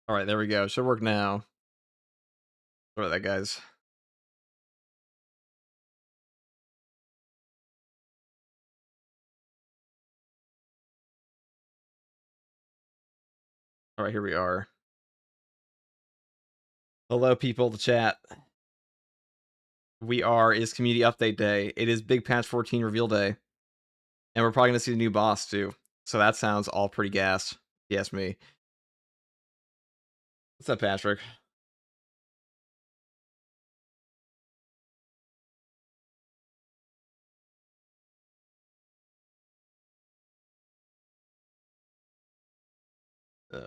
All right, there we go. Should work now. Sorry about that, guys. All right, here we are. Hello, people, the chat. It's community update day. It is Big Patch 14 reveal day. And we're probably going to see the new boss, too. So that sounds all pretty gas. Yes, me. What's up, Patrick? Uh,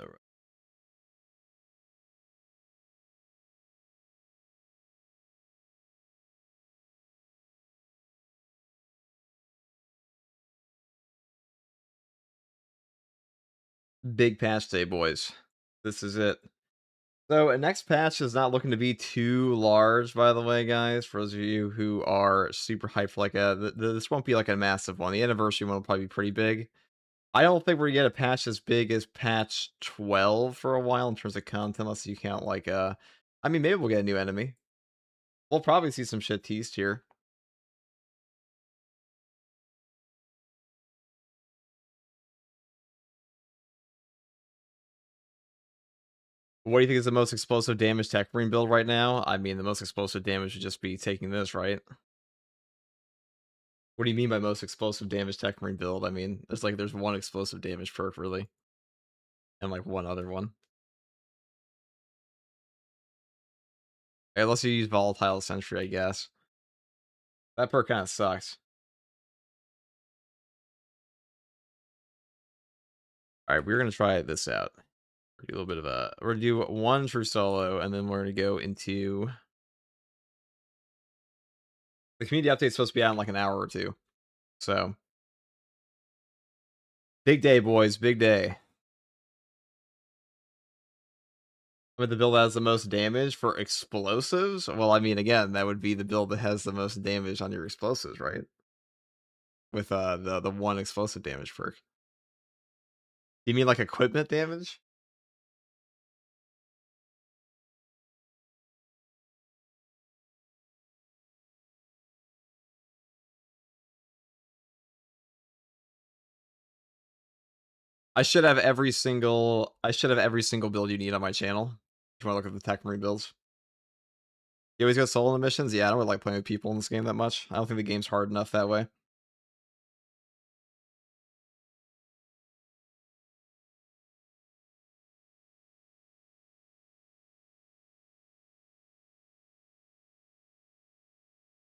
Big patch day, boys. This is it. So, next patch is not looking to be too large, by the way, guys. For those of you who are super hyped for like this won't be like a massive one. The anniversary one will probably be pretty big. I don't think we're gonna get a patch as big as patch 12 for a while in terms of content, unless you count like I mean, maybe we'll get a new enemy. We'll probably see some shit teased here. What do you think is the most explosive damage tech marine build right now? I mean, the most explosive damage would just be taking this, right? What do you mean by most explosive damage tech marine build? I mean, there's one explosive damage perk really, and like one other one. Unless you use volatile sentry, I guess. That perk kind of sucks. All right, we're gonna try this out. Do a little bit of we're gonna do one true solo, and then we're gonna go into the community update. Supposed to be out in like an hour or two. So big day, boys, big day. With the build that has the most damage for explosives? Well, I mean, again, that would be the build that has the most damage on your explosives, right? With the one explosive damage perk. You mean like equipment damage? I should have every single build you need on my channel. If you want to look at the tech marine builds. You always go solo in missions? Yeah, I don't really like playing with people in this game that much. I don't think the game's hard enough that way.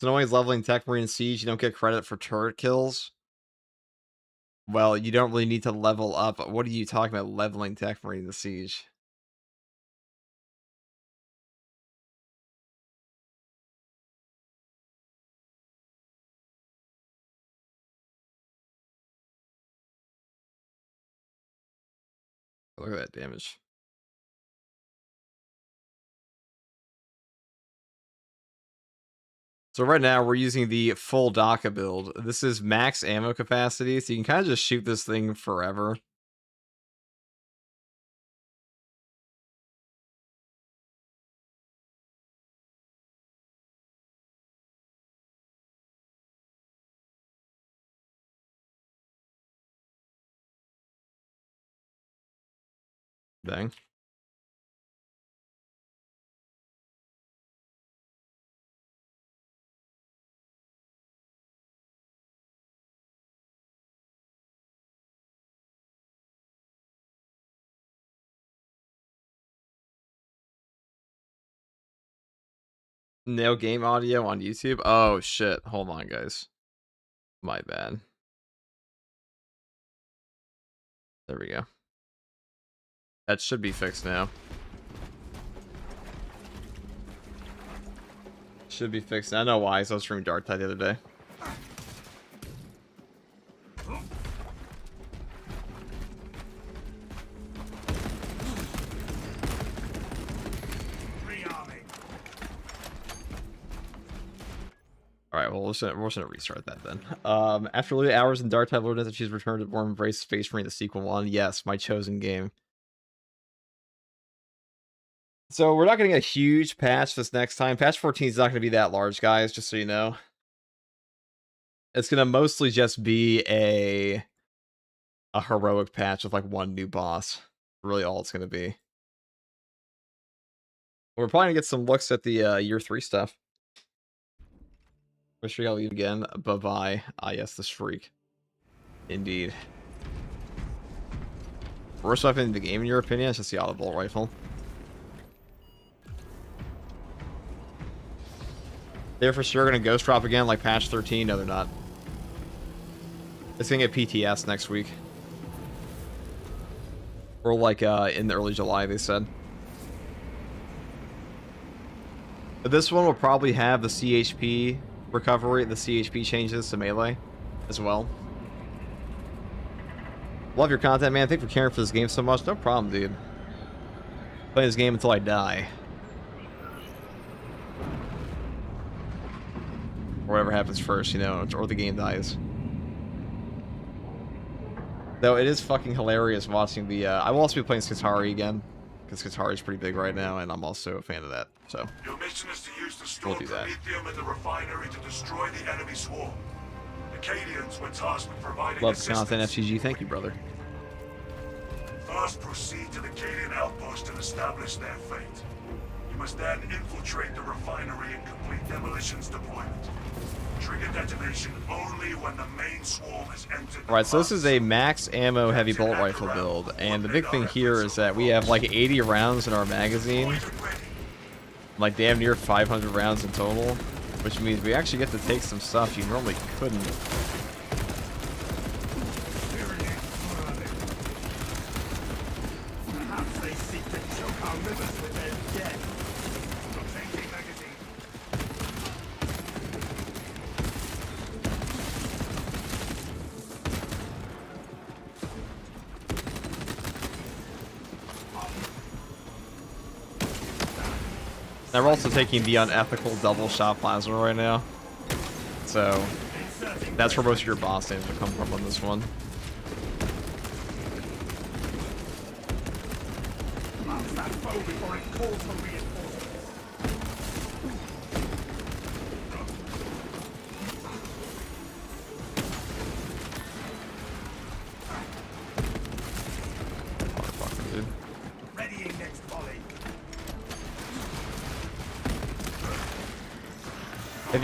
So no one's leveling tech marine siege, you don't get credit for turret kills. Well, you don't really need to level up. What are you talking about leveling tech marine the siege? Look at that damage. So right now we're using the full DACA build. This is max ammo capacity, so you can kind of just shoot this thing forever. Dang. No game audio on YouTube? Oh shit. Hold on, guys. My bad. There we go. That should be fixed now. Should be fixed. I know why, so I was streaming Darktide the other day. Alright, well, we're just gonna restart that then. After limited hours in Darktide, Lord that she's returned to Warm Embrace Space Marine the sequel one. Yes, my chosen game. So we're not getting a huge patch this next time. Patch 14 is not going to be that large, guys, just so you know. It's going to mostly just be a heroic patch with like one new boss. Really all it's going to be. We're probably going to get some looks at the year 3 stuff. Wish we got leave again. Bye-bye. Ah, yes, the shriek. Indeed. Worst weapon in the game, in your opinion? It's just the auto bolt rifle. They're for sure going to ghost drop again like patch 13. No, they're not. It's going to get PTS next week. Or like in early July, they said. But this one will probably have the CHP recovery, the CHP changes to melee as well. Love your content, man. Thanks for caring for this game so much. No problem, dude. Play this game until I die. Or whatever happens first, you know, or the game dies. Though it is fucking hilarious watching the, I will also be playing Skiitari again, because Skiitari is pretty big right now, and I'm also a fan of that, so. Your mission is to use the stored lithium at the refinery to destroy the enemy swarm. The Cadians were tasked with providing love assistance. content, FGG. Thank you, brother. First, proceed to the Cadian outpost and establish their fate. You must then infiltrate the refinery and complete demolition's deployment. Trigger detonation only when the main swarm has entered. Alright, so this is a max ammo heavy bolt rifle build, and the big thing here is that we have like 80 rounds in our magazine. Like damn near 500 rounds in total, which means we actually get to take some stuff you normally couldn't. Now we're also taking the unethical double shot plasma right now. So that's where most of your boss damage will come from on this one.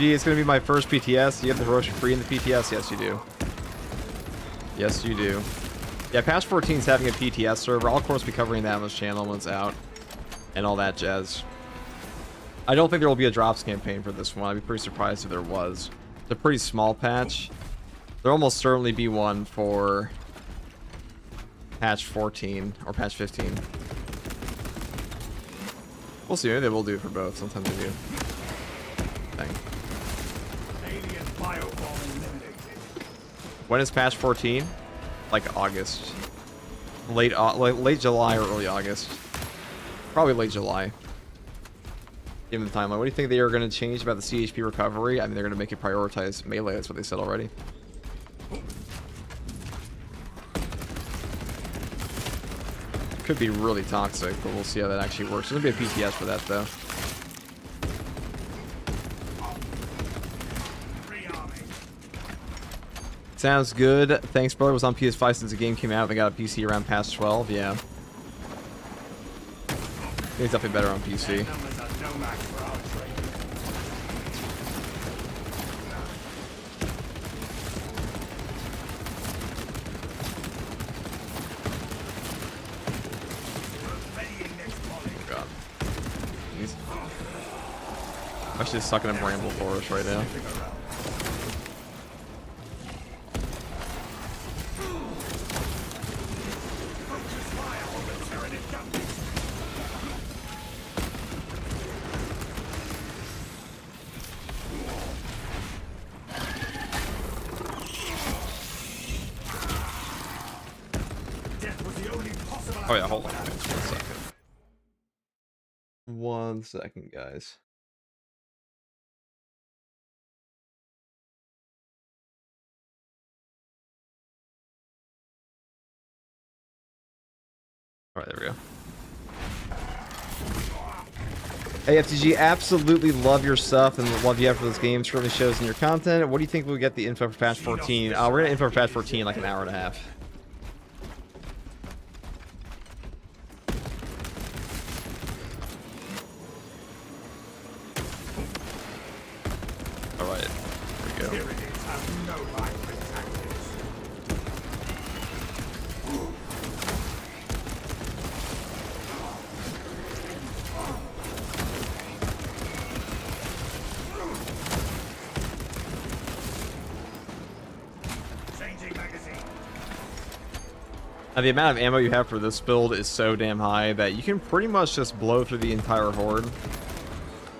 It's going to be my first PTS. You have the Hiroshi free in the PTS? Yes, you do. Yes, you do. Yeah, patch 14 is having a PTS server. I'll, of course, be covering that on this channel when it's out. And all that jazz. I don't think there will be a drops campaign for this one. I'd be pretty surprised if there was. It's a pretty small patch. There'll almost certainly be one for patch 14 or patch 15. We'll see. Maybe they will do it for both. Sometimes they do. Dang. When is patch 14? Like August. Late July or early August. Probably late July. Given the timeline. What do you think they are going to change about the CHP recovery? I mean, they're going to make it prioritize melee. That's what they said already. Could be really toxic, but we'll see how that actually works. There's going to be a PTS for that, though. Sounds good. Thanks, brother. Was on PS5 since the game came out. They got a PC around past 12. Yeah. It's definitely better on PC. Oh, God. I'm actually stuck in a bramble forest right now. Oh yeah, hold on. 1 second. 1 second, guys. Alright, there we go. Hey, FTG, absolutely love your stuff and love you after this game. Certainly shows in your content. What do you think we'll get the info for patch 14? We're gonna info for patch 14 in like an hour and a half. All right, here we go. Now, the amount of ammo you have for this build is so damn high that you can pretty much just blow through the entire horde.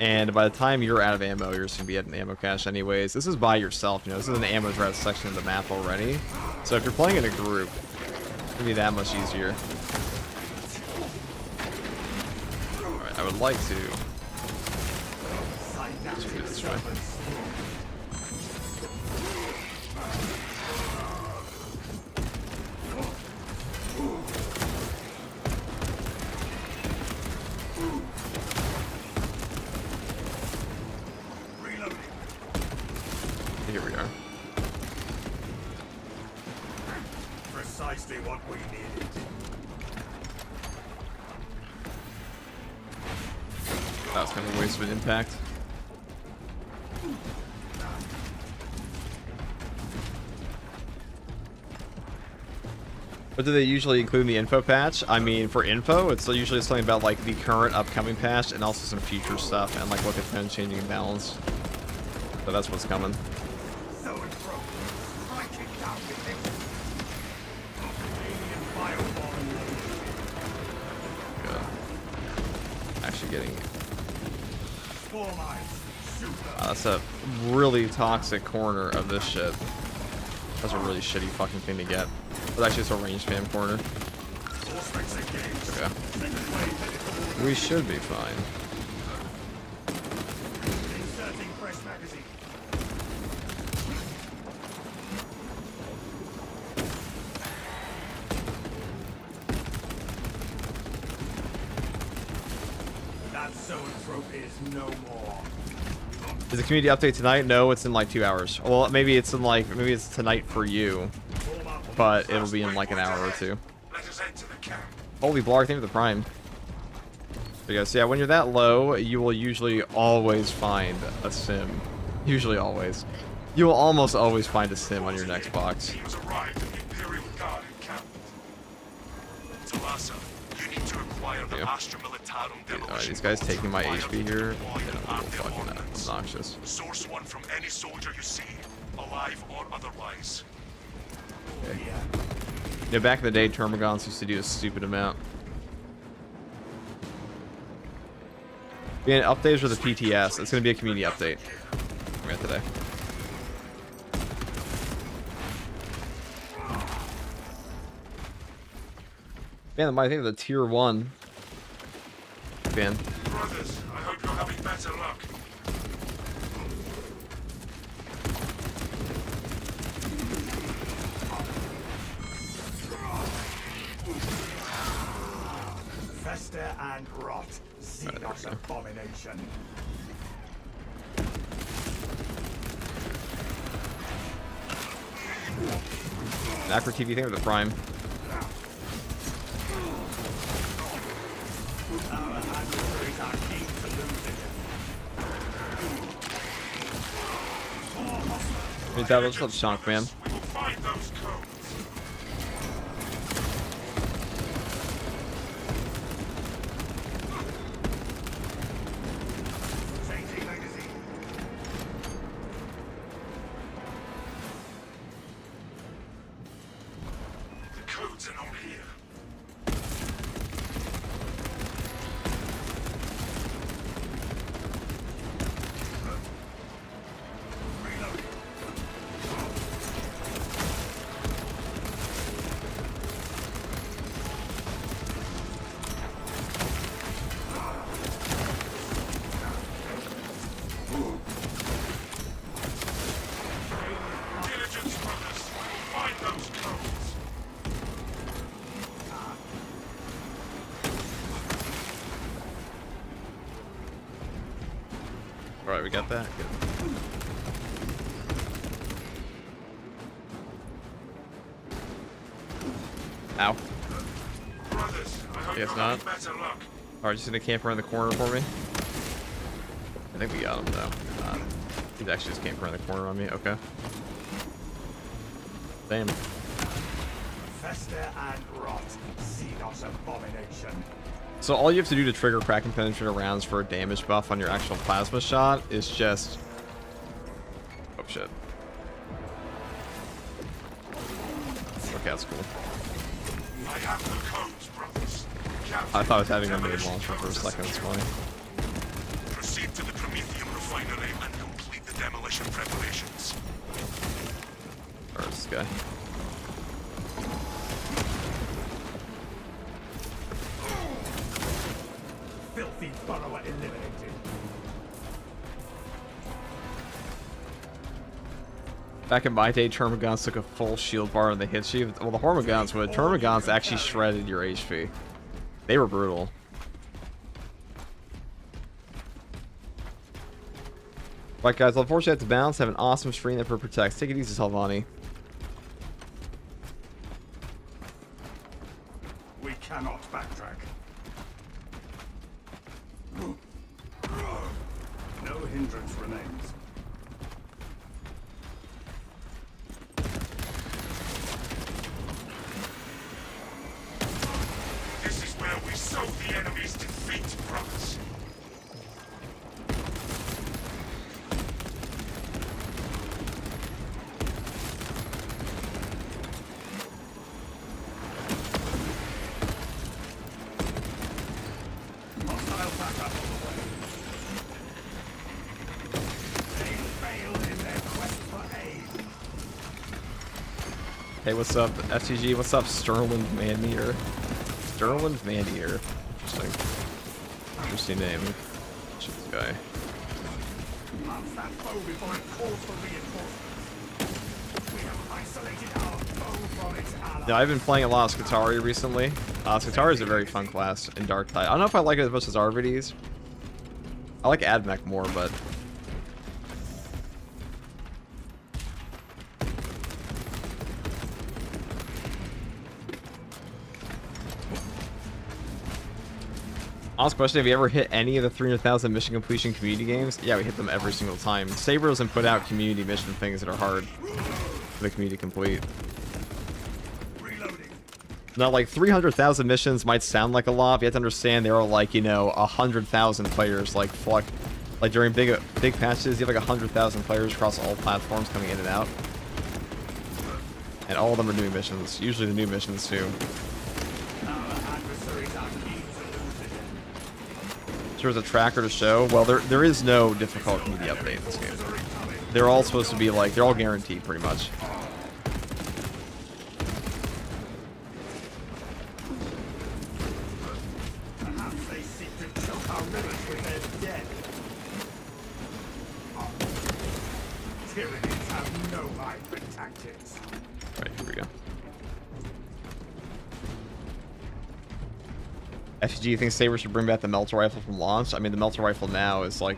And by the time you're out of ammo, you're just going to be at an ammo cache anyways. This is by yourself, you know, this is an ammo drought section of the map already. So if you're playing in a group, it's going to be that much easier. Alright, I would like to do it this way. Here we are. Precisely what we needed. That was kind of a waste of an impact. What do they usually include in the info patch? I mean, for info, it's usually something about like the current upcoming patch and also some future stuff and like what could been changing in balance. So that's what's coming. Actually getting... that's a really toxic corner of this shit. That's a really shitty fucking thing to get. But actually it's a range spam corner. Okay. We should be fine. Is the community update tonight? No, it's in like 2 hours. Well, maybe it's in like, maybe it's tonight for you, but it'll be in like an hour or two. Holy Blarg, thank you for the prime. So guys, yeah, when you're that low, you will usually always find a sim. Usually always. You will almost always find a sim on your next box. Alright, these guys taking my HP here, and I'm a little fucking obnoxious. Source one from any soldier you see, alive or otherwise. Okay. You know, back in the day, Termagants used to do a stupid amount. Yeah, updates for the PTS. It's going to be a community update. We got today. Man, I think the tier 1 fan. Brothers, I hope you're having better luck. Fester and rot. Xenos abomination. Acro TV, thank you for the prime. Hey, that was up chunk, man. We will find those codes. Changing magazine. The codes are not here. Alright, we got that. Good. Ow. Brothers, I hope Guess you're not. having better luck. Alright, just gonna camp around the corner for me. I think we got him though. He's actually just camping around the corner on me. Okay. Damn. Fester and rot, Xenos abomination. So all you have to do to trigger crack and penetrator rounds for a damage buff on your actual plasma shot is just... Oh shit. Okay, that's cool. I have the codes, brothers. I thought I was having a maid launcher for a second, it's funny. Proceed to the Prometheum refinery and complete the demolition preparations. Where's this guy? Filthy burrower eliminated. Back in my day, Termagants took a full shield bar and they hit you. Well, the Hormagants would. Termagants actually shredded your HP. They were brutal. Right, guys, unfortunately, I have to bounce. Have an awesome stream that protects. Take it easy, Salvani. We cannot backtrack. No hindrance remains. This is where we sow the enemy's defeat, brothers. Hostile backup on the way. They failed in their quest for aid. Hey, what's up, FTG? What's up, Sterling Maneater? Sterling Maneater. Interesting. Interesting name. Shit, this guy. Launch that foe before it calls for reinforcements. We have isolated our foe from its ally. Yeah, I've been playing a lot of Skiitari recently. Skiitari is a very fun class in Darktide. I don't know if I like it as much as RVDs. I like Admech more, but... Honest question, have you ever hit any of the 300,000 mission completion community games? Yeah, we hit them every single time. Saber doesn't put out community mission things that are hard for the community to complete. Reloading. Now, like, 300,000 missions might sound like a lot, but you have to understand there are, like, you know, 100,000 players, like, like, during big patches, you have, like, 100,000 players across all platforms coming in and out. And all of them are new missions, usually the new missions, too. Our adversaries are keen to lose it. There's a tracker to show. Well, there is no difficult community update in this game. They're all supposed to be, like, they're all guaranteed, pretty much. Perhaps they seek to choke our rivers with their dead. Tyrannies have no mind for tactics. Right, here we go. FG thinks Saber should bring back the melter rifle from launch. I mean, the melter rifle now is, like,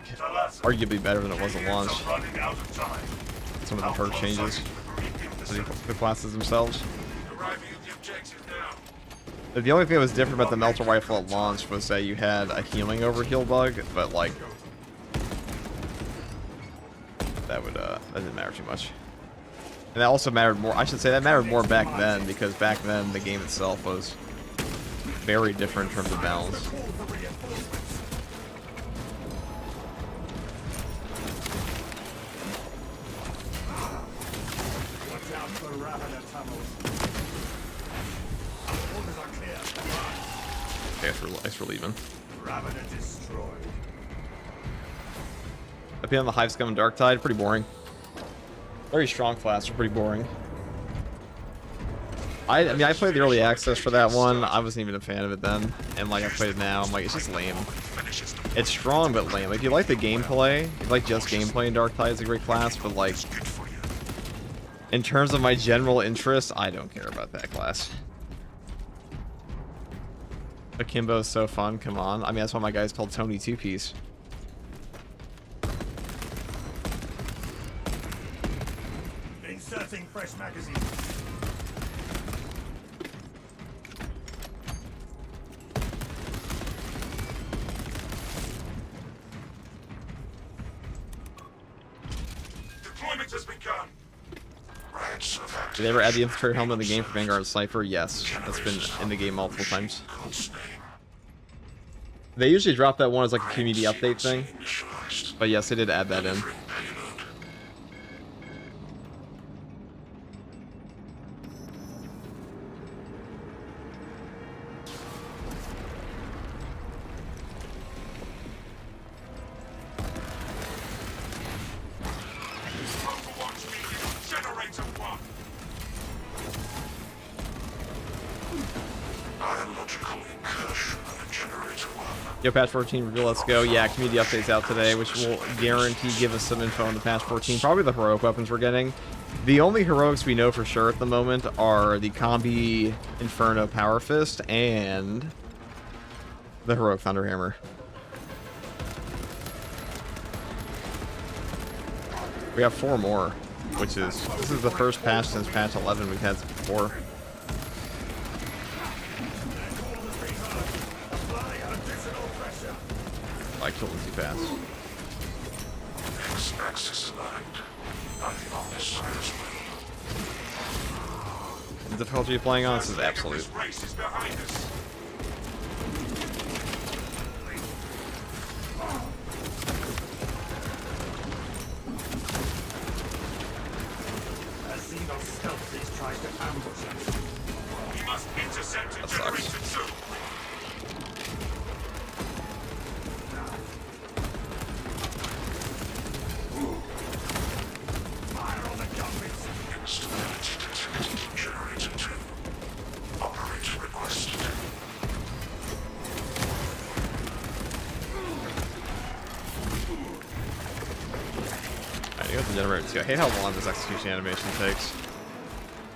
arguably better than it was at launch. Running out of time. Some of the perk changes for the classes themselves. Arriving at the objective now. The only thing that was different about the melter rifle at launch was that you had a healing overheal bug, but, like, that didn't matter too much. And that also mattered more, I should say that mattered more back then, because back then the game itself was very different in terms of balance. Watch out for Ravener tunnels. Orders are clear. Okay, thanks for leaving. Ravener destroyed. Up here on the Hive Scum and Darktide, pretty boring. Very strong class, but pretty boring. I mean, I played the early access for that one. I wasn't even a fan of it then, and like I played it now, I'm like, it's just lame. It's strong but lame. Like, if you like the gameplay, if you like just gameplay in Darktide, it's a great class. But like, in terms of my general interest, I don't care about that class. Akimbo is so fun. Come on. I mean, that's why my guy's called Tony Two Piece. fresh magazine. Deployment has begun. Rats of act. Did they ever add the infiltrator helmet in the game for Vanguard Sniper? Yes, that's been in the game multiple times. God's name. They usually drop that one as like a community update thing, Initialized. but yes, they did add that in. Delivering payload. Overwatch meeting on generator 1. Biological incursion on generator 1. Yo, patch 14 reveal, let's go. Yeah, community updates out today, which will guarantee give us some info on the patch 14. Probably the heroic weapons we're getting. The only heroics we know for sure at the moment are the Combi Inferno Power Fist and the heroic Thunderhammer. We have 4 more, which is, this is the first patch since patch 11 we've had 4. I killed him too fast. X-axis aligned. On the Omnissiah's will. The difficulty you're playing on, this is absolute. This race is behind us. A Xeno stealth beast tries to ambush us. We must intercept That generator sucks. 2. Fire on the gunbits. Instability detected in generator 2. Operator requested. Alright, you got the generator too. I hate how long this execution animation takes.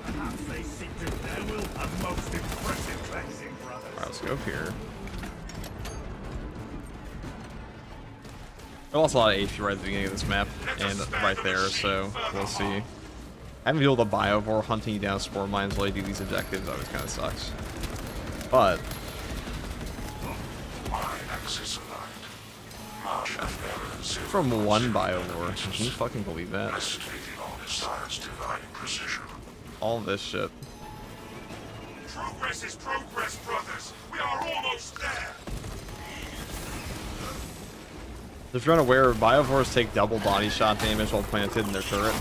Perhaps they seek to their will a most impressive cleansing, brothers. Alright, let's go up here. I lost a lot of HP right at the beginning of this map, and right there, so we'll see. Having to deal with a Biovore hunting you down spore mines while you do these objectives always kind of sucks. But, Y-axis aligned. March F-Error 0. from one Biovore, can you fucking believe that? Estimating Omnissiah's divine precision. All this shit. Progress is progress, brothers. We are almost there. If you're unaware, Biovores take double body shot damage while planted in their turret.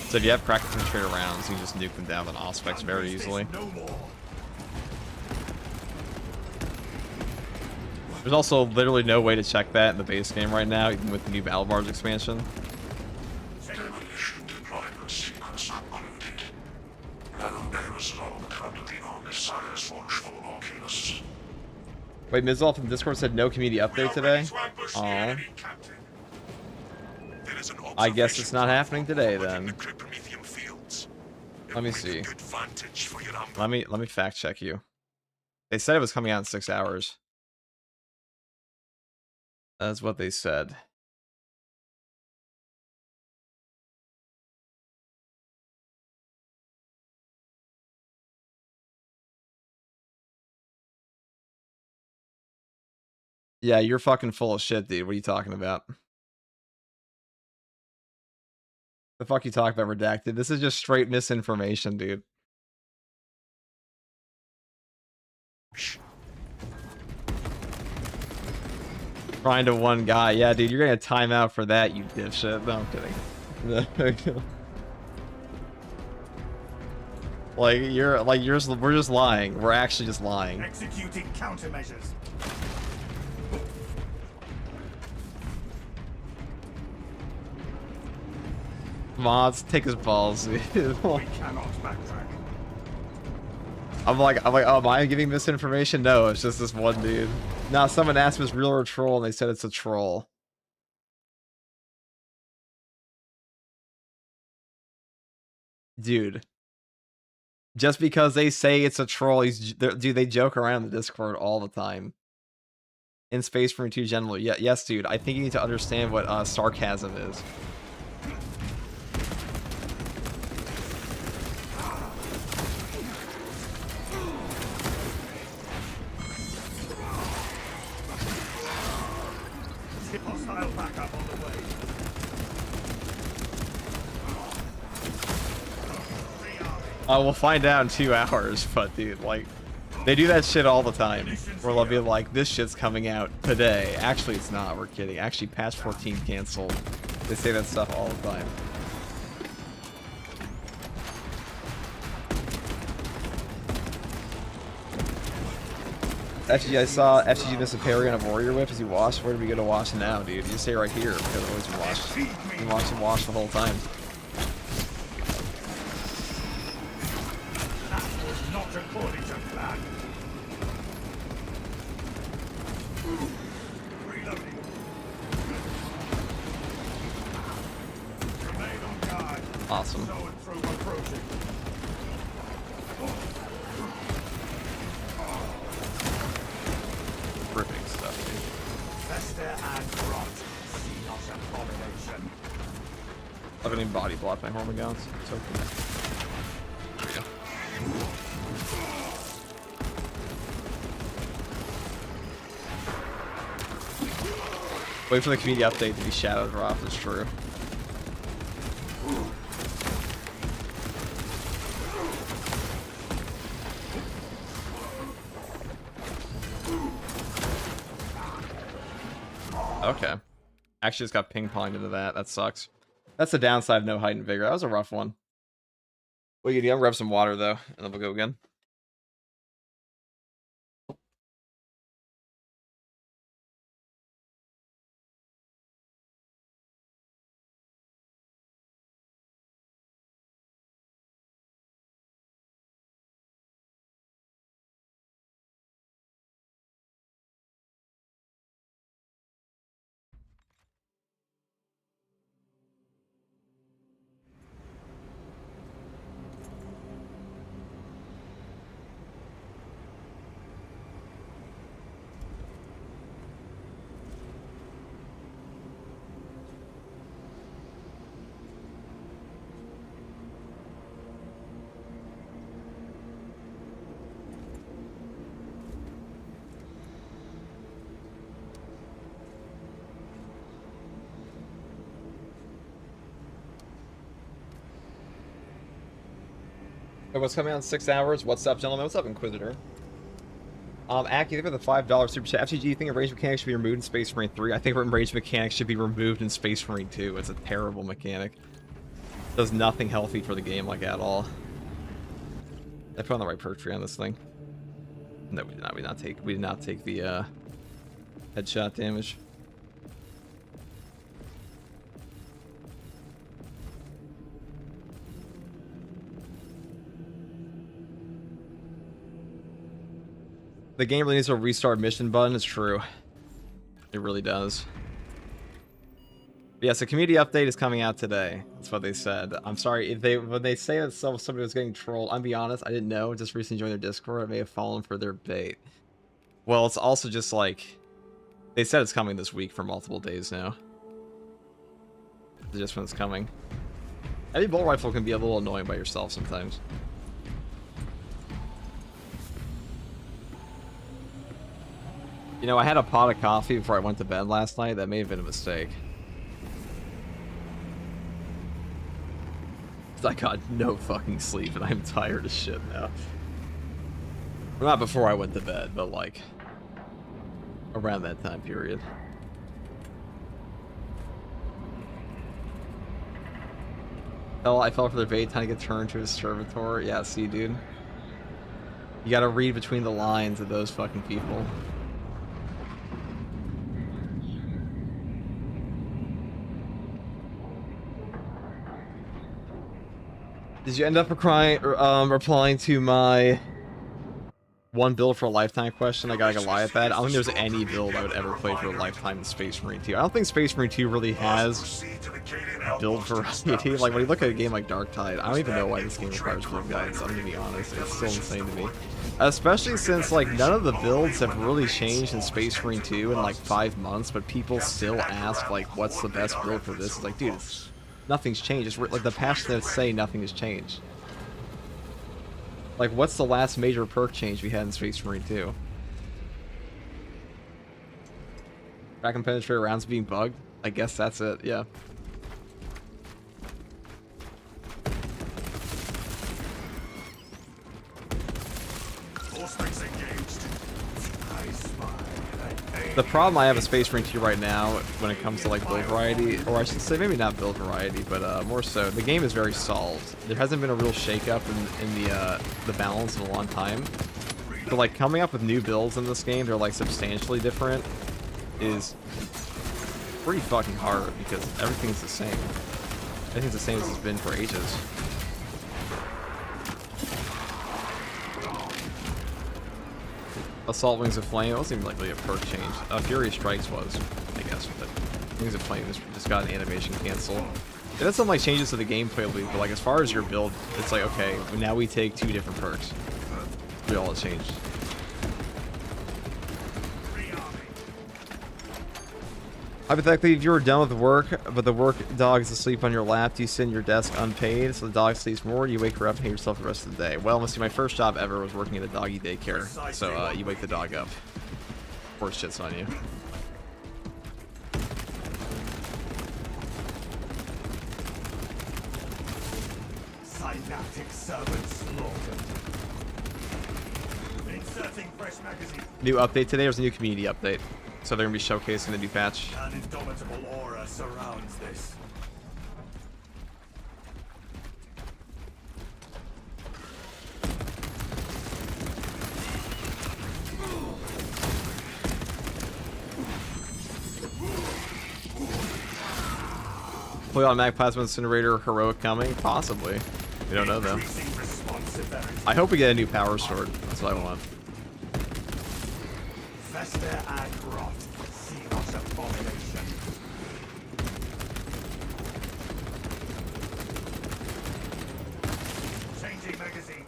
So if you have crack penetrator rounds, you can just nuke them down with Auspex very easily. No more. There's also literally no way to check that in the base game right now, even with the new Battle Bards expansion. Demolition deployment sequence concluded. Nanobearers logged under the Omnissiah's watchful oculus. Wait, Mizolf in Discord said no community We update are today? ready to ambush the Aw. enemy, Captain. There is an I guess it's not happening today, observation then. point within the Cryptomethium fields. It Let me will make a see. good vantage for your Let me fact check you. They said it was coming out in 6 hours. That's what they said. Yeah, you're fucking full of shit, dude. What are you talking about? The fuck you talking about, redacted? This is just straight misinformation, dude. Trying to one guy. Yeah, dude, you're gonna time out for that, you dipshit. No, I'm kidding. We're just lying. We're actually just lying. Executing countermeasures. Mods, take his balls, dude. We cannot backtrack. I'm like, oh, am I giving misinformation? No, it's just this one dude. Now, someone asked if it's real or a troll, and they said it's a troll. Dude. Just because they say it's a troll, dude, they joke around in the Discord all the time. In Space Marine 2 generally. Yeah, yes, dude, I think you need to understand what sarcasm is. Hostile backup on the way. We'll find out in 2 hours, but dude, like, they do that shit all the time. Where they'll be like, this shit's coming out today. Actually, it's not. We're kidding. Actually, patch 14 canceled. They say that stuff all the time. Actually, I saw FGG miss a Paragon of Warrior Whip as he washed. Where did we go to wash now, dude? You stay right here because I've always been washed. Been watching wash the whole time. That was not according to plan. Reloading. Remain on guard. Awesome. So and through approaching. Perfect stuff, dude. Fester and rot. See not abomination. I haven't even body blocked my Hormigons. It's okay. There we go. Wait for the community update to be shadow dropped, it's true. Okay. Actually just got ping-ponged into that. That sucks. That's the downside of no height and vigor. That was a rough one. What you do? I'm rev some water though, and then we'll go again. Hey, what's coming out in 6 hours? What's up, gentlemen? What's up, Inquisitor? Aki, thank you for the $5 super chat. FGG, you think Range Mechanics should be removed in Space Marine 3? I think Range Mechanics should be removed in Space Marine 2. It's a terrible mechanic. Does nothing healthy for the game, like, at all. I put on the right perk tree on this thing. No, we did not. We did not take the headshot damage. The game really needs a restart mission button. It's true. It really does. But yes, the community update is coming out today. That's what they said. I'm sorry if when they say that somebody was getting trolled. I'll be honest, I didn't know. Just recently joined their Discord. I may have fallen for their bait. Well, it's also just like they said it's coming this week for multiple days now. It's just when it's coming. Heavy bolt rifle can be a little annoying by yourself sometimes. You know, I had a pot of coffee before I went to bed last night. That may have been a mistake. I got no fucking sleep and I'm tired as shit now. Well, not before I went to bed, but like around that time period. Hell, I fell for their bait, trying to get turned to a servitor. Yeah, see, dude. You gotta read between the lines of those fucking people. Did you end up replying to my one build for a lifetime question? I got like a lie at that. I don't think there's any build I would ever play for a lifetime in Space Marine 2. I don't think Space Marine 2 really has build variety. Like when you look at a game like Darktide, I don't even know why this game requires build guides. I'm gonna be honest, it's still insane to me. Especially since like none of the builds have really changed in Space Marine 2 in like 5 months, but people still ask like, what's the best build for this? It's like, dude, nothing's changed. It's like the patch that say nothing has changed. Like, what's the last major perk change we had in Space Marine 2? Crack and penetrator rounds being bugged. I guess that's it. Yeah. Force engaged. I spy. The problem I have with Space Marine 2 right now when it comes to like build variety, or I should say maybe not build variety, but more so, the game is very solved. There hasn't been a real shakeup in the balance in a long time. So like coming up with new builds in this game, they're like substantially different, is pretty fucking hard because everything's the same. Everything's the same as it's been for ages. Assault Wings of Flame, it wasn't even like really a perk change. Fury Strikes was, I guess, but Wings of Flame just got an animation cancel. It had some like changes to the gameplay loop, but like as far as your build, it's like, okay, now we take 2 different perks. We all changed. Hypothetically, if you were done with work, but the work dog is asleep on your lap, do you sit in your desk unpaid, so the dog sleeps more, or do you wake her up and hate yourself the rest of the day? Well, let's see, my first job ever was working at a doggy daycare, so you wake the dog up. Or shit's on you. Synaptic servant slaughtered. Inserting fresh magazine. New update today, there's a new community update. So they're going to be showcasing the new patch. An indomitable aura surrounds this. Play on Mag Plasma Incinerator Heroic coming? Possibly. We don't know though. I hope we get a new power sword. That's what I want. Fester and rot. Xenos abomination. Changing magazine.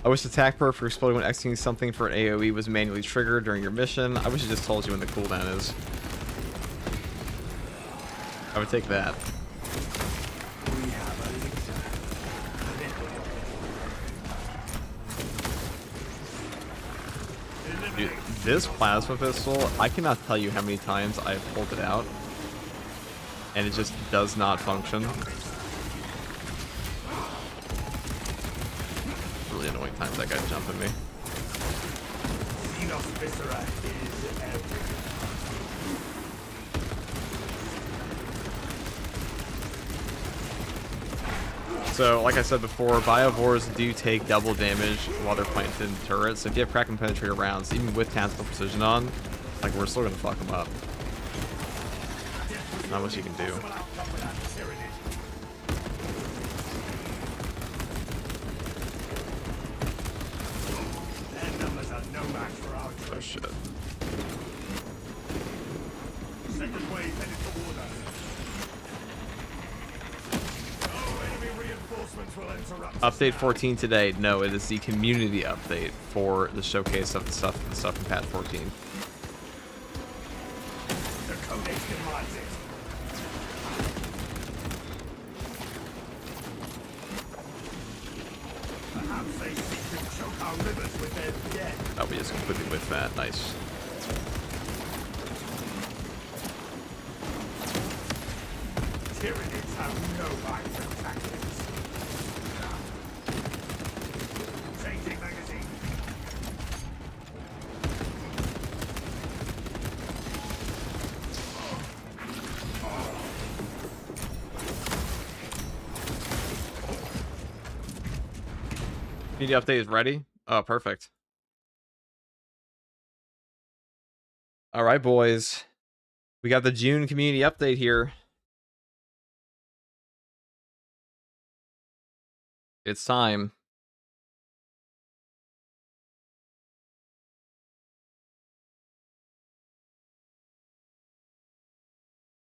I wish attack perk for exploding when executing something for an AoE was manually triggered during your mission. I wish it just told you when the cooldown is. I would take that. We have a leader. Dude, this plasma pistol, I cannot tell you how many times I've pulled it out, and it just does not function. Really annoying times that guy jumping me. Xenos viscera is everywhere. So, like I said before, biovores do take double damage while they're planted in turrets. So if you have crack and penetrator rounds, even with tactical precision on, like we're still gonna fuck them up. Not much you can do. Oh shit. Second wave headed toward us. Update 14 today. No, it is the community update for the showcase of the stuff in patch 14. The codex demands it. Perhaps they seek to choke our rivers with their dead. Oh, we just completely whiffed that. Nice. Tyranids have no right to tactics. Changing magazine. Community update is ready. Oh, perfect. All right, boys. We got the June community update here. It's time.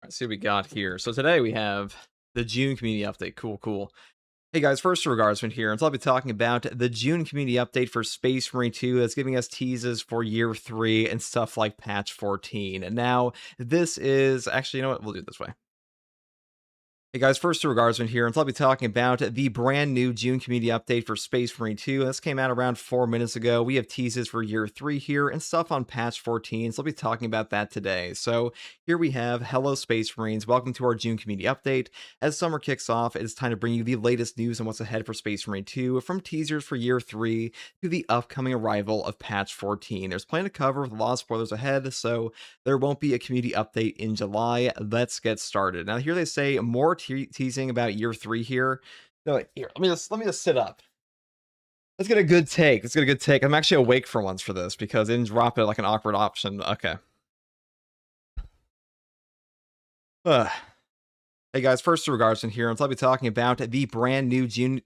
Let's see what we got here. So today we have the June community update. Cool, cool. Hey guys, first Regardsman here, and so I'll be talking about the June community update for Space Marine 2 that's giving us teases for Year 3 and stuff like Patch 14. And now, this is... Actually, you know what? We'll do it this way. Hey guys, first to Regardsman here, and so I'll be talking about the brand new June community update for Space Marine 2. This came out around 4 minutes ago. We have teases for year 3 here and stuff on patch 14, so I'll be talking about that today. So here we have Hello Space Marines, welcome to our June community update. As summer kicks off, it is time to bring you the latest news on what's ahead for Space Marine 2, from teasers for year 3 to the upcoming arrival of patch 14. There's plenty to cover with a lot of spoilers ahead, so there won't be a community update in July. Let's get started. Now, here they say more teasing about year 3 here. No, here, let me just sit up. Let's get a good take. Let's get a good take. I'm actually awake for once for this because they didn't drop it like an awkward option. Okay. Ugh. Hey guys, first to Regardsman here, and so I'll be talking about the brand new June.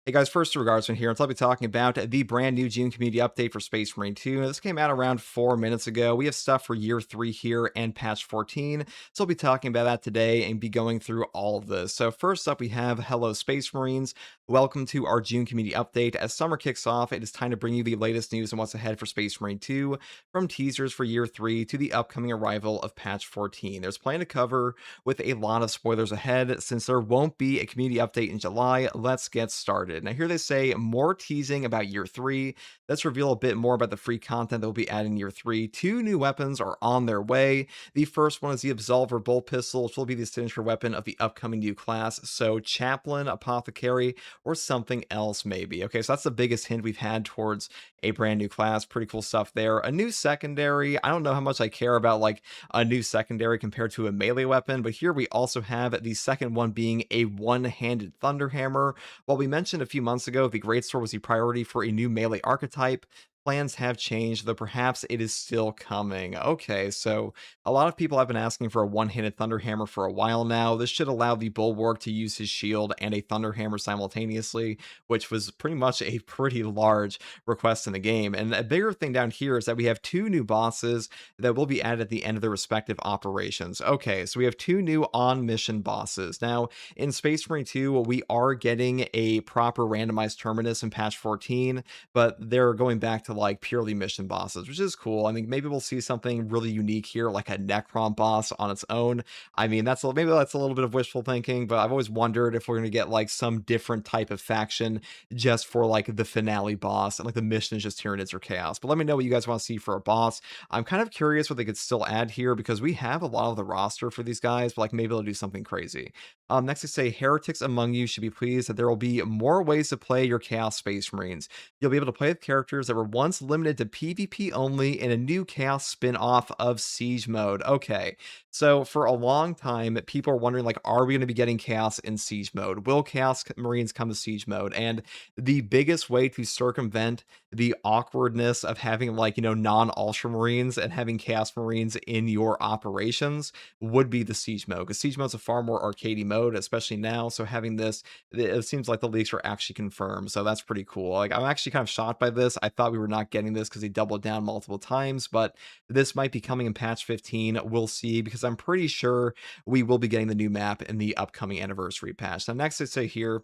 Hey guys, first to Regardsman here, and so I'll be talking about the brand new June community update for Space Marine 2. This came out around 4 minutes ago. We have stuff for year 3 here and patch 14, so I'll be talking about that today and be going through all of this. So first up, we have Hello Space Marines. Welcome to our June community update. As summer kicks off, it is time to bring you the latest news and what's ahead for Space Marine 2, from teasers for year 3 to the upcoming arrival of patch 14. There's plenty to cover with a lot of spoilers ahead. Since there won't be a community update in July, let's get started. Now, here they say more teasing about year 3. Let's reveal a bit more about the free content that will be added in year 3. 2 new weapons are on their way. The first one is the Absolver Bolt Pistol, which will be the signature weapon of the upcoming new class. So, Chaplain, Apothecary, or something else, maybe. Okay, so that's the biggest hint we've had towards a brand new class. Pretty cool stuff there. A new secondary. I don't know how much I care about like a new secondary compared to a melee weapon, but here we also have the second one being a one-handed Thunderhammer. While we mentioned a few months ago the Greatsword was the priority for a new melee archetype, plans have changed, though perhaps it is still coming. Okay, so a lot of people have been asking for a one-handed Thunderhammer for a while now. This should allow the Bulwark to use his shield and a Thunderhammer simultaneously, which was pretty much a pretty large request in the game. And a bigger thing down here is that we have 2 new bosses that will be added at the end of their respective operations. Okay, so we have 2 new on-mission bosses. Now, in Space Marine 2, we are getting a proper randomized terminus in patch 14, but they're going back to like purely mission bosses, which is cool. I mean, maybe we'll see something really unique here, like a Necron boss on its own. I mean, maybe that's a little bit of wishful thinking, but I've always wondered if we're going to get like some different type of faction just for like the finale boss, and like the mission is just Tyranids or Chaos. But let me know what you guys want to see for a boss. I'm kind of curious what they could still add here, because we have a lot of the roster for these guys, but like maybe they'll do something crazy. Next, they say heretics among you should be pleased that there will be more ways to play your Chaos Space Marines. You'll be able to play with characters that were once limited to PvP only in a new Chaos spin-off of Siege mode. Okay, so for a long time, people are wondering, like, are we going to be getting Chaos in Siege mode? Will Chaos Marines come to Siege mode? And the biggest way to circumvent the awkwardness of having, like, you know, non-Ultramarines and having Chaos Marines in your operations would be the Siege mode, because Siege mode is a far more arcadey mode, especially now. So having this, it seems like the leaks are actually confirmed, so that's pretty cool. Like, I'm actually kind of shocked by this. I thought we were not getting this because they doubled down multiple times, but this might be coming in patch 15. We'll see, because I'm pretty sure we will be getting the new map in the upcoming anniversary patch. Now, next, I say here,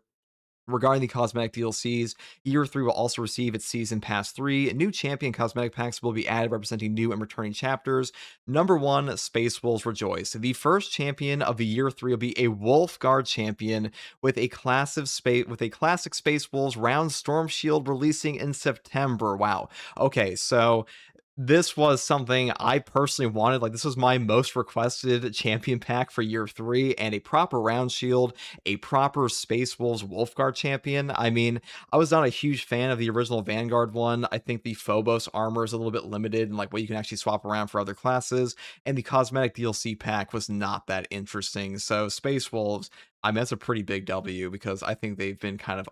regarding the cosmetic DLCs, year 3 will also receive its season pass 3. New champion cosmetic packs will be added, representing new and returning chapters. Number 1, Space Wolves Rejoice. The first champion of the year 3 will be a Wolf Guard champion with a classic Space Wolves round Storm Shield releasing in September. Wow. Okay, so this was something I personally wanted. Like, this was my most requested champion pack for year 3, and a proper round shield, a proper Space Wolves Wolfguard champion. I mean, I was not a huge fan of the original Vanguard one. I think the Phobos armor is a little bit limited in like what you can actually swap around for other classes, and the cosmetic DLC pack was not that interesting. So Space Wolves, I mean, that's a pretty big W, because I think they've been kind of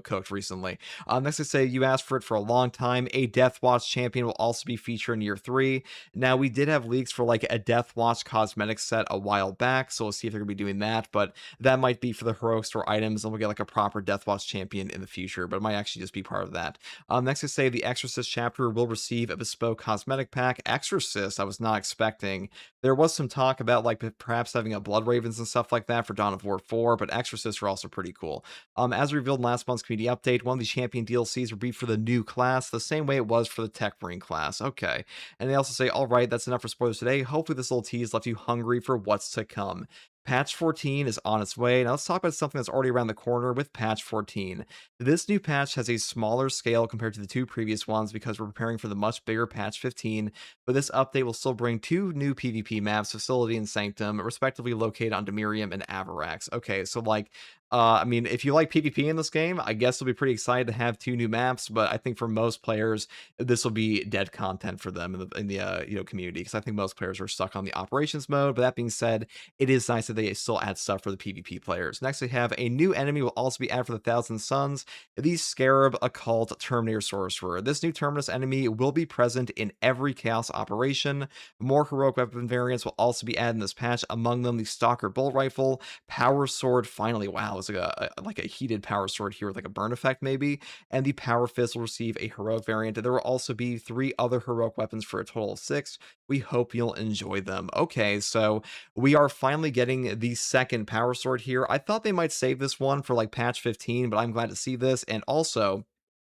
cooked recently. Next, I say you asked for it for a long time. A Death Watch champion will also be featured in year 3. Now, we did have leaks for like a Death Watch cosmetic set a while back, so we'll see if they're gonna be doing that. But that might be for the heroic store items, and we'll get like a proper Death Watch champion in the future. But it might actually just be part of that. Next, I say the Exorcist chapter will receive a bespoke cosmetic pack. Exorcist, I was not expecting. There was some talk about like perhaps having a Blood Ravens and stuff like that for Dawn of War 4, but Exorcists are also pretty cool. As revealed in last month's community update, one of the champion DLCs will be for the new class, the same way it was for the Tech Marine class. Okay. And they also say, all right, that's enough for spoilers today. Hopefully this little tease left you hungry for what's to come. Patch 14 is on its way. Now let's talk about something that's already around the corner with patch 14. This new patch has a smaller scale compared to the two previous ones because we're preparing for the much bigger patch 15, but this update will still bring two new PvP maps, Facility and Sanctum, respectively located on Demirium and Avarax. Okay, so like I mean, if you like PvP in this game, I guess you'll be pretty excited to have two new maps. But I think for most players, this will be dead content for them in the community because I think most players are stuck on the operations mode. But that being said, it is nice that they still add stuff for the PvP players. Next, we have a new enemy will also be added for the Thousand Suns, the Scarab Occult Terminator Sorcerer. This new Terminus enemy will be present in every Chaos operation. More heroic weapon variants will also be added in this patch, among them the Stalker Bolt Rifle, Power Sword, finally, wow, it's like a heated Power Sword here with like a burn effect maybe, and the Power Fist will receive a heroic variant. There will also be 3 other heroic weapons for a total of 6. We hope you'll enjoy them. Okay, so we are finally getting the second Power Sword here. I thought they might save this one for like patch 15, but I'm glad to see this. And also,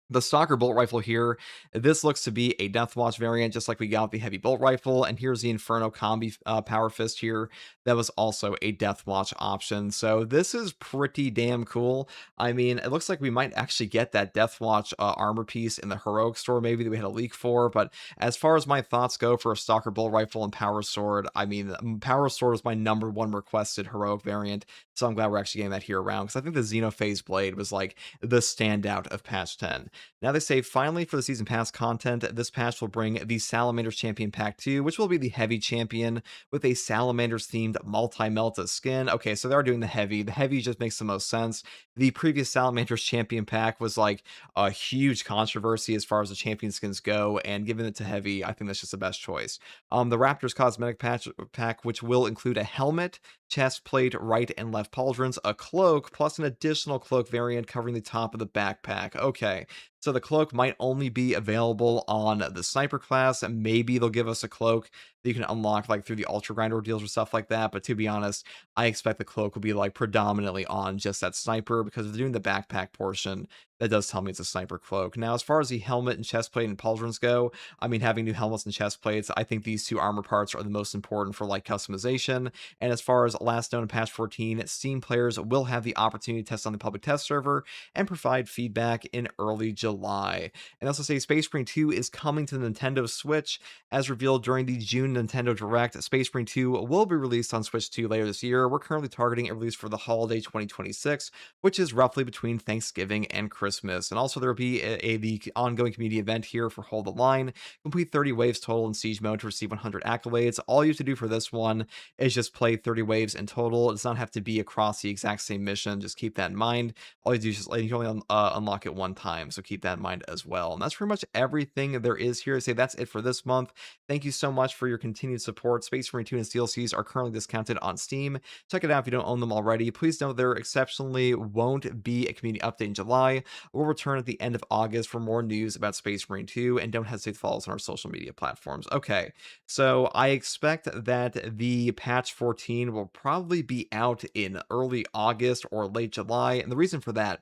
the Stalker Bolt Rifle here, this looks to be a Deathwatch variant, just like we got the Heavy Bolt Rifle, and here's the Inferno Combi Power Fist here. That was also a Deathwatch option, so this is pretty damn cool. I mean, it looks like we might actually get that Deathwatch armor piece in the Heroic store, maybe, that we had a leak for, but as far as my thoughts go for a Stalker Bolt Rifle and Power Sword, I mean, Power Sword is my #1 requested Heroic variant, so I'm glad we're actually getting that here around, because I think the Xenophase Blade was like the standout of patch 10. Now they say, finally for the Season Pass content, this patch will bring the Salamanders Champion Pack 2, which will be the Heavy Champion with a Salamanders-themed multi-melta skin. Okay, so they are doing the Heavy. The Heavy just makes the most sense. The previous Salamanders Champion Pack was like a huge controversy as far as the champion skins go, and giving it to Heavy, I think that's just the best choice. The Raptors Cosmetic Pack, which will include a helmet, chest plate, right and left pauldrons, a cloak, plus an additional cloak variant covering the top of the backpack. Okay, so the cloak might only be available on the sniper class, and maybe they'll give us a cloak that you can unlock like through the ultra grind ordeals or stuff like that. But to be honest, I expect the cloak will be like predominantly on just that sniper, because if they're doing the backpack portion, that does tell me it's a sniper cloak. Now, as far as the helmet and chest plate and pauldrons go, I mean, having new helmets and chest plates, I think these two armor parts are the most important for like customization. And as far as last known in patch 14, Steam players will have the opportunity to test on the public test server and provide feedback in early July. And also say Space Marine 2 is coming to the Nintendo Switch. As revealed during the June Nintendo Direct, Space Marine 2 will be released on Switch 2 later this year. We're currently targeting a release for the holiday 2026, which is roughly between Thanksgiving and Christmas. And also there will be the ongoing community event here for Hold the Line. Complete 30 waves total in Siege mode to receive 100 accolades. All you have to do for this one is just play 30 waves in total. It does not have to be across the exact same mission. Just keep that in mind. All you do is just you can only unlock it one time, so keep that in mind as well. And that's pretty much everything there is here. I say that's it for this month. Thank you so much for your continued support. Space Marine 2 and its DLCs are currently discounted on Steam. Check it out if you don't own them already. Please note there exceptionally won't be a community update in July. We'll return at the end of August for more news about Space Marine 2, and don't hesitate to follow us on our social media platforms. Okay, so I expect that the patch 14 will probably be out in early August or late July, and the reason for that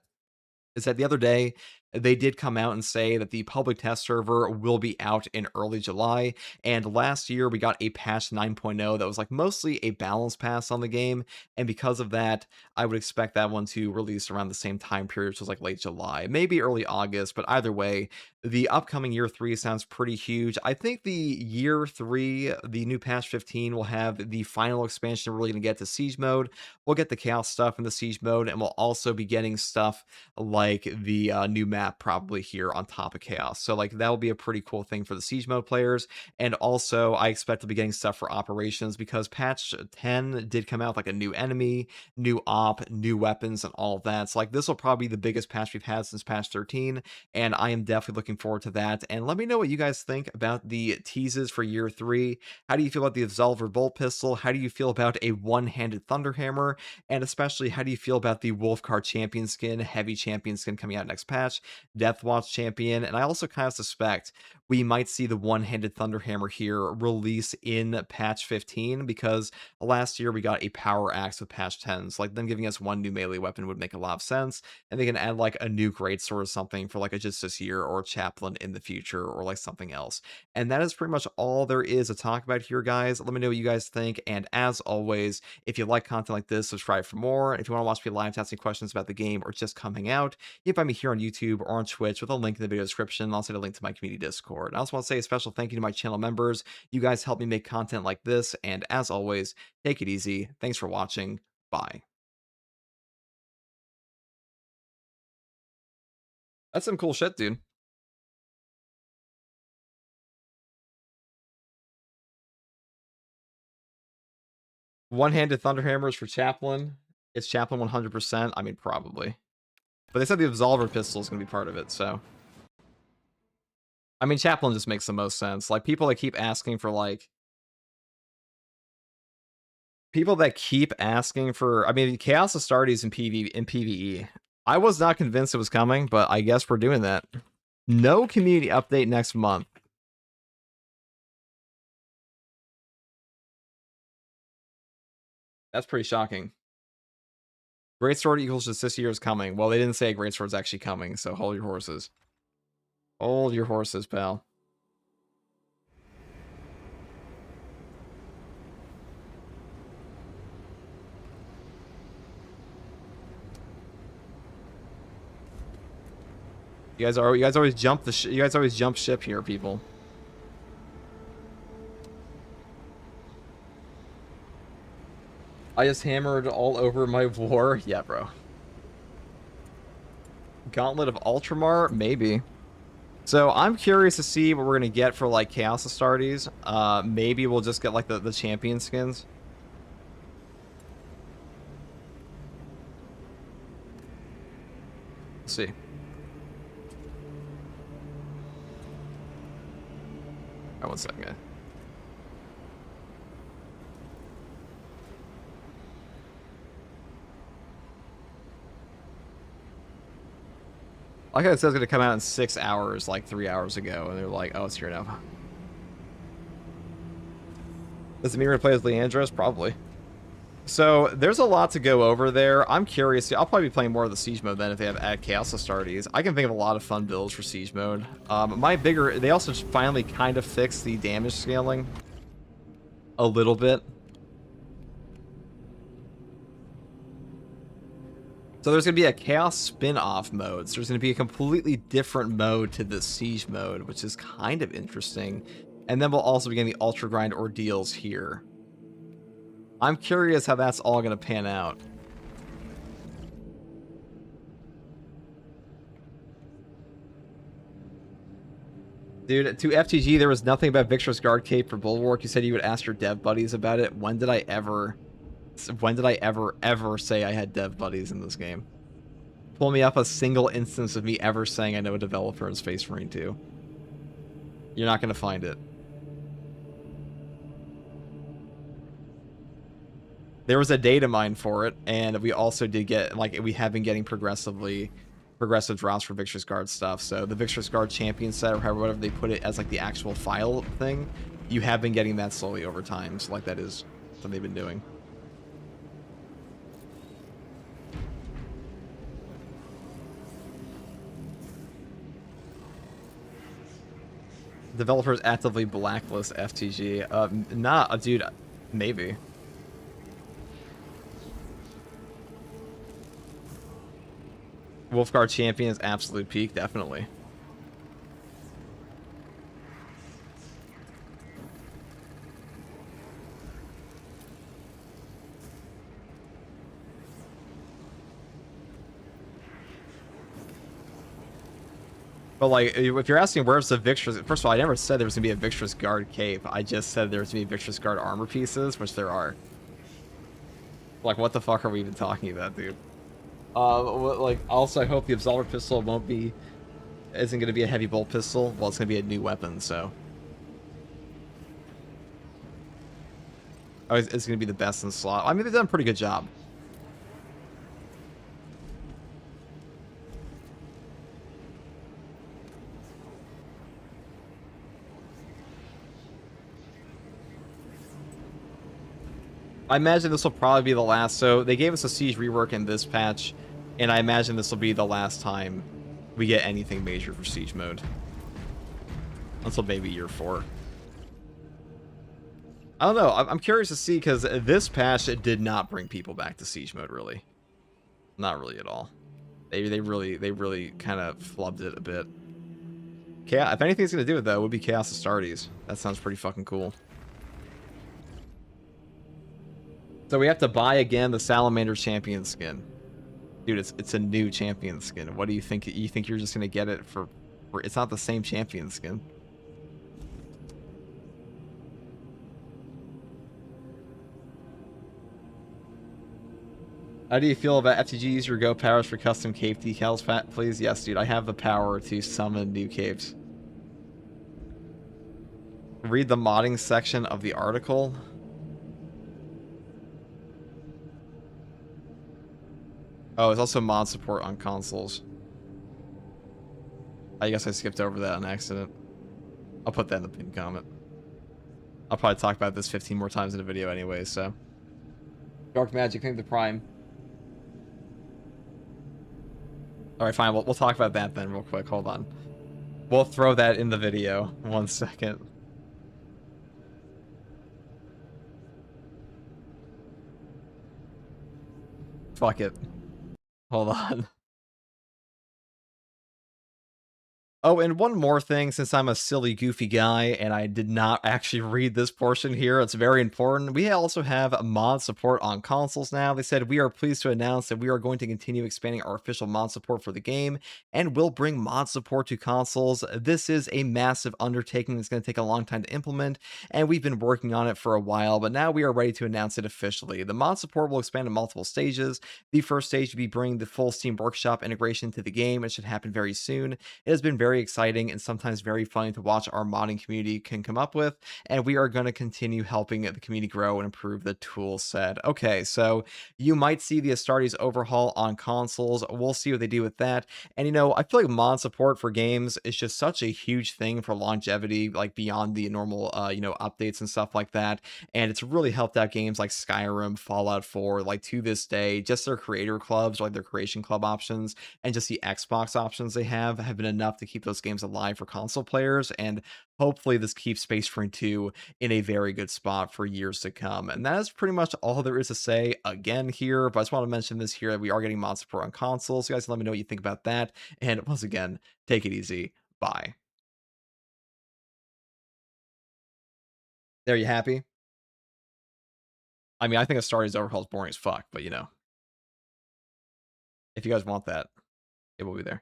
is that the other day they did come out and say that the public test server will be out in early July. And last year we got a patch 9.0 that was like mostly a balance pass on the game. And because of that, I would expect that one to release around the same time period, which was like late July, maybe early August. But either way, the upcoming year 3 sounds pretty huge. I think the year 3, the new patch 15, will have the final expansion we're really going to get to Siege mode. We'll get the Chaos stuff in the Siege mode, and we'll also be getting stuff like the new map probably here on top of Chaos. So like that'll be a pretty cool thing for the Siege mode players. And also I expect to be getting stuff for operations, because patch 10 did come out like a new enemy, new op, new weapons, and all of that. So like this will probably be the biggest patch we've had since patch 13, and I am definitely looking forward to that. And let me know what you guys think about the teases for year 3. How do you feel about the Absolver bolt pistol? How do you feel about a one-handed Thunderhammer? And especially, how do you feel about the Wolfcar champion skin, heavy champion skin coming out next patch, Deathwatch champion? And I also kind of suspect we might see the one-handed Thunderhammer here release in patch 15, because last year we got a power axe with patch 10. So like them giving us one new melee weapon would make a lot of sense, and they can add like a new greatsword or something for like a just this year, or a chaplain in the future, or like something else. And that is pretty much all there is to talk about here, guys. Let me know what you guys think, and as always, if you like content like this, subscribe for more. If you want to watch me live asking questions about the game or just coming out, you can find me here on YouTube or on Twitch with a link in the video description. I'll also have a link to my community Discord. I also want to say a special thank you to my channel members. You guys help me make content like this, and as always, take it easy. Thanks for watching. Bye. That's some cool shit, dude. One-handed Thunderhammers for Chaplain. It's Chaplain 100%. I mean, probably. But they said the Absolver pistol is going to be part of it, so. I mean, Chaplain just makes the most sense. Like, people that keep asking for, like... People that keep asking for... I mean, Chaos Astartes in PvE. I was not convinced it was coming, but I guess we're doing that. No community update next month. That's pretty shocking. Greatsword equals just this year is coming. Well, they didn't say a Greatsword's actually coming, so hold your horses. Hold your horses, pal. You guys always jump you guys always jump ship here, people. I just hammered all over my war. Yeah, bro. Gauntlet of Ultramar? Maybe. So I'm curious to see what we're gonna get for like Chaos Astartes. Maybe we'll just get like the champion skins. Let's see. Alright, 1 second, guys. Like I said, it's going to come out in 6 hours, like 3 hours ago, and they're like, oh, it's here now. Does it mean we're going to play as Leandros? Probably. So, there's a lot to go over there. I'm curious. I'll probably be playing more of the Siege mode then if they have add Chaos Astartes. I can think of a lot of fun builds for Siege mode. They also finally kind of fixed the damage scaling a little bit. So there's going to be a Chaos spin-off mode. So there's going to be a completely different mode to the Siege mode, which is kind of interesting. And then we'll also be getting the Ultra Grind Ordeals here. I'm curious how that's all going to pan out. Dude, to FTG, there was nothing about Victor's Guard Cape for Bulwark. You said you would ask your dev buddies about it. When did I ever say I had dev buddies in this game? Pull me up a single instance of me ever saying I know a developer in Space Marine 2. You're not going to find it. There was a data mine for it, and we also did get, like, we have been getting progressive drops for Victor's Guard stuff. So the Victor's Guard champion set, or however whatever they put it as like the actual file thing, you have been getting that slowly over time. So like that is something they've been doing. Developers actively blacklist FTG. Nah, dude, maybe. Wolfguard champion is absolute peak, definitely. But like, if you're asking where's the Victor's, first of all, I never said there was gonna be a Victor's Guard cape. I just said there was gonna be Victor's Guard armor pieces, which there are. Like, what the fuck are we even talking about, dude? Like, also, I hope the Absolver pistol isn't gonna be a heavy bolt pistol. Well, it's gonna be a new weapon, so. Oh, it's gonna be the best in slot. I mean, they've done a pretty good job. I imagine this will probably be the last. So they gave us a Siege rework in this patch, and I imagine this will be the last time we get anything major for Siege mode. Until maybe year 4. I don't know. I'm curious to see, because this patch it did not bring people back to Siege mode, really. Not really at all. They really kind of flubbed it a bit. Chaos, if anything's gonna do it though, it would be Chaos Astartes. That sounds pretty fucking cool. So we have to buy again the Salamander champion skin. Dude, it's a new champion skin. What do you think? You think you're just gonna get it for it's not the same champion skin. How do you feel about FTG's your Go powers for custom cape decals, Pat? Please, yes, dude. I have the power to summon new capes. Read the modding section of the article. Oh, it's also mod support on consoles. I guess I skipped over that on accident. I'll put that in the pinned comment. I'll probably talk about this 15 more times in the video anyway, so. Dark Magic, thank the Prime. Alright, fine. We'll talk about that then real quick. Hold on. We'll throw that in the video. 1 second. Fuck it. Hold on. Oh, and one more thing, since I'm a silly, goofy guy, and I did not actually read this portion here, it's very important. We also have mod support on consoles now. They said, we are pleased to announce that we are going to continue expanding our official mod support for the game, and will bring mod support to consoles. This is a massive undertaking that's going to take a long time to implement, and we've been working on it for a while, but now we are ready to announce it officially. The mod support will expand in multiple stages. The first stage will be bringing the full Steam Workshop integration to the game. It should happen very soon. It has been very exciting and sometimes very funny to watch our modding community can come up with, and we are going to continue helping the community grow and improve the tool set. Okay, so you might see the Astartes overhaul on consoles. We'll see what they do with that. And you know, I feel like mod support for games is just such a huge thing for longevity, like beyond the normal you know, updates and stuff like that. And it's really helped out games like Skyrim, Fallout 4, like to this day. Just their creator clubs, like their creation club options, and just the Xbox options they have been enough to keep those games alive for console players, and hopefully this keeps Space Marine 2 in a very good spot for years to come. And that is pretty much all there is to say again here, but I just want to mention this here, that we are getting mod support on consoles. You guys let me know what you think about that, and once again, take it easy. Bye. There, you happy? I mean, I think Astartes overhaul is boring as fuck, but you know, if you guys want that, it will be there.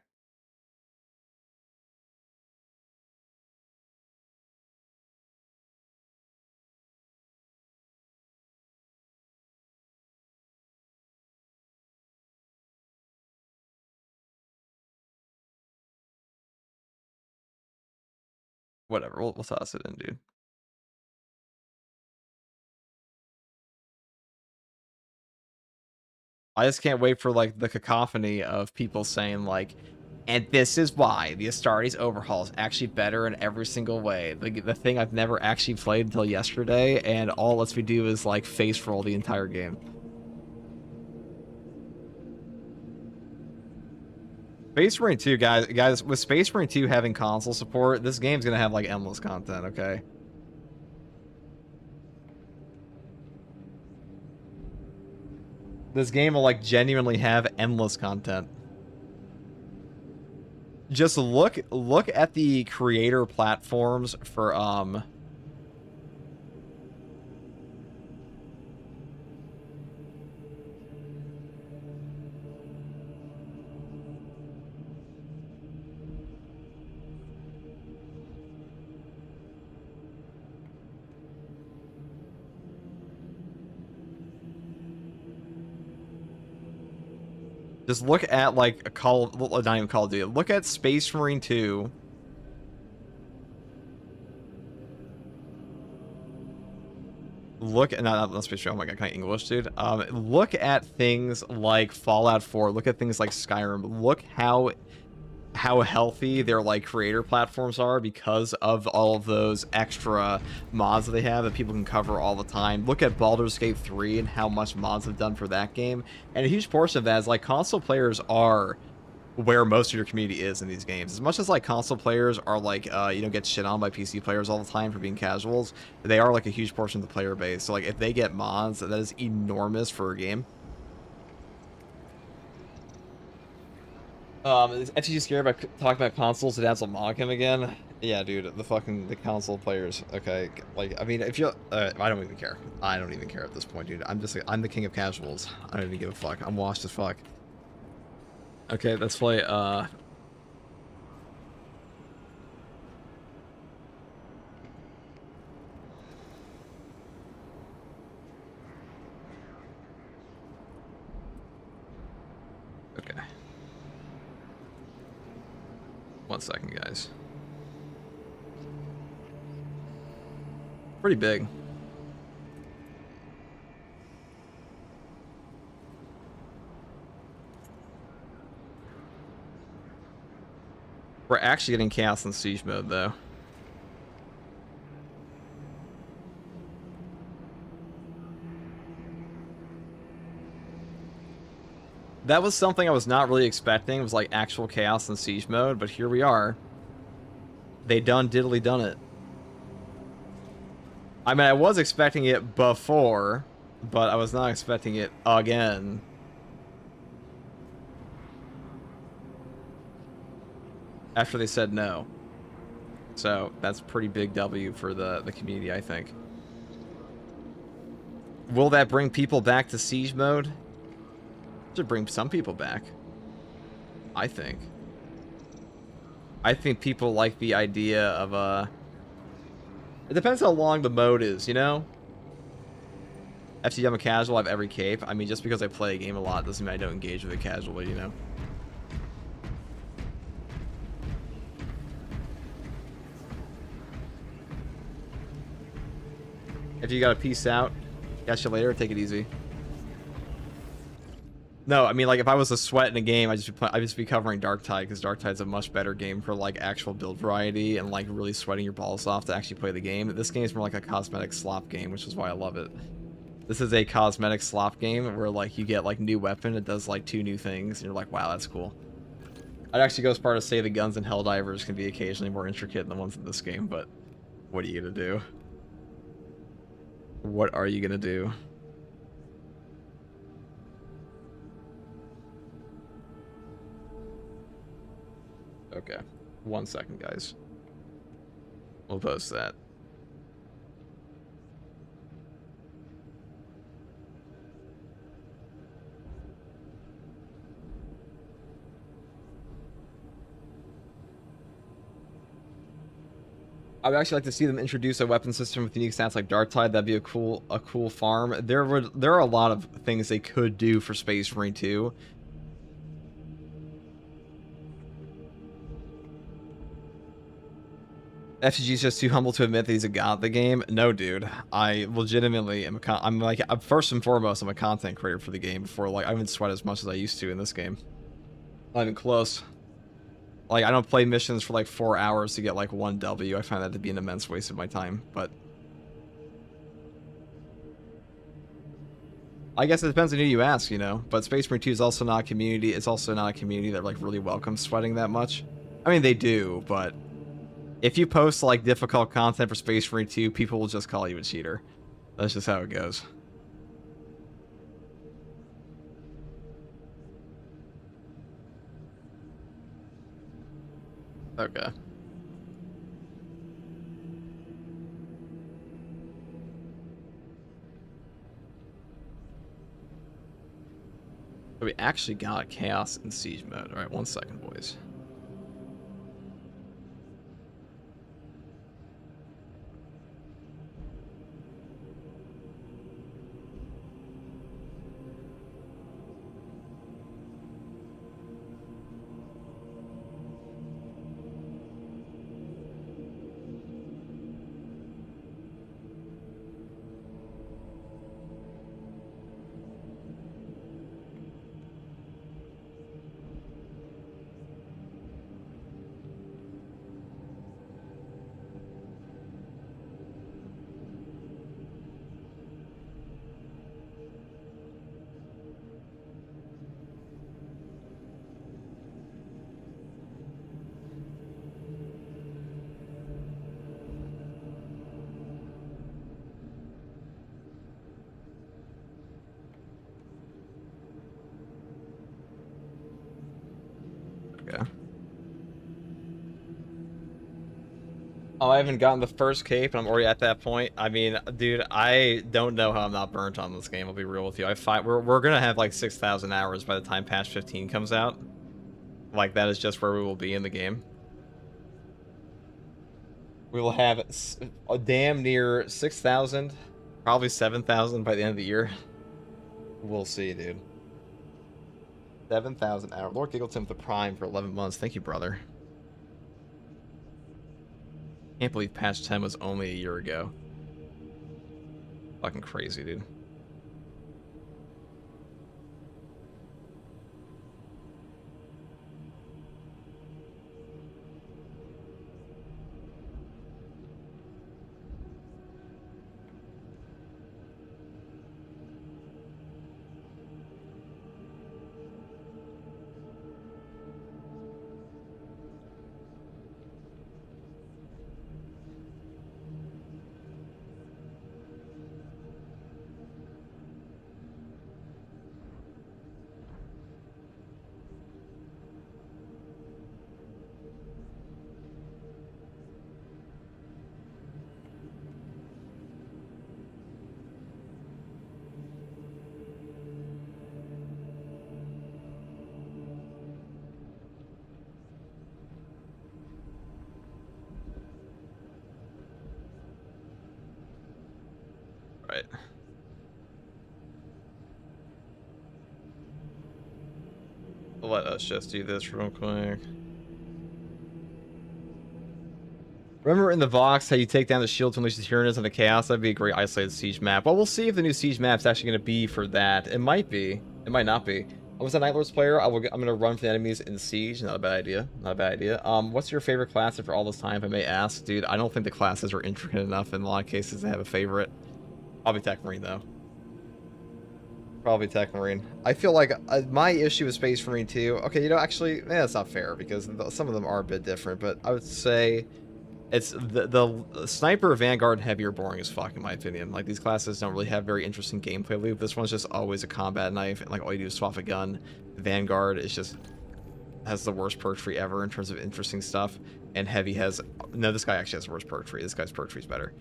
Whatever, we'll toss it in, dude. I just can't wait for like the cacophony of people saying like, and this is why the Astartes overhaul is actually better in every single way. The thing I've never actually played until yesterday, and all lets me do is like face roll the entire game. Space Marine 2, guys, with Space Marine 2 having console support, this game's gonna have like endless content, okay? This game will like genuinely have endless content. Just look at the creator platforms for just look at like a not even Call of Duty. Look at Space Marine 2. Look at not Space Marine. Oh my god, kind of English, dude. Look at things like Fallout 4. Look at things like Skyrim. Look how how healthy their like creator platforms are because of all of those extra mods that they have that people can cover all the time. Look at Baldur's Gate 3 and how much mods have done for that game. And a huge portion of that is like console players are where most of your community is in these games. As much as like console players are like get shit on by PC players all the time for being casuals, they are like a huge portion of the player base. So like if they get mods, that is enormous for a game. Is FTG scared about talking about consoles? It adds a mock him again. Yeah, dude, the console players. Okay, like I mean, if you, I don't even care. I don't even care at this point, dude. I'm just like, I'm the king of casuals. I don't even give a fuck. I'm washed as fuck. Okay, let's play. Okay. 1 second, guys. Pretty big. We're actually getting chaos in siege mode, though. That was something I was not really expecting. It was like actual chaos in siege mode, but here we are. They done diddly done it. I mean, I was expecting it before, but I was not expecting it again. After they said no. So that's a pretty big W for the community, I think. Will that bring people back to siege mode? Should bring some people back. I think. I think people like the idea of it depends how long the mode is, you know? FTG, I'm a casual, I have every cape. I mean, just because I play a game a lot doesn't mean I don't engage with it casually, you know? If you gotta peace out, catch you later, take it easy. No, I mean, like, if I was a sweat in a game, I'd just be covering Darktide, because Darktide's a much better game for, like, actual build variety and, like, really sweating your balls off to actually play the game. This game's more like a cosmetic slop game, which is why I love it. This is a cosmetic slop game where, like, you get, like, new weapon, it does, like, 2 new things, and you're like, wow, that's cool. I'd actually go as far as say the guns in Helldivers can be occasionally more intricate than the ones in this game, but what are you gonna do? What are you gonna do? Okay. 1 second, guys. We'll post that. I'd actually like to see them introduce a weapon system with unique stats like Darktide. That'd be a cool farm. There are a lot of things they could do for Space Marine 2. FG's just too humble to admit that he's a god of the game. No, dude. I legitimately am I'm first and foremost, I'm a content creator for the game before, like, I haven't sweat as much as I used to in this game. Not even close. Like, I don't play missions for, like, 4 hours to get, like, 1 W. I find that to be an immense waste of my time, but I guess it depends on who you ask, you know? But Space Marine 2 is also not a community. It's also not a community that, like, really welcomes sweating that much. I mean, they do, but if you post, like, difficult content for Space Marine 2, people will just call you a cheater. That's just how it goes. Okay. So we actually got chaos in siege mode. Alright, 1 second, boys. Oh, I haven't gotten the first cape, and I'm already at that point. I mean, dude, I don't know how I'm not burnt on this game. I'll be real with you. We're gonna have like 6,000 hours by the time patch 15 comes out. Like that is just where we will be in the game. We will have a damn near 6,000, probably 7,000 by the end of the year. We'll see, dude. 7,000 hours. Lord Giggleton with the Prime for 11 months. Thank you, brother. Can't believe patch 10 was only a year ago. Fucking crazy, dude. Right. Let us just do this real quick. Remember in the Vox how you take down the shield to unleash the Tyrannus and the Chaos? That'd be a great isolated siege map. Well, we'll see if the new siege map's actually going to be for that. It might be. It might not be. I was a Night Lords player. I'm going to run for the enemies in Siege. Not a bad idea. Not a bad idea. What's your favorite class after all this time, if I may ask? Dude, I don't think the classes are intricate enough in a lot of cases to have a favorite. Probably Tech Marine, though. Probably Tech Marine. I feel like my issue with Space Marine too. Okay, you know, actually, that's not fair because some of them are a bit different. But I would say it's the Sniper, Vanguard, and Heavy are boring as fuck in my opinion. Like these classes don't really have very interesting gameplay loop. This one's just always a combat knife, and like all you do is swap a gun. Vanguard is just has the worst perk tree ever in terms of interesting stuff, and Heavy has this guy actually has the worst perk tree. This guy's perk tree is better.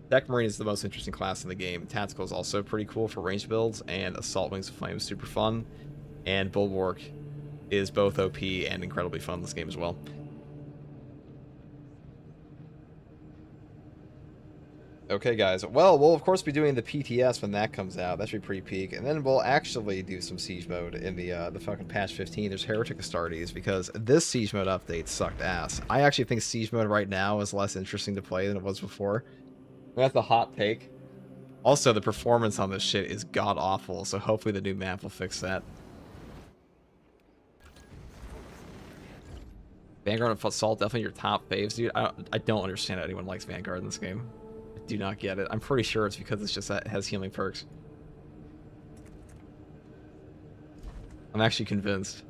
Tech Marine is the most interesting class in the game. Tactical is also pretty cool for range builds, and Assault Wings of Flame is super fun. And Bulwark is both OP and incredibly fun in this game as well. Okay, guys. Well, we'll of course be doing the PTS when that comes out. That should be pretty peak. And then we'll actually do some Siege mode in the fucking patch 15. There's Heretic Astartes because this Siege mode update sucked ass. I actually think Siege mode right now is less interesting to play than it was before. That's a hot take. Also, the performance on this shit is god-awful, so hopefully the new map will fix that. Vanguard and Assault, definitely your top faves, dude. I don't understand how anyone likes Vanguard in this game. I do not get it. I'm pretty sure it's because it's just that it has healing perks. I'm actually convinced.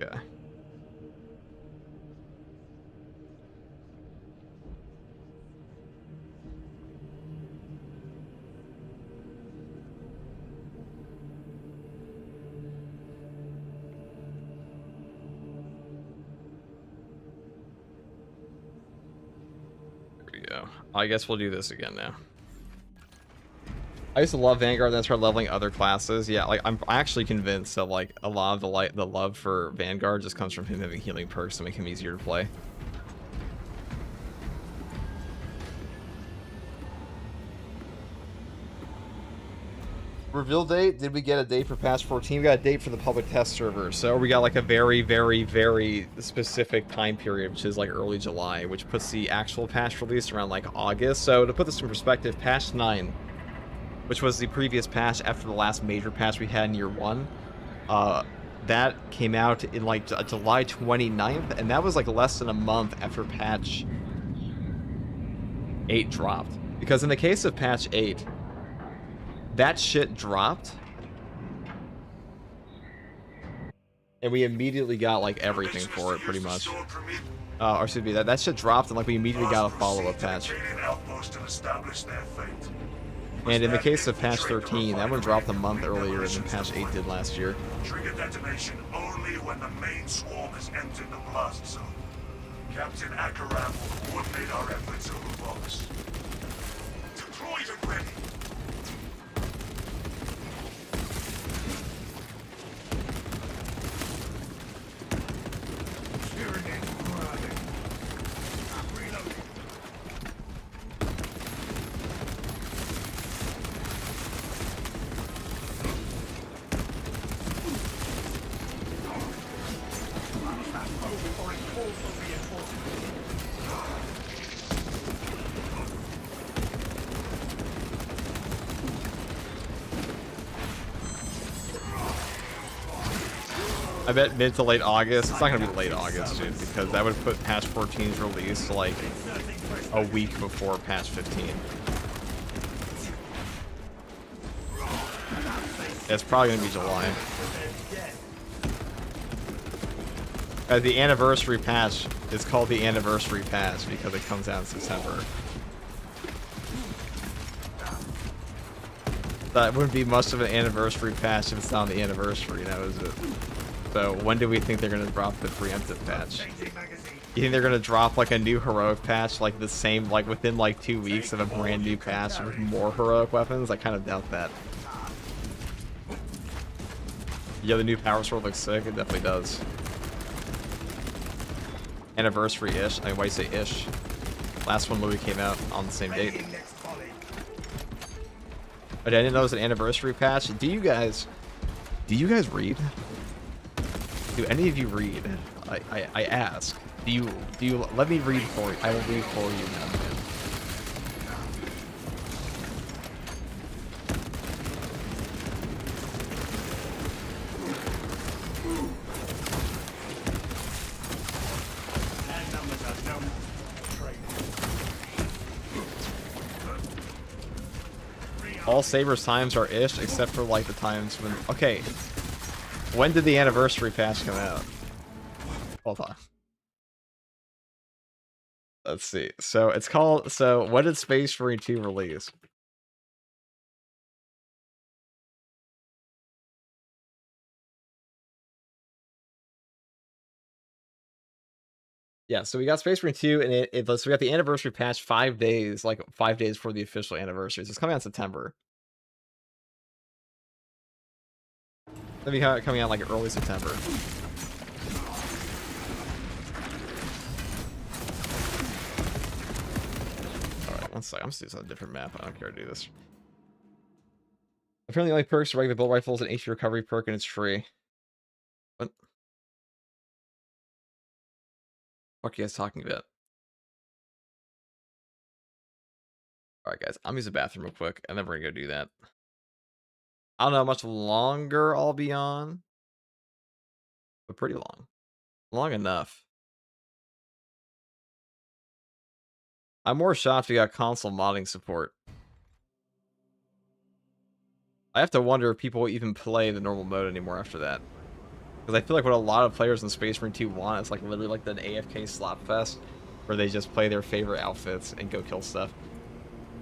Yeah. There we go. I guess we'll do this again now. I used to love Vanguard, then start leveling other classes. Yeah, like I'm actually convinced that like a lot of the love for Vanguard just comes from him having healing perks to make him easier to play. Reveal date? Did we get a date for patch 14? We got a date for the public test server. So we got like a very, very, very specific time period, which is like early July, which puts the actual patch release around like August. So to put this in perspective, patch 9 which was the previous patch after the last major patch we had in year 1. That came out in like July 29th, and that was like less than a month after patch 8 dropped. Because in the case of patch 8, that shit dropped, and we immediately got like everything for it, pretty much. Or excuse me, that shit dropped, and like we immediately got a follow-up patch. And in the case of patch 13, that one dropped a month earlier than patch 8 did last year. Trigger detonation only when the main swarm has entered the blast zone. Captain Akaram will coordinate our efforts over box. Deployed and ready. I bet mid to late August. It's not gonna be late August, dude, because that would put patch 14's release like a week before patch 15. It's probably gonna be July. The anniversary patch is called the anniversary patch because it comes out in September. That wouldn't be much of an anniversary patch if it's not on the anniversary, that was it. So when do we think they're gonna drop the preemptive patch? You think they're gonna drop like a new heroic patch, like the same, like within like 2 weeks of a brand new patch with more heroic weapons? I kind of doubt that. Yeah, the new power sword looks sick. It definitely does. Anniversary-ish. I mean, why do you say ish? Last one Louis came out on the same date. But I didn't know it was an anniversary patch. Do you guys read? Do any of you read? I ask. Do you let me read for you? I will read for you now. All Saber's times are ish, except for like the times when. Okay, when did the anniversary patch come out? Hold on. Let's see. So it's called. So when did Space Marine 2 release? Yeah, so we got Space Marine 2, and so we got the anniversary patch 5 days, like 5 days for the official anniversary. So it's coming out in September. It'll be coming out like early September. Alright, one sec. I'm just using a different map. I don't care to do this. Apparently, the only perks are regular bolt rifles and HP recovery perk, and it's free. What? What are you guys talking about? Alright, guys. I'm using the bathroom real quick, and then we're gonna go do that. I don't know how much longer I'll be on, but pretty long. Long enough. I'm more shocked we got console modding support. I have to wonder if people will even play the normal mode anymore after that. Because I feel like what a lot of players in Space Marine 2 want is like literally like the AFK slap fest, where they just play their favorite outfits and go kill stuff.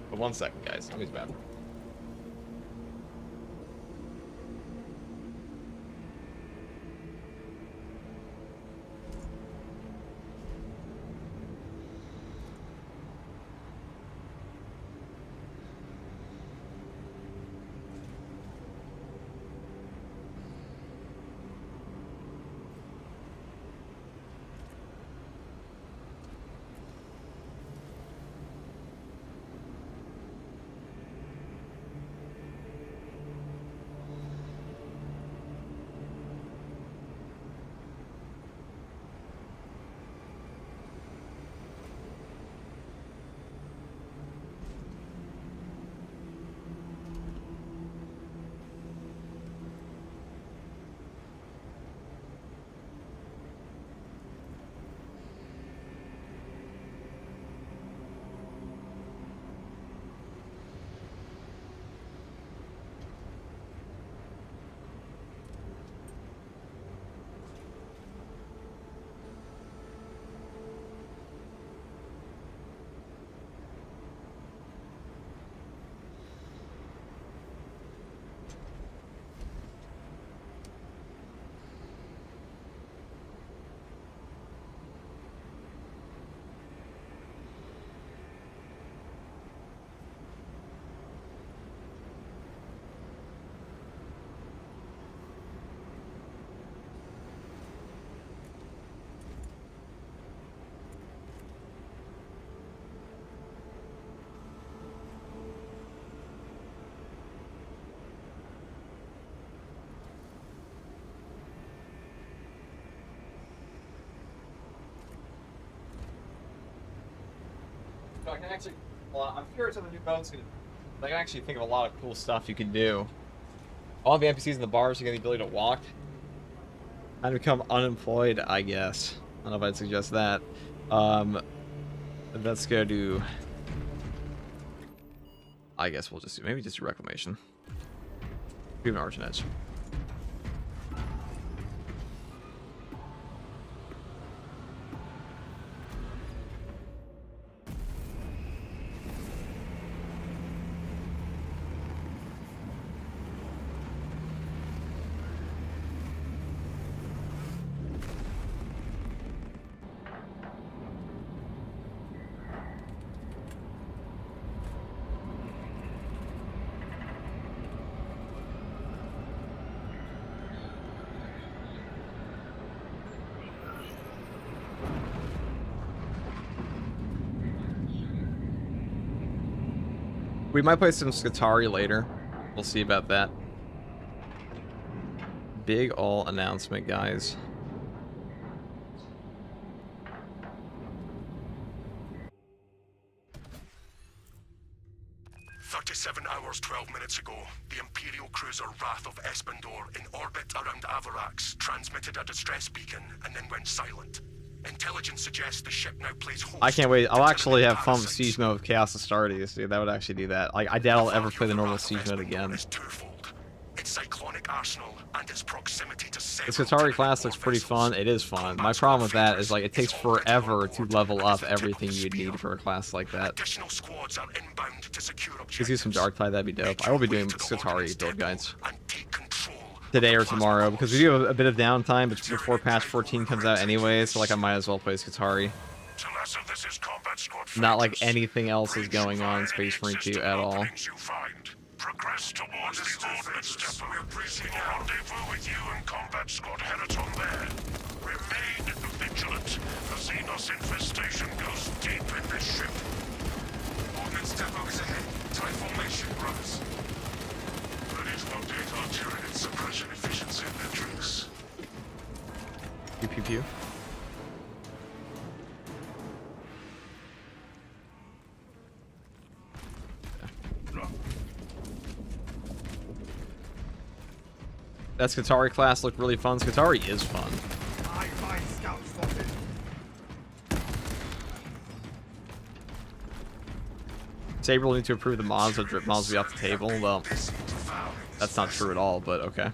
But one second, guys. Let me use the bathroom. I can actually, well, I'm curious how the new boat's gonna. I can actually think of a lot of cool stuff you can do. All the NPCs in the bars, you get the ability to walk and become unemployed, I guess. I don't know if I'd suggest that. Let's go do. I guess we'll just do maybe just do reclamation. Do an Argent Edge. We might play some Skiitari later. We'll see about that. Big all announcement, guys. "37 hours, 12 minutes ago, the Imperial cruiser Wrath of Espandor, in orbit around Avarax, transmitted a distress beacon and then went silent. Intelligence suggests the ship now plays host. I can't wait. I'll to actually have fun with parasites. Siege Mode with Chaos Astartes. Dude, that would actually do that. Like, I doubt I'll ever play the normal Siege Mode again. Is twofold. Its cyclonic arsenal and its proximity to The several Skiitari class war looks pretty vessels. fun. It is fun. My problem with that is, like, it takes forever to level up everything you'd need for a class like that. Additional squads are inbound to secure Just use some objectives. Darktide, that'd be dope. I will be doing Skiitari build guides And take control today of or the tomorrow, because we do have a bit of downtime plasma before patch 14 comes out anyway, so, like, I might as well play Skiitari. Talassa, this is Combat Squad Not like Fighters. anything else is Please going on in fire any Space Marine 2 existing at all. openings you find. Progress towards the ordnance depot. We appreciate a rendezvous with you and Combat Squad Heraton there. Remain vigilant. The Xenos infestation goes deep in this ship. Ordnance depot is ahead. Tie formation, brothers. Ready to update our Tyranid suppression efficiency metrics. Pew pew pew. That Skiitari class looked really fun. Skiitari is fun. I find scout spotted. Saber will need to approve the mods, so drip mods will be off the table. Well, that's not true at all, but okay.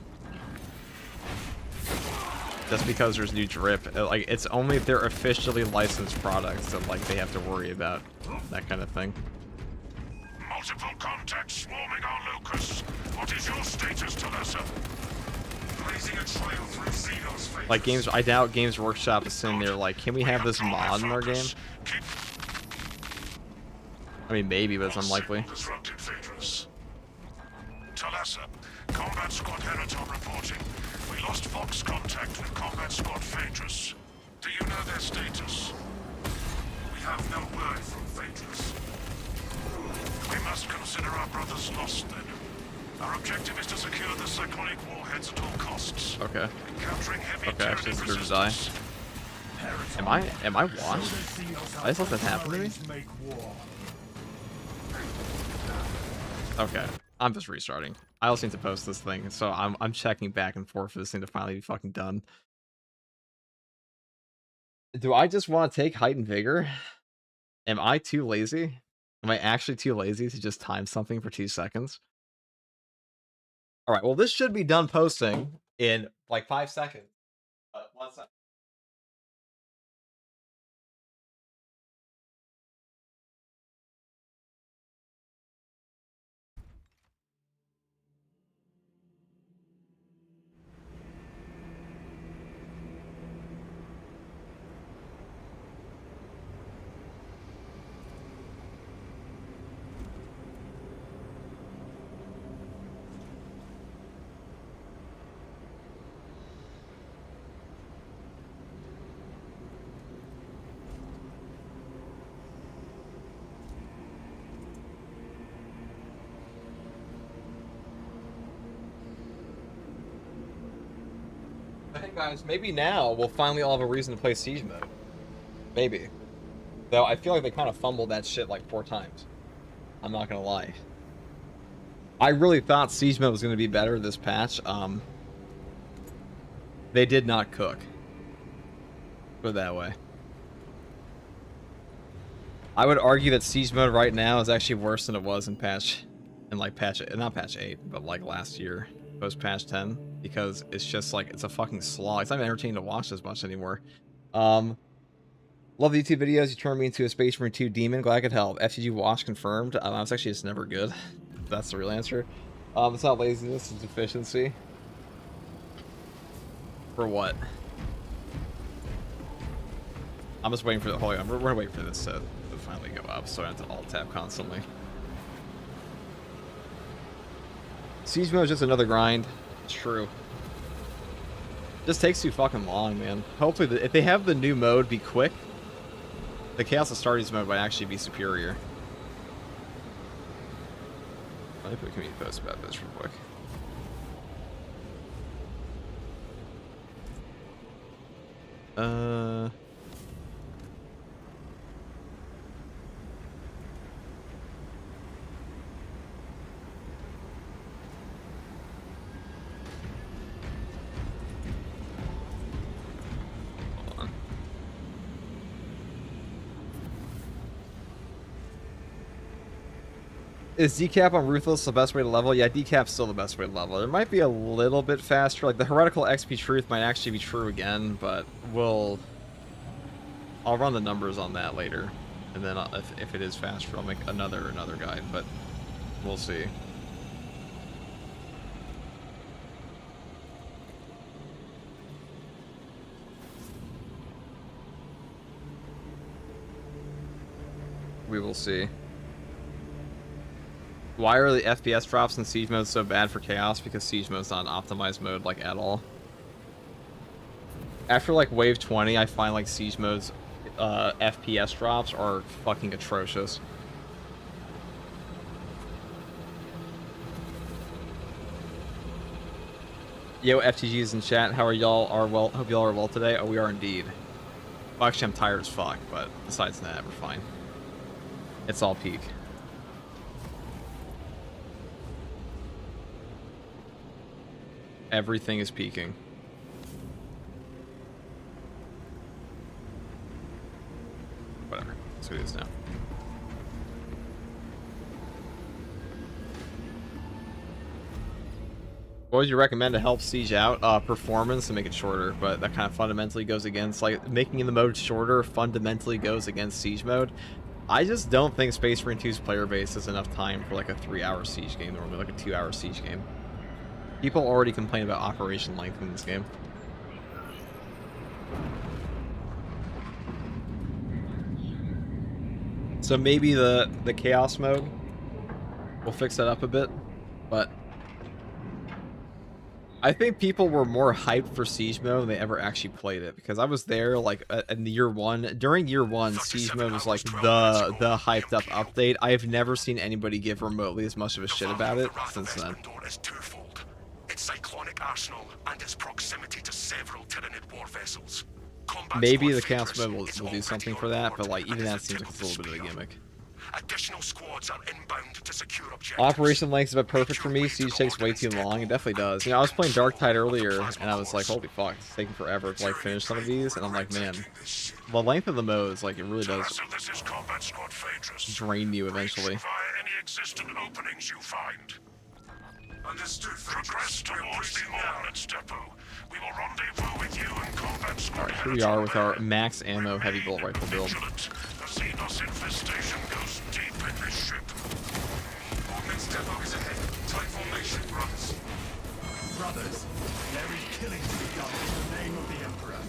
Just because there's new drip, like, it's only if they're officially licensed products that, like, they have to worry about that kind of thing. Multiple contacts swarming our locus. What is your status, Talassa? Blazing a trail through Xenos fate. Like, games, I doubt Games Workshop is sitting there like, can we have this mod in our game? I mean, maybe, but it's unlikely. Disrupted Phaedrus. Talassa, Combat Squad Heraton reporting. We lost Fox contact with Combat Squad Phaedrus. Do you know their status? We have no word from Phaedrus. We must consider our brothers lost then. Our objective is to secure the cyclonic warheads at all costs. Okay. Countering heavy Okay, actually, Tyranid it's to die. resistance. Am I washed? I just let that happen to me? Make war. Okay. I'm just restarting. I also need to post this thing, so I'm checking back and forth for this thing to finally be fucking done. Do I just want to take Height and Vigor? Am I too lazy? Am I actually too lazy to just time something for 2 seconds? Alright, well, this should be done posting in, like, 5 seconds. 1 second. Hey guys, maybe now we'll finally all have a reason to play Siege Mode. Maybe. Though I feel like they kind of fumbled that shit like 4 times. I'm not gonna lie. I really thought Siege Mode was gonna be better this patch. They did not cook. Put it that way. I would argue that Siege Mode right now is actually worse than it was in not patch 8, but like last year, post patch 10, because it's just like, it's a fucking slog. It's not even entertaining to watch as much anymore. Love the YouTube videos. You turned me into a Space Marine 2 demon. Glad I could help. FTG watch confirmed. It's actually just never good. That's the real answer. It's not laziness, it's efficiency. For what? I'm just waiting for the we're gonna wait for this to finally go up, so I have to alt tab constantly. Siege mode is just another grind. It's true. Just takes too fucking long, man. Hopefully, if they have the new mode be quick, the Chaos Astartes mode might actually be superior. Let me put a community post about this real quick. Hold on. Is decap on Ruthless the best way to level? Yeah, decap's still the best way to level. It might be a little bit faster. Like, the Heretical XP Truth might actually be true again, but I'll run the numbers on that later. And then if it is faster, I'll make another guide, but we'll see. We will see. Why are the FPS drops in Siege mode so bad for Chaos? Because Siege mode's not an optimized mode, like, at all. After, like, Wave 20, I find, like, Siege mode's FPS drops are fucking atrocious. Yo, FTG's in chat. How are y'all? Hope y'all are well today. Oh, we are indeed. Well, actually, I'm tired as fuck, but besides that, we're fine. It's all peak. Everything is peaking. Whatever. Let's do this now. What would you recommend to help Siege out? Performance to make it shorter, but that kind of fundamentally goes against, like, making the mode shorter fundamentally goes against Siege mode. I just don't think Space Marine 2's player base is enough time for, like, a 3-hour Siege game, normally like a 2-hour Siege game. People already complain about operation length in this game. So maybe the Chaos mode will fix that up a bit, but I think people were more hyped for Siege mode than they ever actually played it, because I was there like in year 1. During year 1, Siege mode was like the hyped up update. I have never seen anybody give remotely as much of a shit about it since then. Its cyclonic arsenal and its proximity to several Tyranid war vessels. Maybe the Chaos mode will do something for that, but like even that seems like it's a little bit of a gimmick. Additional squads are inbound to secure objectives. Operation length is about perfect for me. Siege takes way too long. It definitely does. You know, I was playing Darktide earlier, and I was like, holy fuck, it's taking forever to like finish some of these, and I'm like, man, the length of the mode is like, it really does drain you eventually. Any existing openings you find. Understood. Progress towards the ordnance depot. We will rendezvous with you in combat squad. Alright, here we are with our max ammo heavy bolt rifle build. The Xenos infestation goes deep in this ship. Ordnance depot is ahead. Tight formation runs. Brothers, there is killing to be done in the name of the Emperor.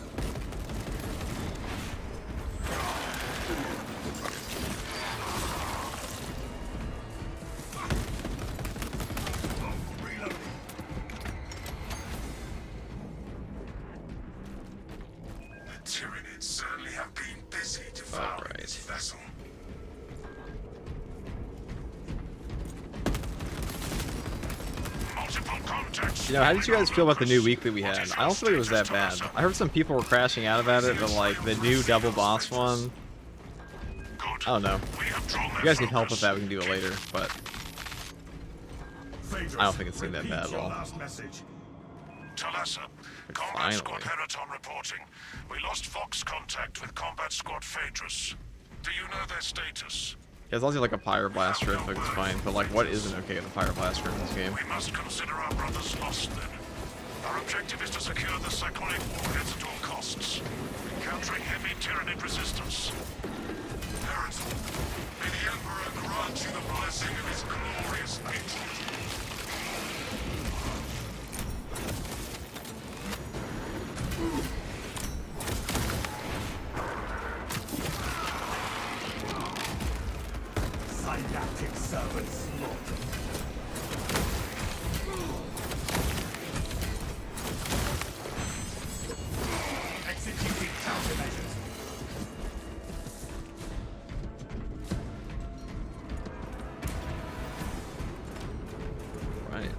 Tyranids certainly have been busy devouring this vessel. Multiple contacts. You know, how did you guys feel about the new weekly we had? I don't think it was that bad. I heard some people were crashing out about it, but like the new double boss one, I don't know. We have drawn If you guys need help with that, we can do it later, but Phaedrus, I don't think it's been that repeat bad at your all. last message. Talassa, Combat Finally. Squad Peraton reporting. We lost Fox contact with Combat Squad Phaedrus. Do you know their status? Yeah, as long as you have, like, a Pyroblast Rift, like, it's fine. But, like, what isn't okay with a Pyroblast Rift in this game? We must consider our brothers lost then. Our objective is to secure the cyclonic warheads at all costs, encountering heavy Tyranid resistance. Peraton, may the Emperor grant you the blessing of his glorious nature. Synaptic servant slaughter. Executing countermeasures. Right.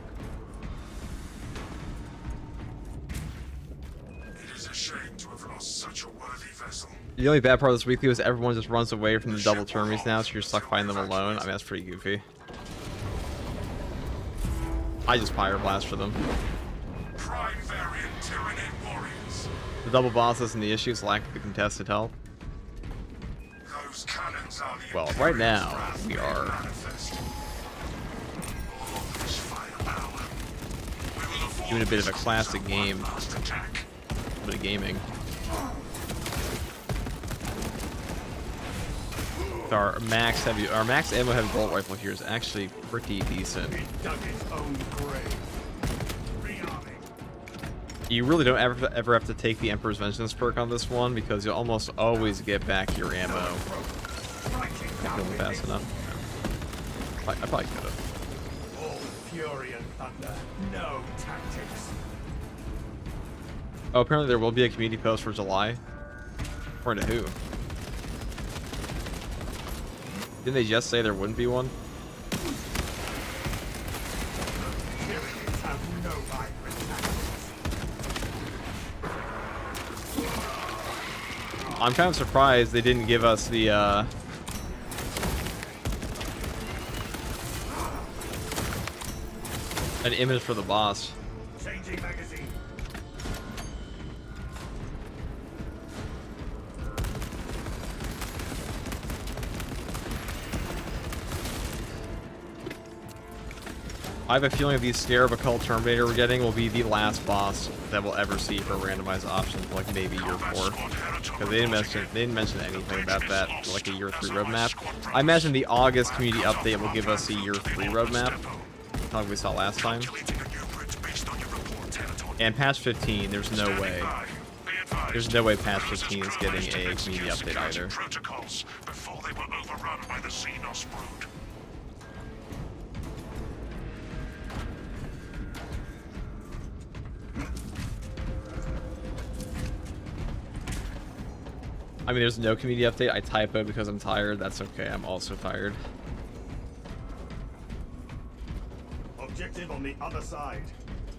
It is a shame to have lost such a worthy vessel. The only bad part of this weekly was everyone just runs away from the double termies now, so you're stuck fighting them alone. I mean, that's pretty goofy. I just Pyroblast for them. Prime variant Tyranid warriors. The double boss isn't the issue, it's lack of the contested help. Those cannons are the Well, right now, we are... doing a bit of a classic game. A bit of gaming. Our max ammo heavy bolt rifle here is actually pretty decent. It dug its own grave. Rearming. You really don't ever have to take the Emperor's Vengeance perk on this one because you'll almost always get back your ammo. Striking Not going fast enough. I probably could have. all fury and thunder. No tactics. Oh, apparently there will be a community post for July. According to who? Didn't they just say there wouldn't be one? Tyranids have no vibrant tactics. I'm kind of surprised they didn't give us the an image for the boss. Changing magazine. I have a feeling that the Scarab Occult Terminator we're getting will be the last boss that we'll ever see for randomized options, like maybe year 4. Because they didn't mention anything about that for like a year 3 roadmap. I imagine the August community update will give us a year 3 roadmap, like we saw last time. And patch 15, there's no way. There's no way patch 15 is getting a community update either. Protocols before they were overrun by the Xenos brood. I mean, there's no community update. I typoed because I'm tired. That's okay. I'm also tired. Objective on the other side.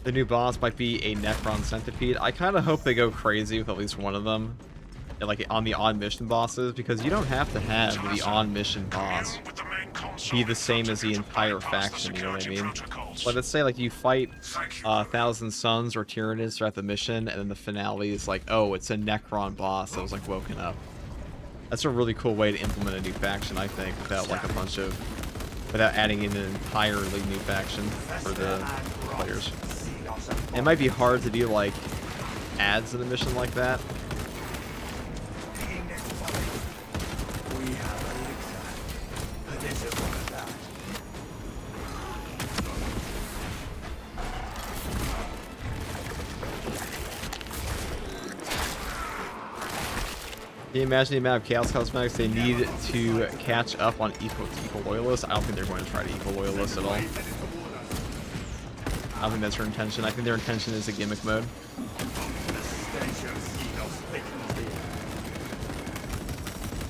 The new boss might be a Necron Centipede. I kind of hope they go crazy with at least one of them. And, like, on the on-mission bosses, because you don't have to have the on-mission boss be the same as the entire faction, you know what I mean? But let's say, like, you fight 1,000 Suns or Tyranids throughout the mission, and then the finale is like, oh, it's a Necron boss that was, like, woken up. That's a really cool way to implement a new faction, I think, without, like, without adding in an entirely new faction for the players. It might be hard to do, like, ads in a mission like that. We have elixir. But this is one of that. Can you imagine the amount of Chaos Cosmetics they need to catch up on equal loyalists? I don't think they're going to try to equal loyalists at all. I don't think that's their intention. I think their intention is a gimmick mode.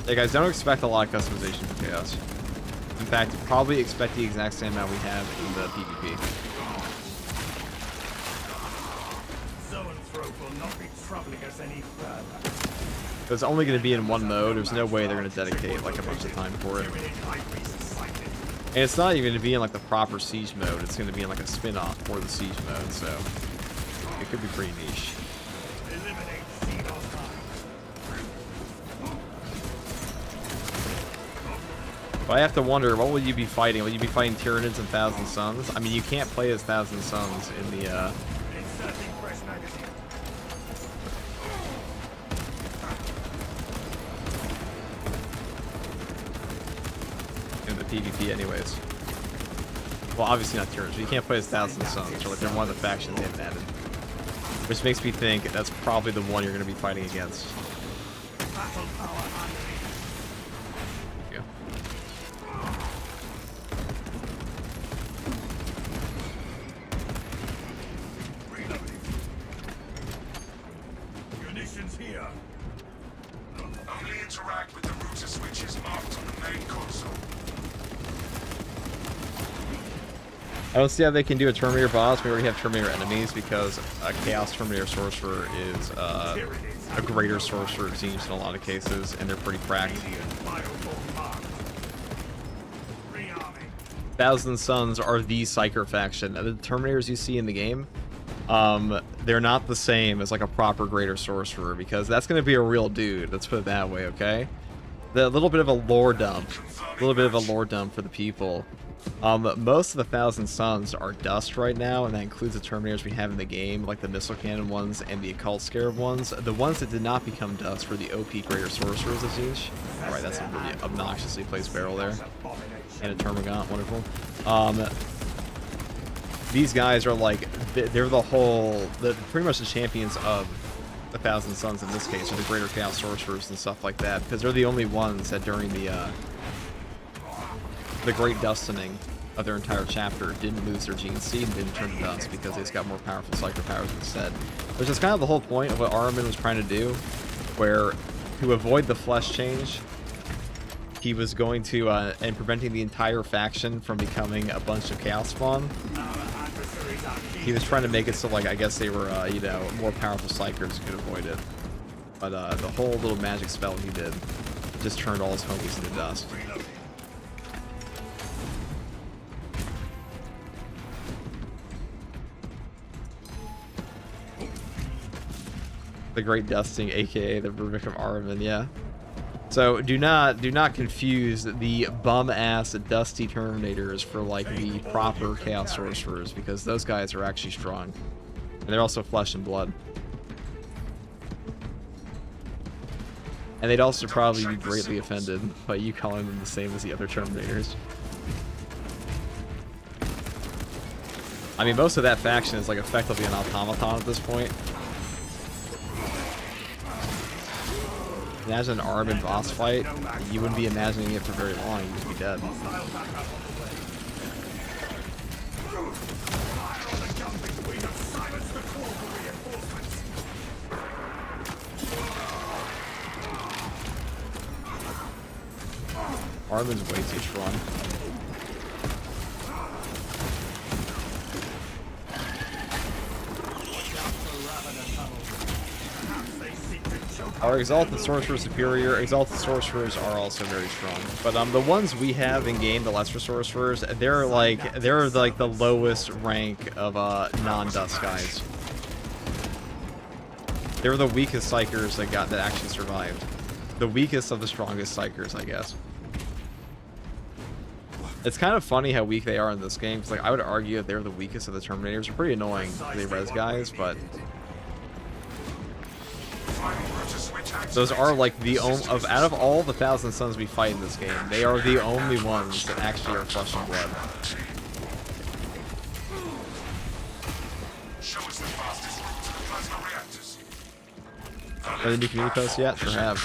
Hey guys, don't expect a lot of customization for Chaos. In fact, probably expect the exact same amount we have in the PvP. Zoanthrope will not be troubling us any further. It's only going to be in one mode. There's no way they're going to dedicate like a bunch of time for it. And it's not even going to be in like the proper siege mode. It's going to be in like a spin-off for the siege mode, so it could be pretty niche. But I have to wonder, what will you be fighting? Will you be fighting Tyranids and Thousand Suns? I mean, you can't play as Thousand Suns in the PvP anyways. Well, obviously not Tyranids, but you can't play as Thousand Suns, or like they're one of the factions they haven't added. Which makes me think that's probably the one you're going to be fighting against. There you go. Munitions here. Only interact with the router switches marked on the main console. I don't see how they can do a Terminator boss. We already have Terminator enemies because a Chaos Terminator Sorcerer is a greater Sorcerer, it seems, in a lot of cases, and they're pretty cracked. Thousand Suns are the Psyker faction. The Terminators you see in the game, they're not the same as like a proper greater Sorcerer, because that's going to be a real dude. Let's put it that way, okay? A little bit of a lore dump. A little bit of a lore dump for the people. Most of the Thousand Suns are dust right now, and that includes the Terminators we have in the game, like the Missile Cannon ones and the Occult Scarab ones. The ones that did not become dust were the OP Greater Sorcerers of Zinch. Alright, that's a really obnoxiously placed barrel there. And a Termagant, wonderful. These guys are like, they're pretty much the champions of the Thousand Suns in this case, or the Greater Chaos Sorcerers and stuff like that, because they're the only ones that during the Great Dustining of their entire chapter didn't lose their Gene Seed and didn't turn to dust because they just got more powerful Psyker powers instead. Which is kind of the whole point of what Ahriman was trying to do, where to avoid the flesh change, he was going to, and preventing the entire faction from becoming a bunch of Chaos Spawn, he was trying to make it so, like, I guess they were, you know, more powerful Psykers could avoid it. But the whole little magic spell he did just turned all his homies into dust. The Great Dusting, aka the Rubik of Ahriman, yeah. So do not confuse the bum-ass Dusty Terminators for like the proper Chaos Sorcerers, because those guys are actually strong. And they're also flesh and blood. And they'd also probably be greatly offended by you calling them the same as the other Terminators. I mean, most of that faction is like effectively an automaton at this point. Imagine an Ahriman boss fight. You wouldn't be imagining it for very long. You'd just be dead. Ahriman's way too strong. Our Exalted Sorcerer superior. Exalted Sorcerers are also very strong. But the ones we have in game, the Lesser Sorcerers, they're like the lowest rank of non-dust guys. They're the weakest Psykers that actually survived. The weakest of the strongest Psykers, I guess. It's kind of funny how weak they are in this game, because like I would argue that they're the weakest of the Terminators. They're pretty annoying, they res guys, but those are like the only out of all the Thousand Suns we fight in this game, they are the only ones that actually are flesh and blood. Are the new community posts yet? Sure have.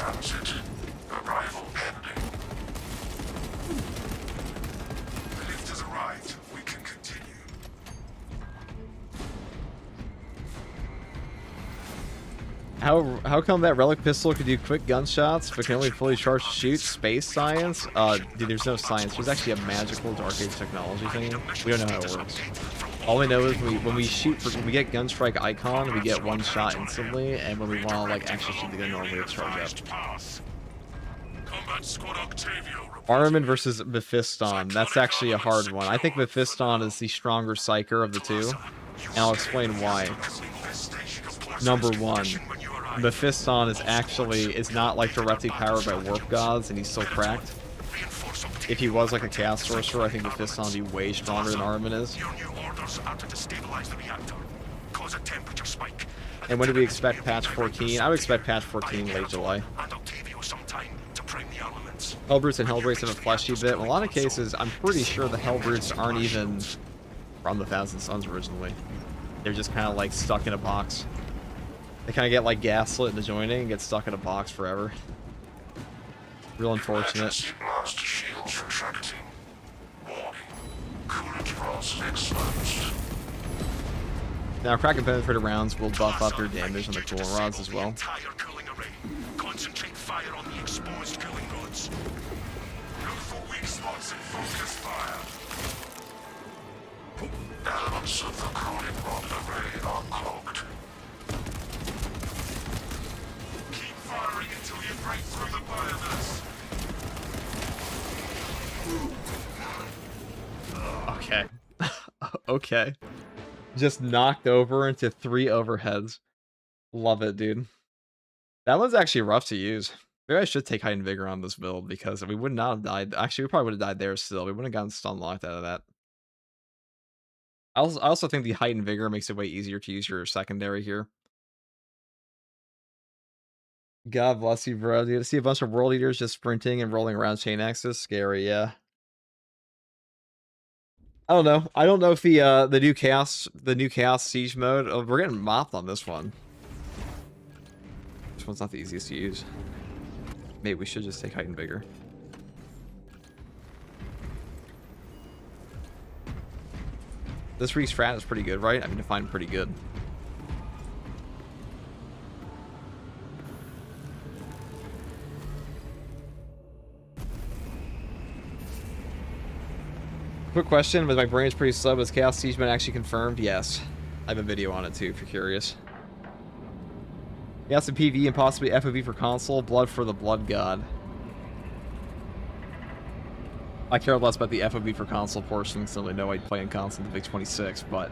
How come that relic pistol could do quick gunshots but can only fully charge to shoot? Space science? Dude, there's no science. There's actually a magical Dark Age technology thing. We don't know how it works. All we know is when we shoot when we get gunstrike icon, we get one shot instantly, and when we want to like actually shoot the gun normally, it's charge up. Combat Squad Octavio Armament versus Mephiston. That's actually a hard one. I think Mephiston is the stronger psyker of the two, and I'll explain why. Number one, Mephiston is not like directly powered by warp gods, and he's still cracked. If he was like a chaos sorcerer, I think Mephiston would be way stronger than Armament is. And when do we expect patch 14? I would expect patch 14 late July. Hellbrutes and Hellbrutes have a fleshy bit. In a lot of cases, I'm pretty sure the Hellbrutes aren't even from the Thousand Suns originally. They're just kind of like stuck in a box. They kind of get like gaslit into joining and get stuck in a box forever. Real unfortunate. Now, crack and penetrator rounds will buff up your damage on the cooling rods as well. Concentrate fire on the exposed cooling rods. Look for weak spots and focus fire. Elements of the cooling rod array are cloaked. Keep firing until you break through the biomass. Okay. Okay. Just knocked over into 3 overheads. Love it, dude. That one's actually rough to use. Maybe I should take Heightened Vigor on this build, because we would not have died. Actually, we probably would have died there still. We wouldn't have gotten stun locked out of that. I also think the Heightened Vigor makes it way easier to use your secondary here. God bless you, bro. Dude, to see a bunch of World Eaters just sprinting and rolling around Chain Axis, scary, yeah. I don't know. I don't know if the new Chaos Siege mode. Oh, we're getting mopped on this one. This one's not the easiest to use. Maybe we should just take Heightened Vigor. This Reek strat is pretty good, right? I mean, defined pretty good. Quick question, but my brain's pretty slow. Was Chaos Siege mode actually confirmed? Yes. I have a video on it too, if you're curious. Yes, and PvE and possibly FOV for console. Blood for the Blood God. I care less about the FOV for console portion, so I know I'd play in console the Big 26, but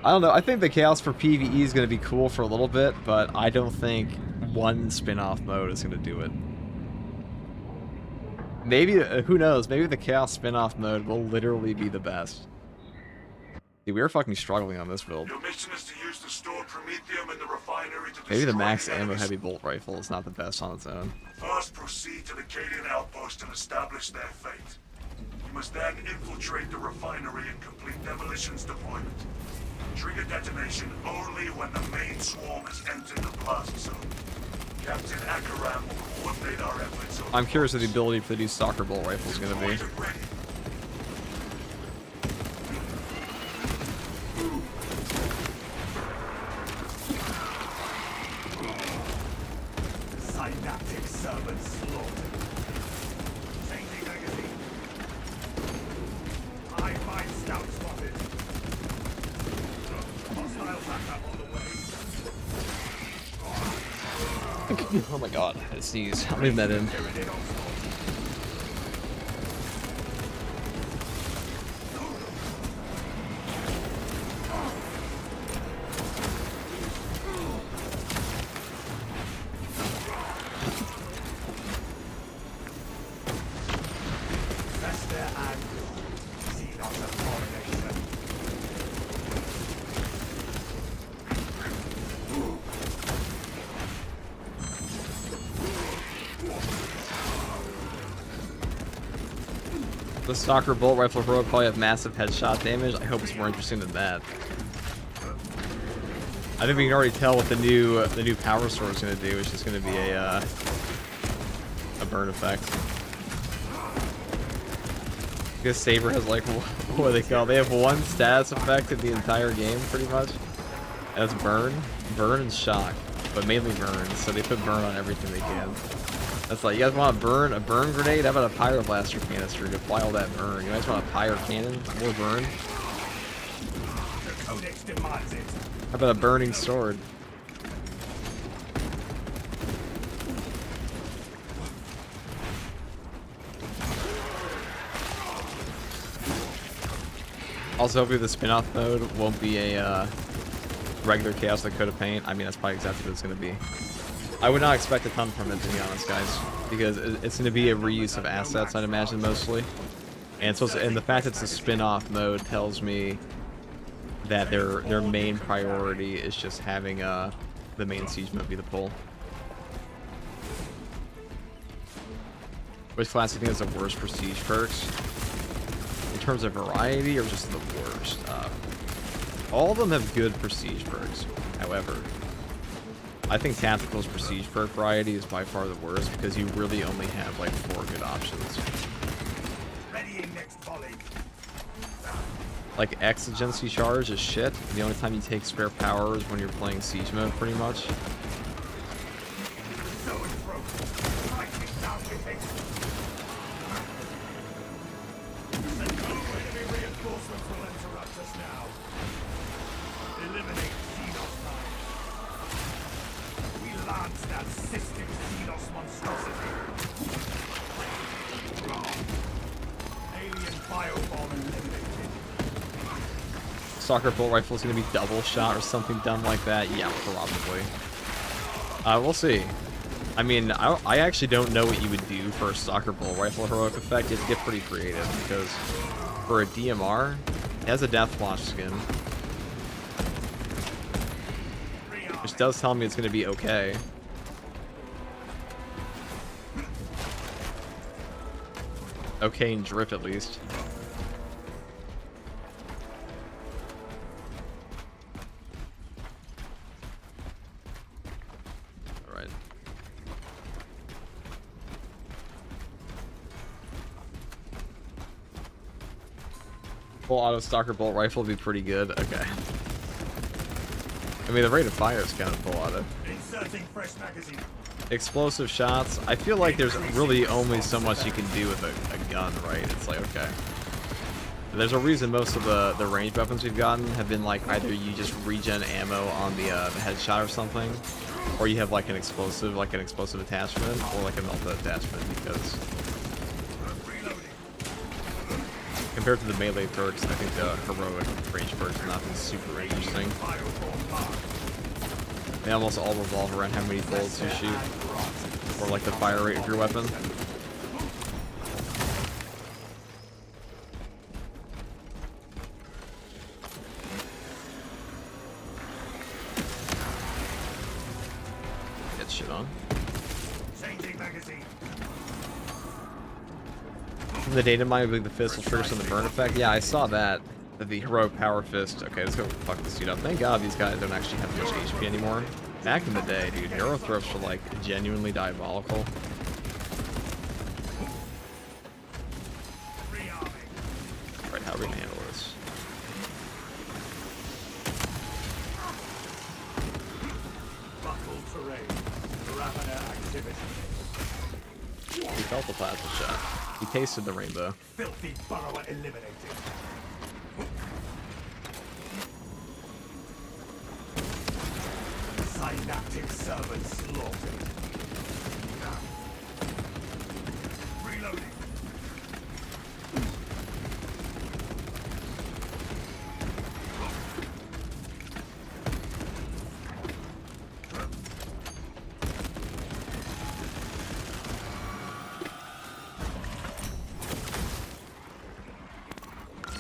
I don't know. I think the Chaos for PvE is going to be cool for a little bit, but I don't think one spin-off mode is going to do it. Maybe, who knows, maybe the Chaos spin-off mode will literally be the best. Dude, we were fucking struggling on this build. Your mission is to use the stored promethium in the refinery to Maybe the destroy max the ammo enemy's- heavy bolt rifle is not the best on its own. First, proceed to the Cadian outpost and establish their fate. You must then infiltrate the refinery and complete demolitions deployment. Trigger detonation only when the main swarm has entered the blast zone. Captain Akaram will coordinate our efforts. I'm curious what the ability for the new Stalker bolt rifle is going to be. Ready. Synaptic servant slaughtered. Changing magazine. I find scout spotted. Hostile backup on the way. Oh my god, I had to sneeze. I'm leaving that in. Pyramid onslaught. Vesta and Xenos abomination. The Stalker bolt rifle will probably have massive headshot damage. I hope it's more interesting than that. I think we can already tell what the new power sword is going to do, which is going to be a burn effect. Because Saber has like what do they call? They have one status effect in the entire game, pretty much. That's burn, and shock, but mainly burn. So they put burn on everything they can. That's like, you guys want a burn grenade? How about a pyroblaster canister to apply all that burn? You guys want a pyro cannon? More burn? Codex demands it. How about a burning sword? Also, hopefully the spin-off mode won't be a regular Chaos like Code of Paint. I mean, that's probably exactly what it's going to be. I would not expect a ton from it, to be honest, guys, because it's going to be a reuse of assets, I'd imagine, mostly. And the fact it's a spin-off mode tells me that their main priority is just having the main siege mode be the pull. Which class do you think is the worst prestige perks? In terms of variety, or just the worst? All of them have good prestige perks. However, I think Tactical's prestige perk variety is by far the worst because you really only have like 4 good options. Readying next volley. Like Exigency Charge is shit. The only time you take spare power is when you're playing siege mode, pretty much. So and fro. Lightning down with haste. And no enemy reinforcements will interrupt us now. Eliminate Xenos mine. We lance that cystic Xenos monstrosity. Alien biobomb eliminated. Soccer bolt rifle is going to be double shot or something dumb like that. Yeah, probably. We'll see. I mean, I actually don't know what you would do for a soccer bolt rifle heroic effect. You have to get pretty creative because for a DMR, it has a death flash skin, which does tell me it's going to be okay. Okay in drift, at least. Alright. Full auto stalker bolt rifle would be pretty good. Okay. I mean, the rate of fire is kind of full auto. Inserting fresh magazine. Explosive shots. I feel like there's really only so much you can do with a gun, right? It's like, okay. There's a reason most of the ranged weapons we've gotten have been like either you just regen ammo on the headshot or something, or you have like an explosive attachment, or like a melta attachment, because compared to the melee perks, I think the heroic range perks have not been super interesting. They almost all revolve around how many bullets you shoot, or like the fire rate of your weapon. Get shit on. Changing magazine. From the data mine, the fist will trigger some of the burn effect. Yeah, I saw that. The heroic power fist. Okay, let's go fuck this dude up. Thank God these guys don't actually have much HP anymore. Back in the day, dude, hero throws were like genuinely diabolical. Alright, how are we gonna handle this? Buckled terrain. Ravana activity. He felt the plasma shot. He tasted the rainbow. Filthy burrower eliminated. Synaptic servant slaughtered. Reloading.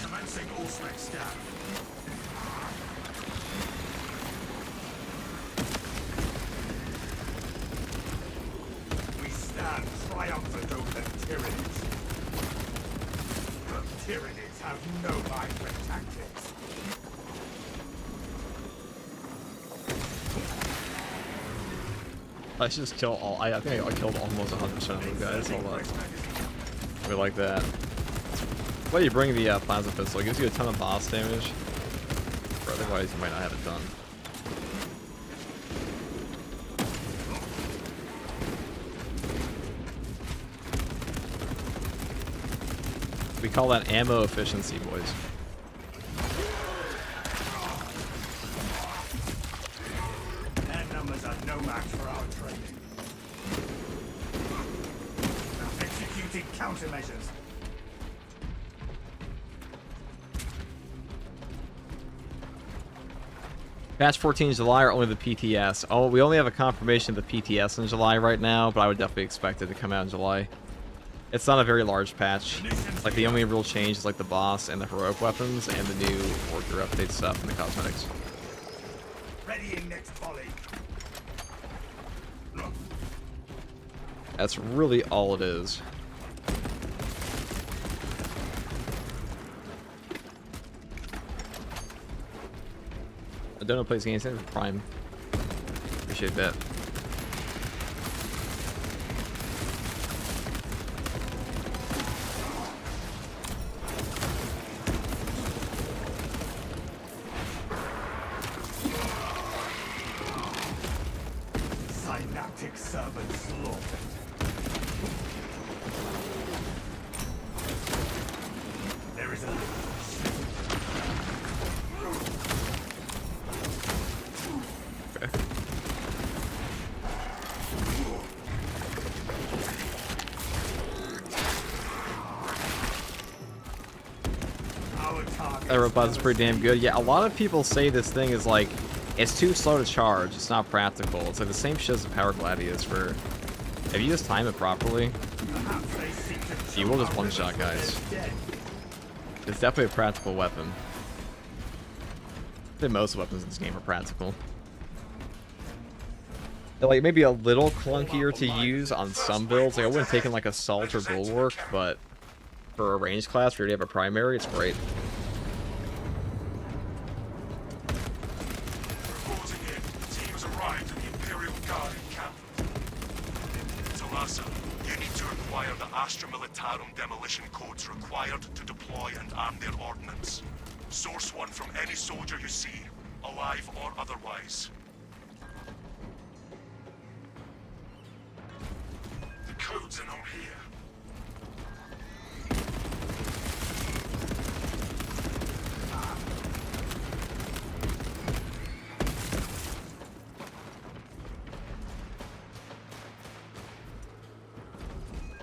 Commencing all-spec scan. We stand triumphant over the Tyranids. The Tyranids have no mind for tactics. I should just kill all. I think I killed almost 100% of those guys. Hold on. We like that. Why do you bring the plasma pistol? It gives you a ton of boss damage. Or otherwise, you might not have it done. We call that ammo efficiency, boys. no match for our training. Executing countermeasures. Patch 14 July or only the PTS? Oh, we only have a confirmation of the PTS in July right now, but I would definitely expect it to come out in July. It's not a very large patch. Like, the only real change is, like, the boss and the heroic weapons and the new worker update stuff and the cosmetics. Readying next volley. That's really all it is. I don't know plays games in Prime. Appreciate that. Synaptic servant slaughtered. There is a Okay. our target. That robot is pretty damn good. Yeah, a lot of people say this thing is like, it's too slow to charge. It's not practical. It's like the same shit as the Power Gladi is for... If you just time it properly, Perhaps they seek to you will just choke our one-shot rivers guys. when they're dead. It's definitely a practical weapon. I think most weapons in this game are practical. They're like maybe a little clunkier to use on some builds. Like I wouldn't take in like Assault or Bulwark, but for a ranged class where you have a primary, it's great. Reporting in. The team has arrived at the Imperial Guard encampment. Talassa, you need to acquire the Astra Militarum demolition codes required to deploy and arm their ordnance. Source one from any soldier you see, alive or otherwise. The codes are not here.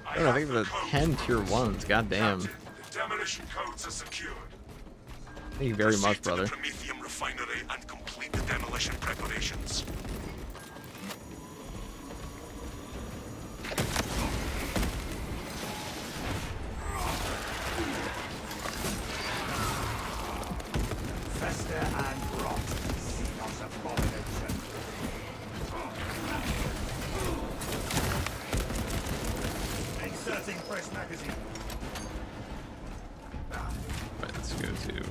I don't know, I think the 10 tier 1s, goddamn. Captain, the demolition codes are secured. Thank you very much, Proceed to brother. the Prometheum refinery and complete the demolition preparations. Fester and rot. Xenos abomination. Inserting fresh magazine. Right, let's go to...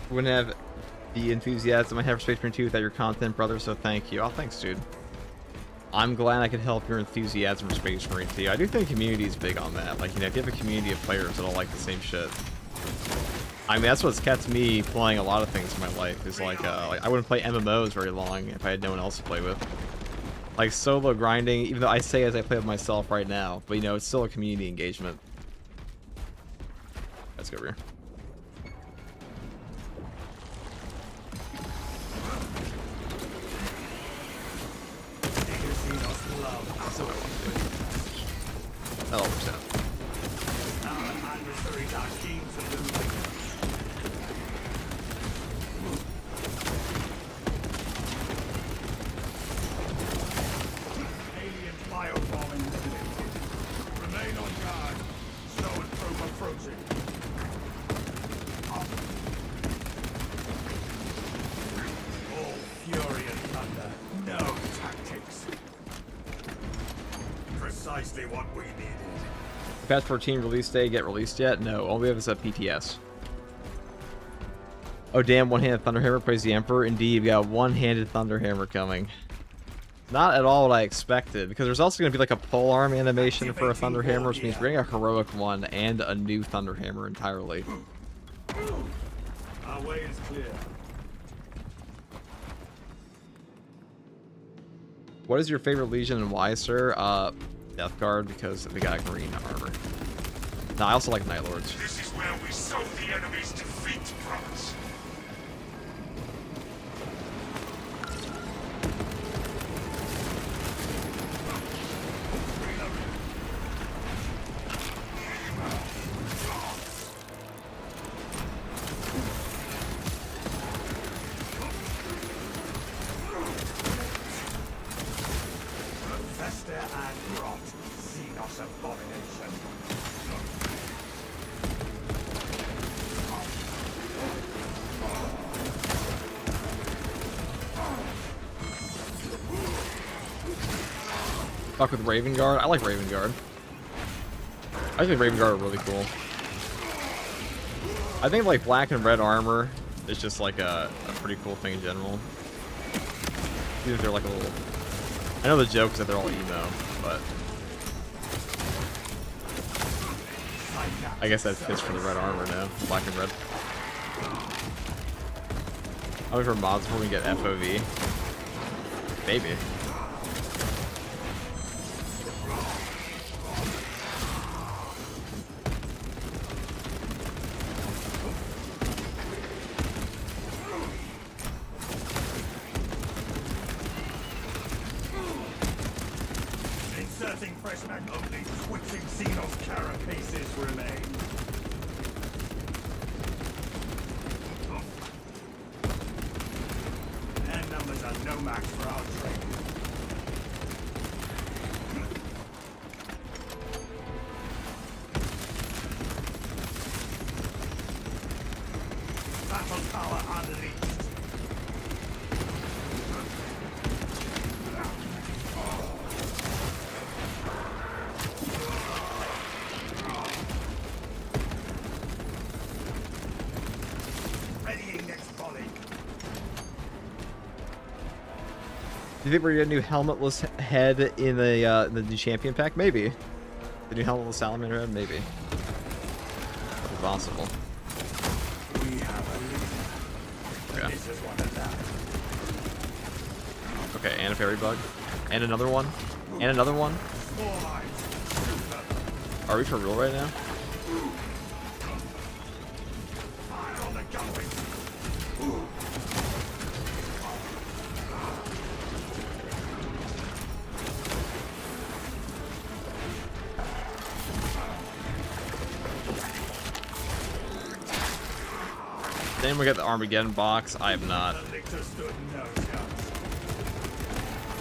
Wouldn't have the enthusiasm I have for Space Marine 2 without your content, brother, so thank you. Oh, thanks, dude. I'm glad I could help your enthusiasm for Space Marine 2. I do think community is big on that. Like, you know, if you have a community of players that all like the same shit. I mean, that's what's kept me playing a lot of things in my life. Is like I wouldn't play MMOs very long if I had no one else to play with. Like, solo grinding, even though I say as I play with myself right now, but, you know, it's still a community engagement. Let's go over here. Xenos love. So, that'll work out. Our adversaries are keen to lose. Alien biobomb eliminated. Remain on guard. Snow and probe approaching. All fury and thunder. No tactics. Precisely what we needed. Patch 14 release day get released yet? No, all we have is a PTS. Oh damn, one-handed Thunderhammer plays the Emperor. Indeed, we got one-handed Thunderhammer coming. Not at all what I expected, because there's also going to be like a polearm animation for a Thunderhammer, which means we're getting a heroic one and a new Thunderhammer entirely. Our way is clear. What is your favorite Legion and why, sir? Death Guard, because they got green armor. No, I also like Night Lords. This is where we sow the enemy's defeat from us. Fuck with Raven Guard. I like Raven Guard. I think Raven Guard are really cool. I think like black and red armor is just like a pretty cool thing in general. Even if they're like a little... I know the joke is that they're all emo, but... I guess that fits for the red armor now. Black and red. I'm looking for mods before we get FOV. Maybe. Inserting fresh mag only switching Xenos carapaces remain. Their numbers are no match for our trade. Battle power unleashed. Readying next volley. Do you think we're gonna get a new helmetless head in the new champion pack? Maybe. The new helmetless salamander head? Maybe. That's possible. We have a lead. Okay. This is one of them. Okay, and a fairy bug. And another one. And another one. Four lines. Are we for real right now? Fire on the gunwing. Then we got the Armageddon box. I have not. The lictor stood no chance.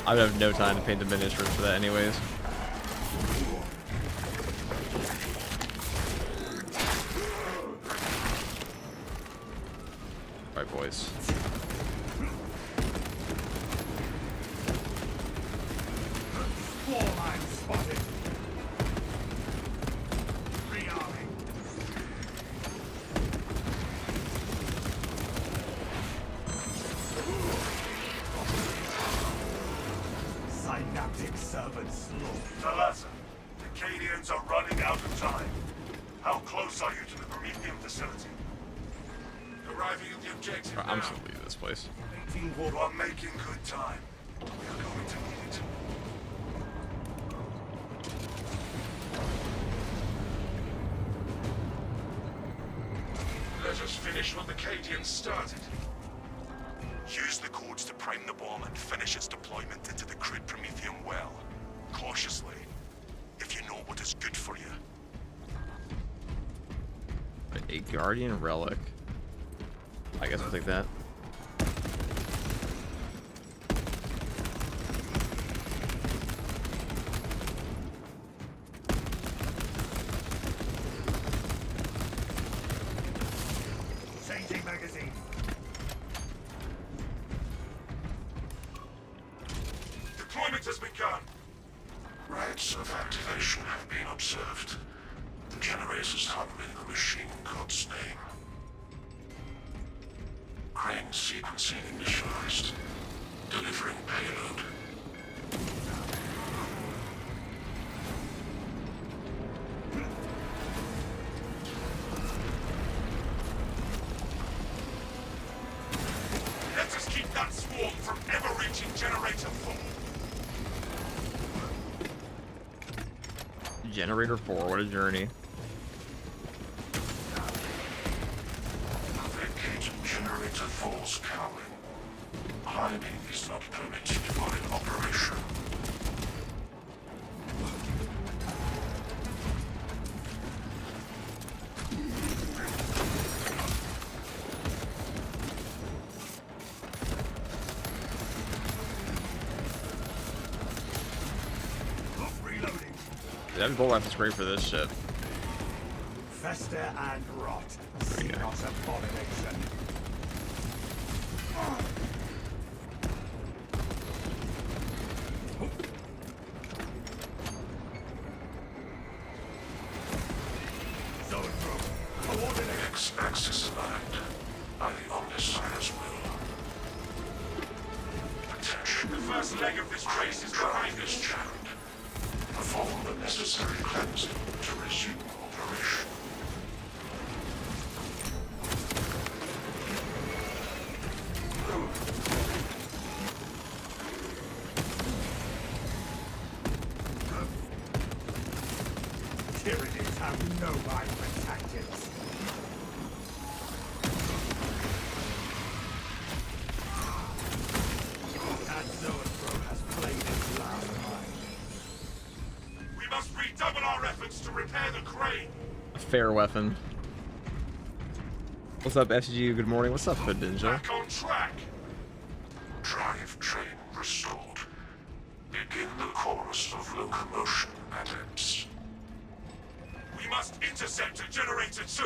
I would have no time to paint the miniatures for that anyways. Alright, boys. Four lines spotted. Rearming. Synaptic servant slow. Talasa, the Cadians are running out of time. How close are you to the Promethean facility? Arriving at the objective Alright, I'm just gonna leave this place. You are making good time. We are going to need it. Let us finish what the Cadians started. Use the codes to prime the bomb and finish its deployment into the crude Promethean well. Cautiously, if you know what is good for you. A Guardian Relic. I guess we'll take that. Changing magazine. Deployment has begun. Rates of activation have been observed. The generators harboring the machine code's name. Crane sequencing initialized. Delivering payload. Let us keep that swarm from ever reaching generator 4. Generator 4, what a journey. Vacate generator 4's cowling. Climbing is not permitted while in operation. Reloading. That bolt rifle's great for this shit. Fester and rot. you go. Xenos abomination. leg of this race is behind us, Chad. Perform the necessary cleansing to resume operation. Tyrannies have no mind for tactics. That Zoanthrope has played its last line. We must redouble our efforts to repair the crane. A fair weapon. What's up, FCG? Good morning. What's up, Hood Ninja? Back on track. Drive train restored. Begin the chorus of locomotion, adepts. We must intercept a generator 2.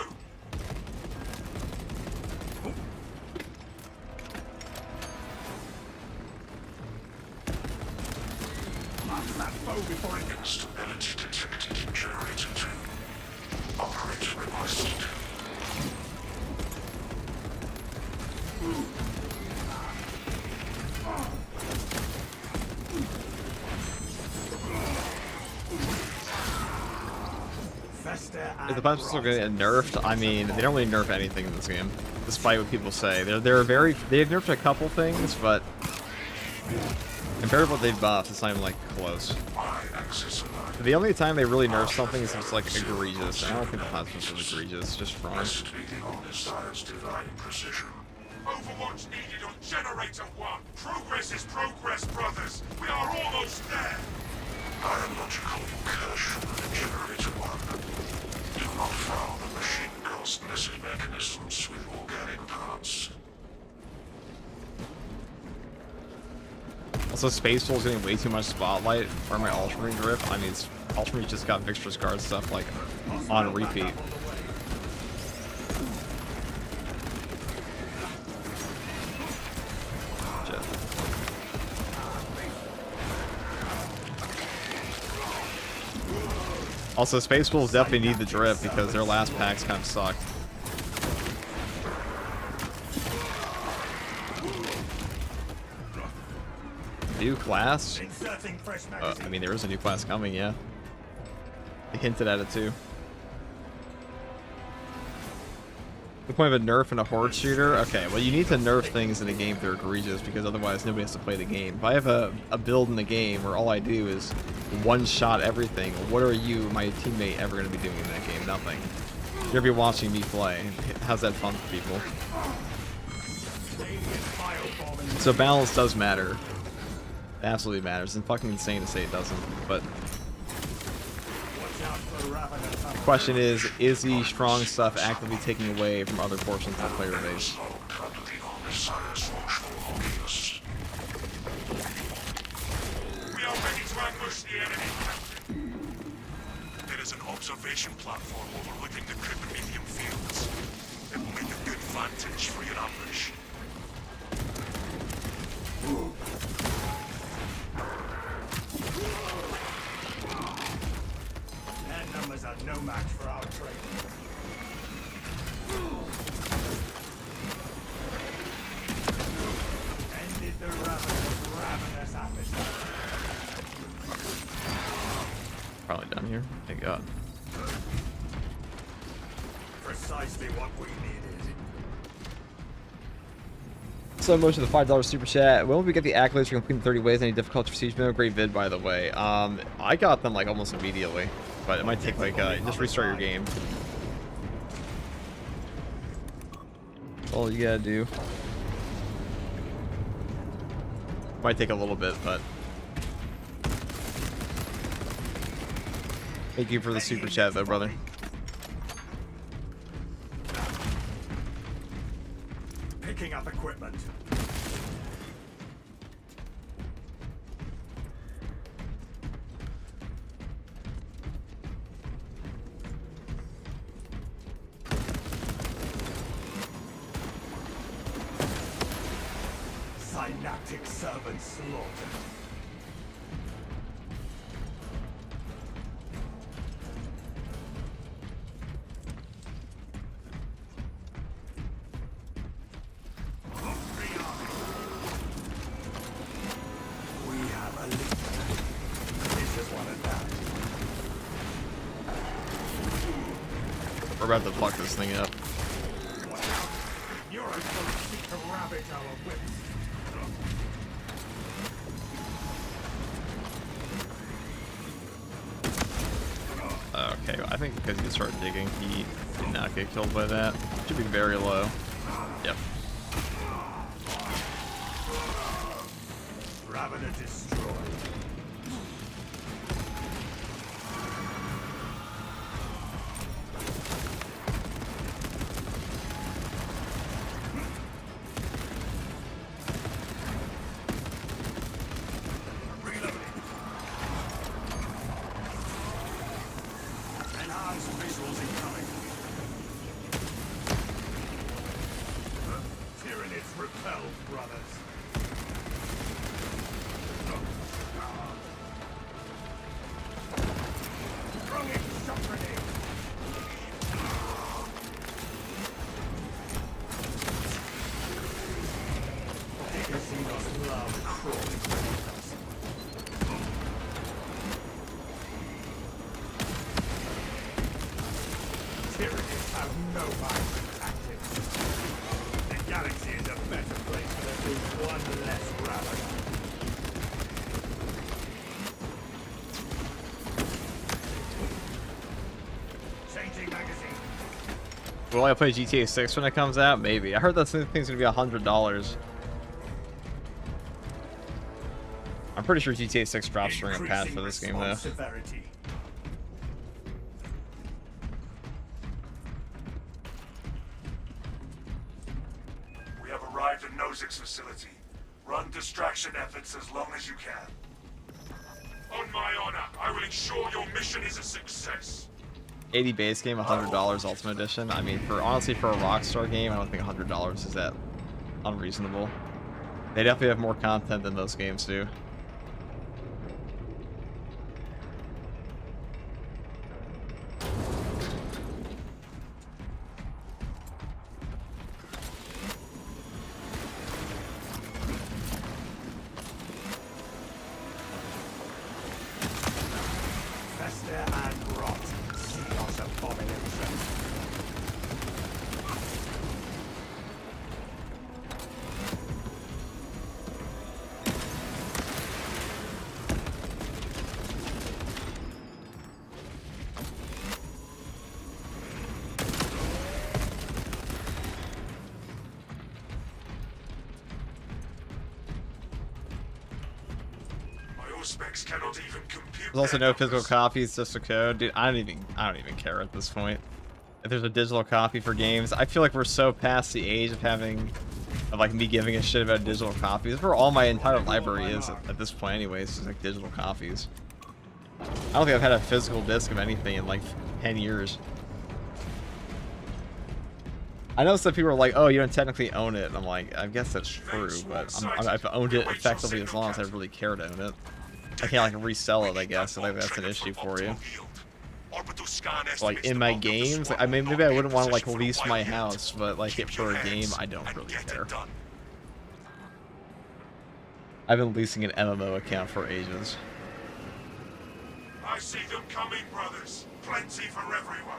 Mark that foe before it Instability detected in generator 2. Operator requested. Fester If the punches are going to get nerfed, I mean, they don't really nerf anything in this game, despite what people say. They've nerfed a couple things, but compared to what they've buffed, it's not even like close. The only time they really nerf something is if it's like egregious. I don't think the punches is egregious, just wrong. Overwatch needed on generator 1. Progress is progress, brothers. We are almost there. Biological incursion in generator 1. Do not foul the machine-caused missing mechanisms with organic parts. Also, Space Soul's getting way too much spotlight for my Ultramarine drift. I mean, Ultramarine just got Victor's Guard stuff like on repeat. Also, Space Wolves definitely need the drip because their last packs kind of suck. New class? I mean, there is a new class coming, yeah. They hinted at it too. The point of a nerf in a horde shooter? Okay, well, you need to nerf things in a game that are egregious because otherwise nobody has to play the game. If I have a build in the game where all I do is one-shot everything, what are you, my teammate, ever going to be doing in that game? Nothing. You're going to be watching me play. How's that fun for people? So balance does matter. It absolutely matters. It's fucking insane to say it doesn't, but... The question is the strong stuff actively taking away from other portions of the player base? We are ready to ambush the enemy. There is an observation platform overlooking the cryptomedium fields. It will make a good vantage for your ambush. Their numbers are no match for our trade. Ended the ravenous appetite. Probably done here. Thank God. Precisely what we needed. So much of the $5 super chat. When will we get the accolades for completing 30 ways? Any difficult for siege? No, great vid, by the way. I got them like almost immediately, but it might take like just restart your game. All you gotta do. Might take a little bit, but thank you for the super chat, though, brother. Picking up equipment. Synaptic servant slaughtered. We We're about to fuck this thing up. You're going to seek to ravage our whips. Okay, well, I think because he started digging, he did not get killed by that. Should be very low. Yep. Ravener destroyed. Enhanced visuals incoming. Tyranids repelled, brothers. Throwing shock grenade. Legacy must love crawling beneath us. Tyranids have no mind for tactics. The galaxy is a better place for there being one less Ravener. Changing magazine. Will I play GTA 6 when it comes out? Maybe. I heard that thing's gonna be $100. I'm pretty sure GTA 6 drops during a patch for this game though. Severity. We have arrived at Nozick's facility. Run distraction efforts as long as you can. On my honor, I will ensure your mission is a success. 80 base game, $100 Ultimate Edition. I mean, honestly, for a Rockstar game, I don't think $100 is that unreasonable. They definitely have more content than those games do. Fester and rot. Chaos abomination. My specs cannot even compute. There's also their no physical numbers. copies, just a code. Dude, I don't even care at this point. If there's a digital copy for games, I feel like we're so past the age of like me giving a shit about digital copies. That's where all my entire library is at this point anyways, is like digital copies. I don't think I've had a physical disc of anything in like 10 years. I know some people are like, oh, you don't technically own it. And I'm like, I guess that's true, but I've owned it effectively as long as I really care to own it. I can't like resell it, I guess. I think that's an issue for you. So, like in my games, like, I mean, maybe I wouldn't want to like lease my house, but like for a game, I don't really care. I've been leasing an MMO account for ages. I see them coming, brothers. Plenty for everyone.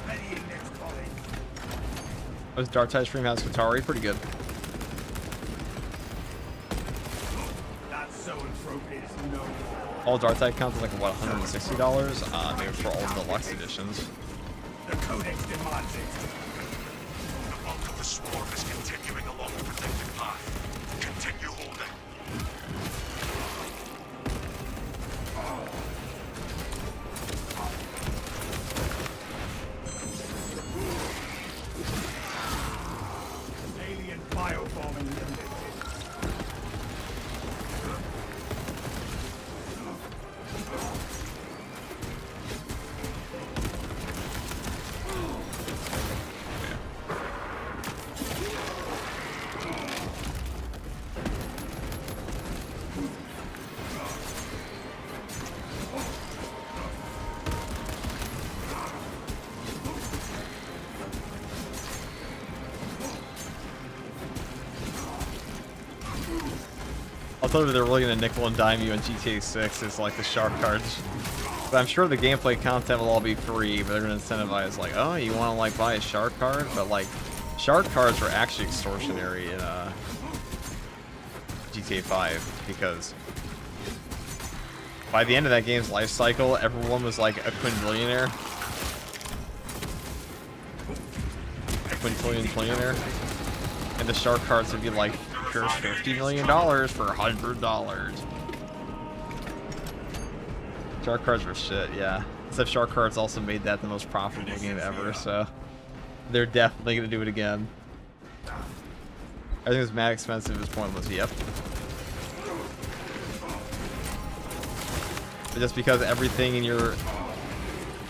Readying next volley. Was Darktide stream has Skiitari? Pretty good. That zoanthrope is no more. All Darktide counts is like what, $160? Maybe for all deluxe editions. The Codex demands it. The bulk of the swarm is continuing along the protected path. Continue holding. Alien bioform eliminated. I'll tell you they're really gonna nickel and dime you on GTA 6 is like the shark cards. But I'm sure the gameplay content will all be free, but they're gonna incentivize like, oh, you wanna like buy a shark card? But like, shark cards were actually extortionary in GTA 5 because by the end of that game's life cycle, everyone was like a quinbillionaire. A quintillion-trillionaire. And the shark cards would be like, here's $50 million for $100. Shark cards were shit, yeah. Except shark cards also made that the most profitable game ever, so they're definitely gonna do it again. Everything was mad expensive, it's pointless, yep. But just because everything in your...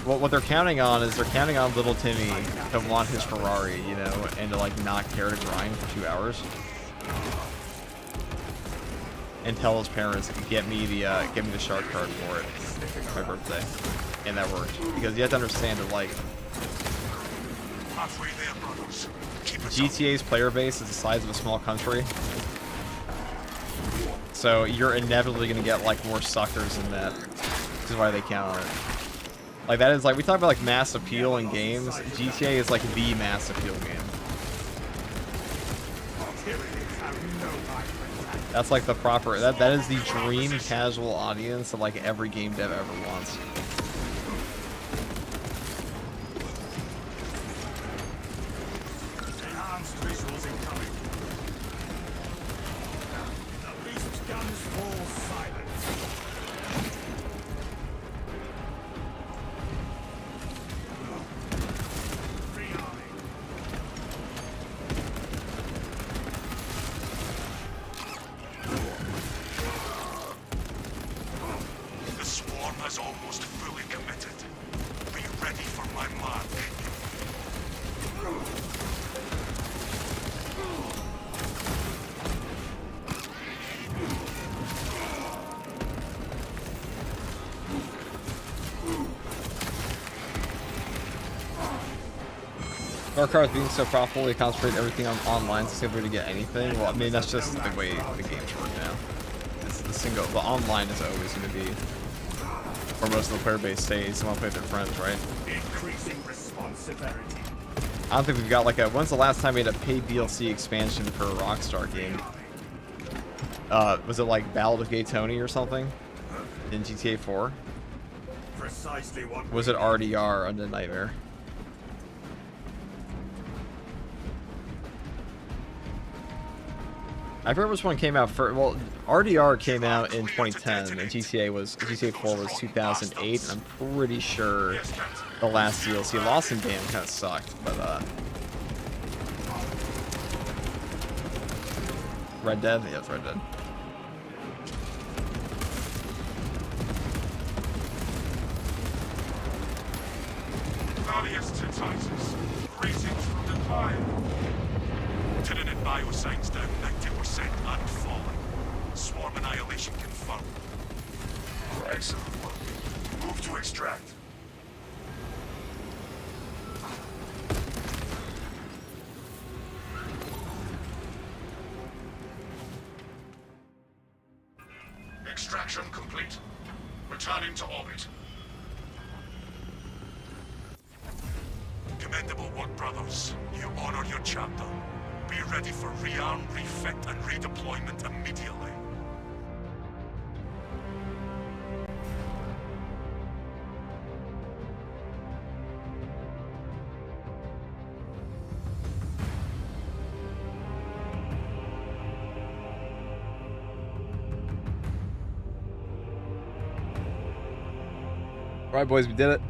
What they're counting on is they're counting on little Timmy to want his Ferrari, you know, and to like not care to grind for 2 hours. And tell his parents, get me the shark card for it. My birthday. And that worked. Because you have to understand that like GTA's player base is the size of a small country. So you're inevitably gonna get like more suckers than that. This is why they count on it. Like that is like we talk about like mass appeal in games. GTA is like the mass appeal game. That's like the proper that is the dream casual audience that like every game dev ever wants. Enhanced visuals incoming. The beast guns fall silent. The swarm has almost fully committed. Be ready for my mark. Shark cards being so profitable, they concentrate everything on online, so it's a way to get anything. Well, I mean, that's just the way the games work now. It's the single, but online is always going to be where most of the player base stays. They want to play with their friends, right? Increasing responsibility. I don't think we've got like a. When's the last time we had a paid DLC expansion for a Rockstar game? Was it like Battle of Gay Tony or something in GTA 4? Precisely what Was it RDR Undead Nightmare? I forget which one came out first. Well, RDR came out in 2010, and GTA 4 was 2008. And I'm pretty sure the last DLC, Lost in Damned, kind of sucked, but Red Dead, yeah, it's Red Dead. Valiant to Titus. Greetings from the Clive. Tenant biosigns down 90% and falling. Swarm annihilation confirmed. Excellent work. Move to extract. Extraction complete. Returning to orbit. Commendable work, brothers. You honor your chapter. Be ready for rearm, refit, and redeployment immediately. Alright, boys, we did it.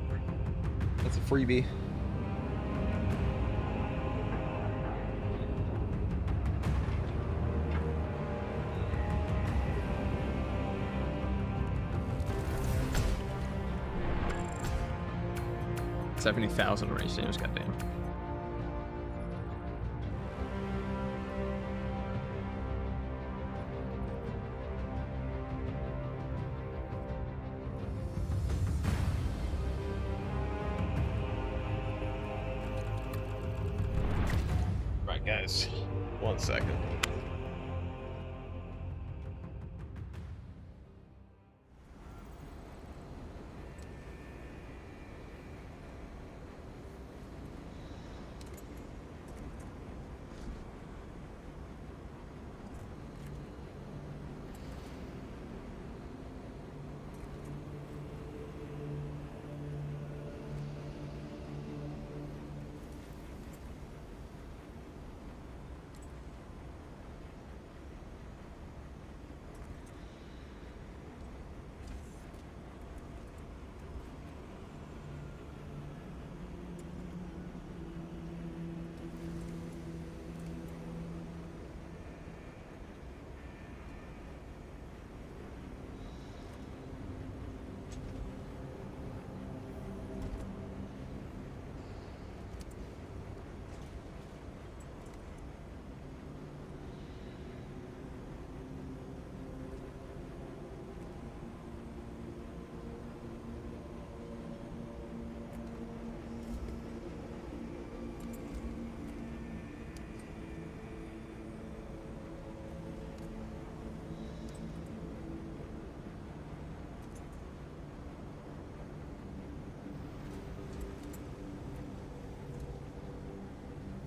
That's a freebie. $70,000 range names, goddamn. Right, guys. 1 second.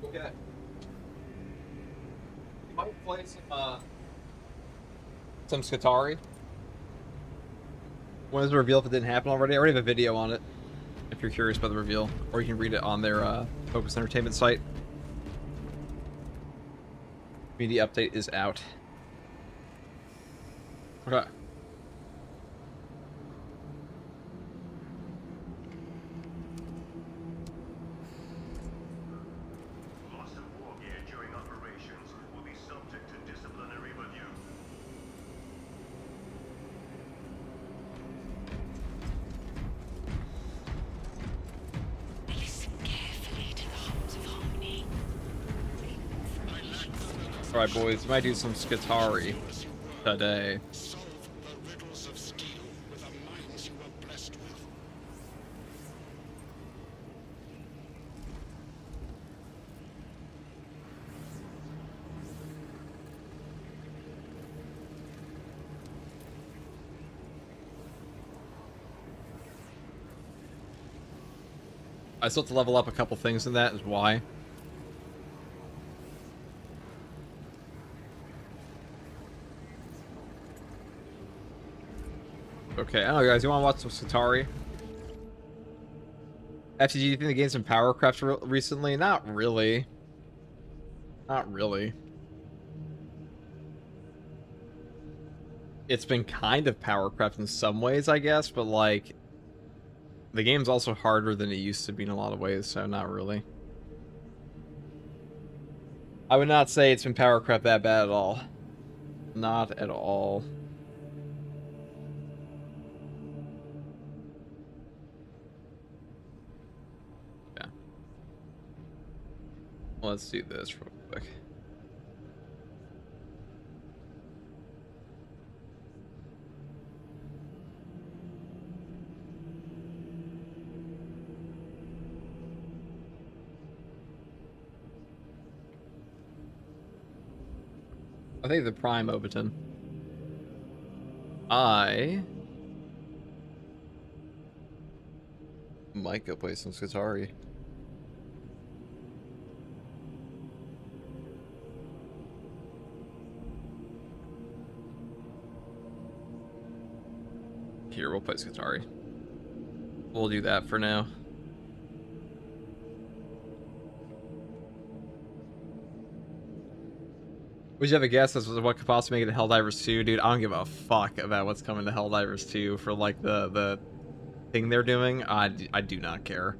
Okay. You might play some Skiitari. When is the reveal if it didn't happen already? I already have a video on it, if you're curious about the reveal. Or you can read it on their Focus Entertainment site. Media update is out. Okay. Loss of war gear during operations will be subject to disciplinary review. Listen carefully to the hums of harmony. Alright, boys. Might do some Skiitari today. Solve the riddles of steel with the minds you were blessed with. I still have to level up a couple things in that, is why. Okay, I don't know, guys. You want to watch some Skiitari? FTG, do you think they gained some power crept recently? Not really. Not really. It's been kind of power crept in some ways, I guess, but like the game's also harder than it used to be in a lot of ways, so not really. I would not say it's been power crept that bad at all. Not at all. Yeah. Let's do this real quick. I think the Prime Obiton. I might go play some Skiitari. Here, we'll play Skiitari. We'll do that for now. Would you have a guess as to what could possibly make it to Helldivers 2? Dude, I don't give a fuck about what's coming to Helldivers 2 for, like, the thing they're doing. I do not care.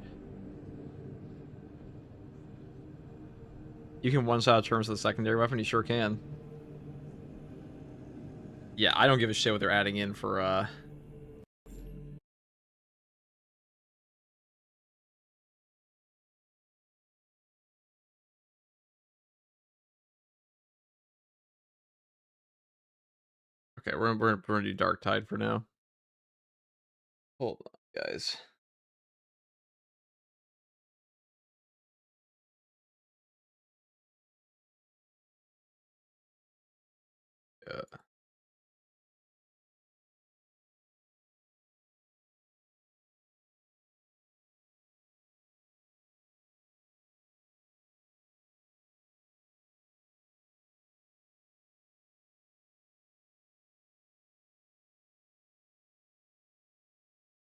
You can one-shot terms of the secondary weapon? You sure can. Yeah, I don't give a shit what they're adding in for, Okay, we're gonna do Darktide for now. Hold on, guys. Yeah.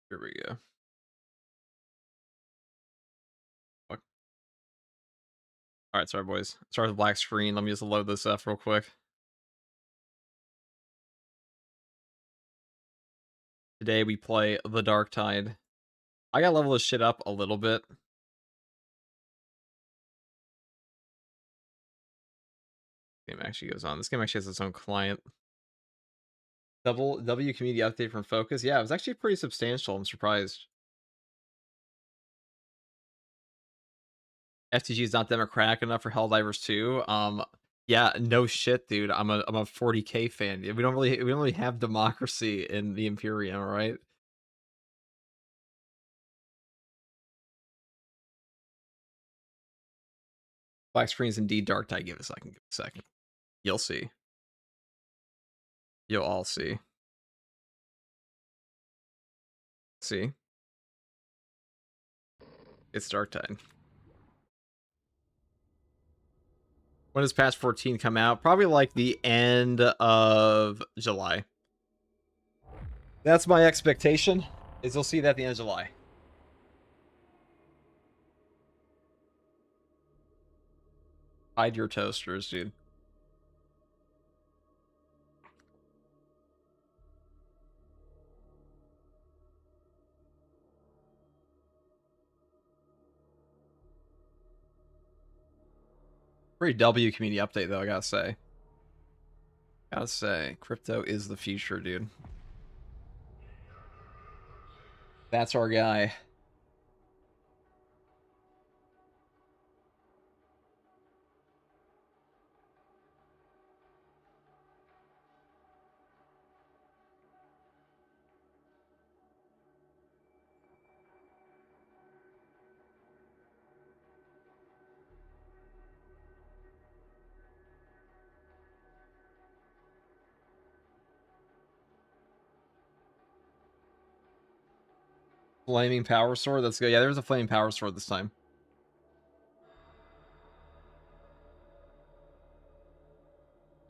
Here we go. Fuck. Alright, sorry, boys. Start with the black screen. Let me just load this up real quick. Today we play the Darktide. I gotta level this shit up a little bit. Game actually goes on. This game actually has its own client. W community update from Focus. Yeah, it was actually pretty substantial. I'm surprised. FTG is not democratic enough for Helldivers 2. Yeah, no shit, dude. I'm a 40K fan. We don't really have democracy in the Imperium, right? Black screen's indeed Darktide. Give it a second. Give it a second. You'll see. You'll all see. See? It's Darktide. When does patch 14 come out? Probably like the end of July. That's my expectation, is you'll see that at the end of July. Hide your toasters, dude. Pretty W community update, though, I gotta say. Gotta say, crypto is the future, dude. That's our guy. Flaming power sword. That's good. Yeah, there's a flaming power sword this time.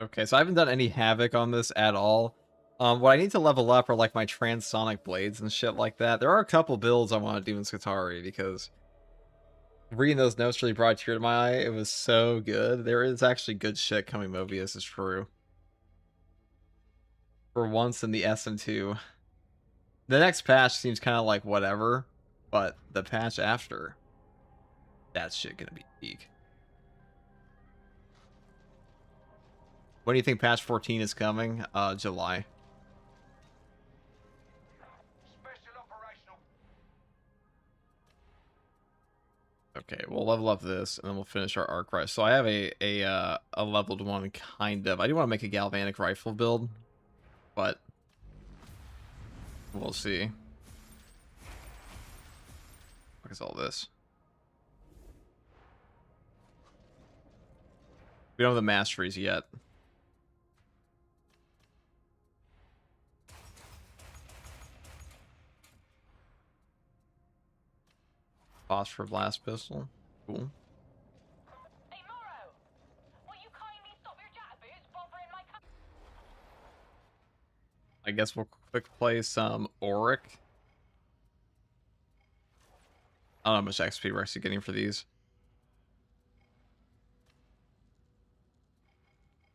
Okay, so I haven't done any havoc on this at all. What I need to level up are like my transonic blades and shit like that. There are a couple builds I want to do in Skiitari because reading those notes really brought a tear to my eye. It was so good. There is actually good shit coming, Mobius, is true. For once in the SM2. The next patch seems kind of like whatever, but the patch after, that shit gonna be peak. When do you think patch 14 is coming? July. Special operational. Okay, we'll level up this, and then we'll finish our arc rifle. So I have a leveled one, kind of. I do want to make a galvanic rifle build, but we'll see. What is all this? We don't have the masteries yet. Phosphor blast pistol. Cool. Hey, Morrow! Will you kindly stop your jabberboos bothering my I guess we'll quick play some Auric. I don't know how much XP we're actually getting for these.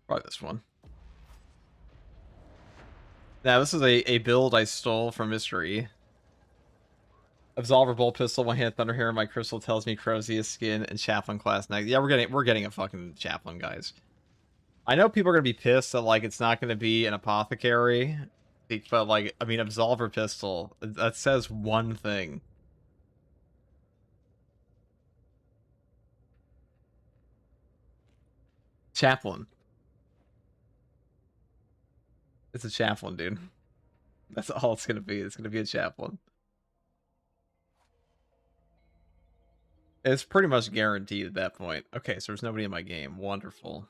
Probably this one. Now, this is a build I stole from Mr. E. Absolver bolt pistol, one hand thunder hair, my crystal tells me Crozius skin and chaplain class next. Yeah, we're getting a fucking chaplain, guys. I know people are gonna be pissed that like it's not gonna be an apothecary, but like I mean Absolver pistol, that says one thing. Chaplain. It's a chaplain, dude. That's all it's gonna be. It's gonna be a chaplain. It's pretty much guaranteed at that point. Okay, so there's nobody in my game. Wonderful.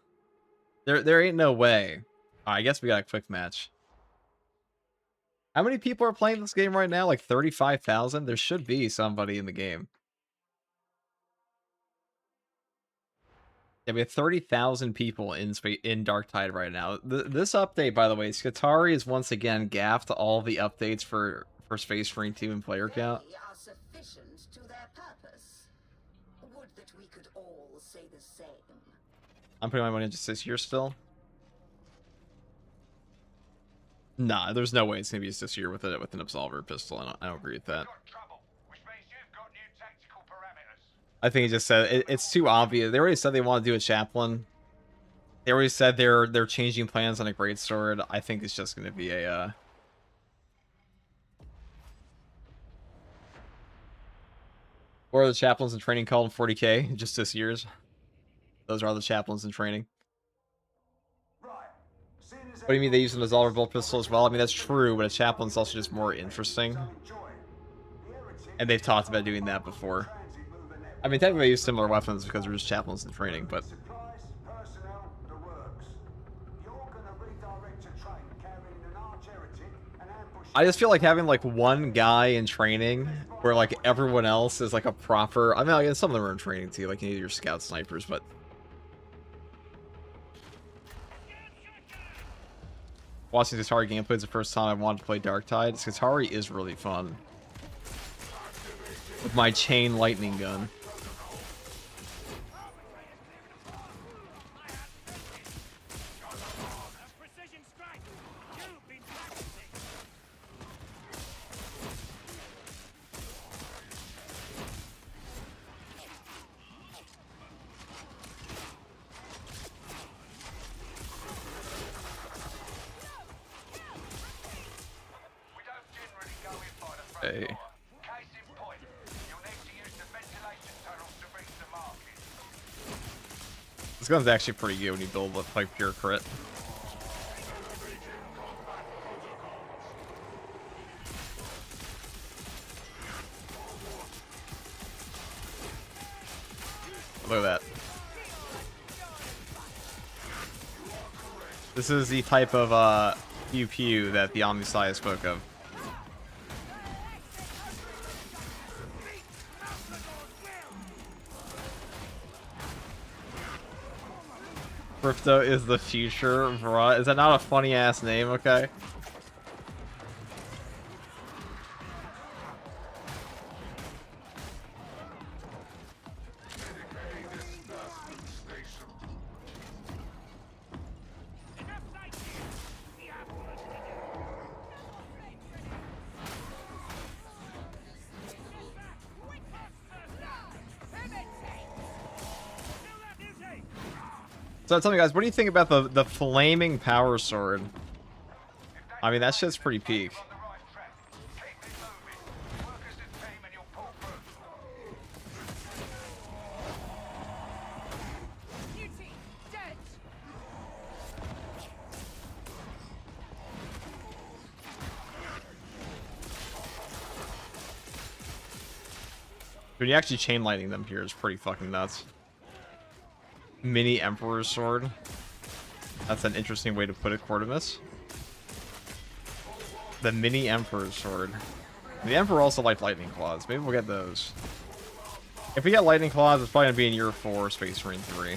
There ain't no way. I guess we got a quick match. How many people are playing this game right now? Like 35,000? There should be somebody in the game. Yeah, we have 30,000 people in Darktide right now. This update, by the way, Skiitari is once again gaffed all the updates for Space Marine 2 and player count. They are sufficient to their purpose. Would that we could all say the same. I'm putting my money into this year still. Nah, there's no way it's gonna be this year with an Absolver pistol. I don't agree with that. Got trouble, which means you've got new tactical parameters. I think it just said it's too obvious. They already said they want to do a chaplain. They already said they're changing plans on a greatsword. I think it's just gonna be a What are the chaplains in training called in 40k? Just this year's. Those are all the chaplains in training. Right. Seeing as What do you mean they use an Absolver bolt pistol as well? I mean, that's true, but a chaplain's also just more interesting. enjoy the heritage And they've talked about doing that before. transit moving network. I mean, technically they use similar weapons because they're just chaplains in training, but Supplies, personnel, the works. You're gonna redirect a train carrying an arch heretic and ambush. I just feel like having like one guy in training where like everyone else is like a proper. I mean, like, some of them are in training too, like you need your scout snipers, but watching Skiitari gameplay is the first time I wanted to play Darktide. Skiitari is really fun. With my chain lightning gun. Precision strike! You've been practicing! We don't generally go in by the front Hey. door. Case in point, you'll need to use the ventilation tunnels to reach the market. This gun's actually pretty good when you build with like pure crit. Look at that. This is the type of pew pew that the Omniscience spoke of. Crypto is the future, bruh. Is that not a funny ass name, okay? Enough sight here! We have work to do! So tell me guys, what do you think about the flaming power sword? I mean, that shit's pretty peak. On the right track. Keep it moving. Work as a team and you'll pull through. Beauty, dead. When you actually chain lightning them here is pretty fucking nuts. Mini Emperor's Sword. That's an interesting way to put it, Quartimus. The Mini Emperor's Sword. The Emperor also liked Lightning Claws. Maybe we'll get those. If we get Lightning Claws, it's probably going to be in Year 4, Space Marine 3.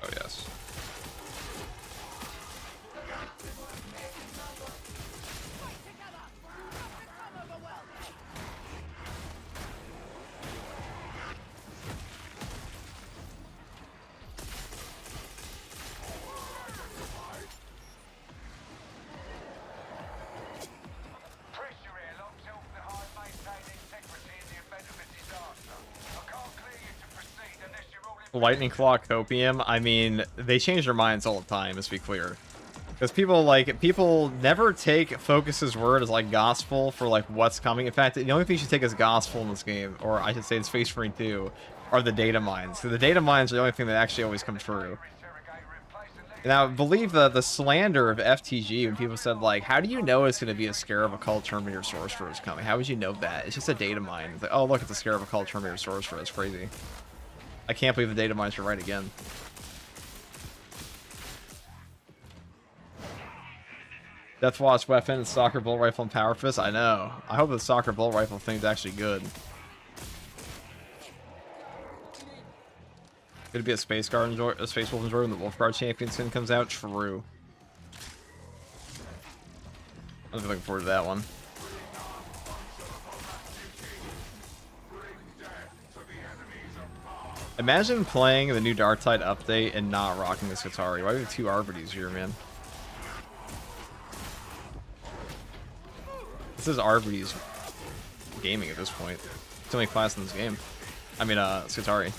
Oh, yes. Chris, you're here. Locked help the high maintain integrity in the event of a disaster. I can't clear you to proceed unless you're all in. Lightning Claw Copium, I mean, they change their minds all the time, let's be clear. Because people never take Focus's word as like gospel for like what's coming. In fact, the only thing you should take as gospel in this game, or I should say in Space Marine 2, are the data mines. So the data mines are the only thing that actually always come true. And I believe the slander of FTG when people said like, how do you know it's going to be a Scarab Occult Terminator Sorcerer is coming? How would you know that? It's just a data mine. It's like, oh look, it's a Scarab Occult Terminator Sorcerer. It's crazy. I can't believe the data mines are right again. Death Watch weapon, and Soccer Bolt Rifle, and Power Fist. I know. I hope the Soccer Bolt Rifle thing's actually good. Could it be a Space Wolf enjoy when the Wolf Guard champion skin comes out? True. I'm looking forward to that one. Imagine playing the new Darktide update and not rocking this Skiitari. Why do we have two Arbites here, man? This is Arby's gaming at this point. It's the only class in this game. I mean, Skiitari.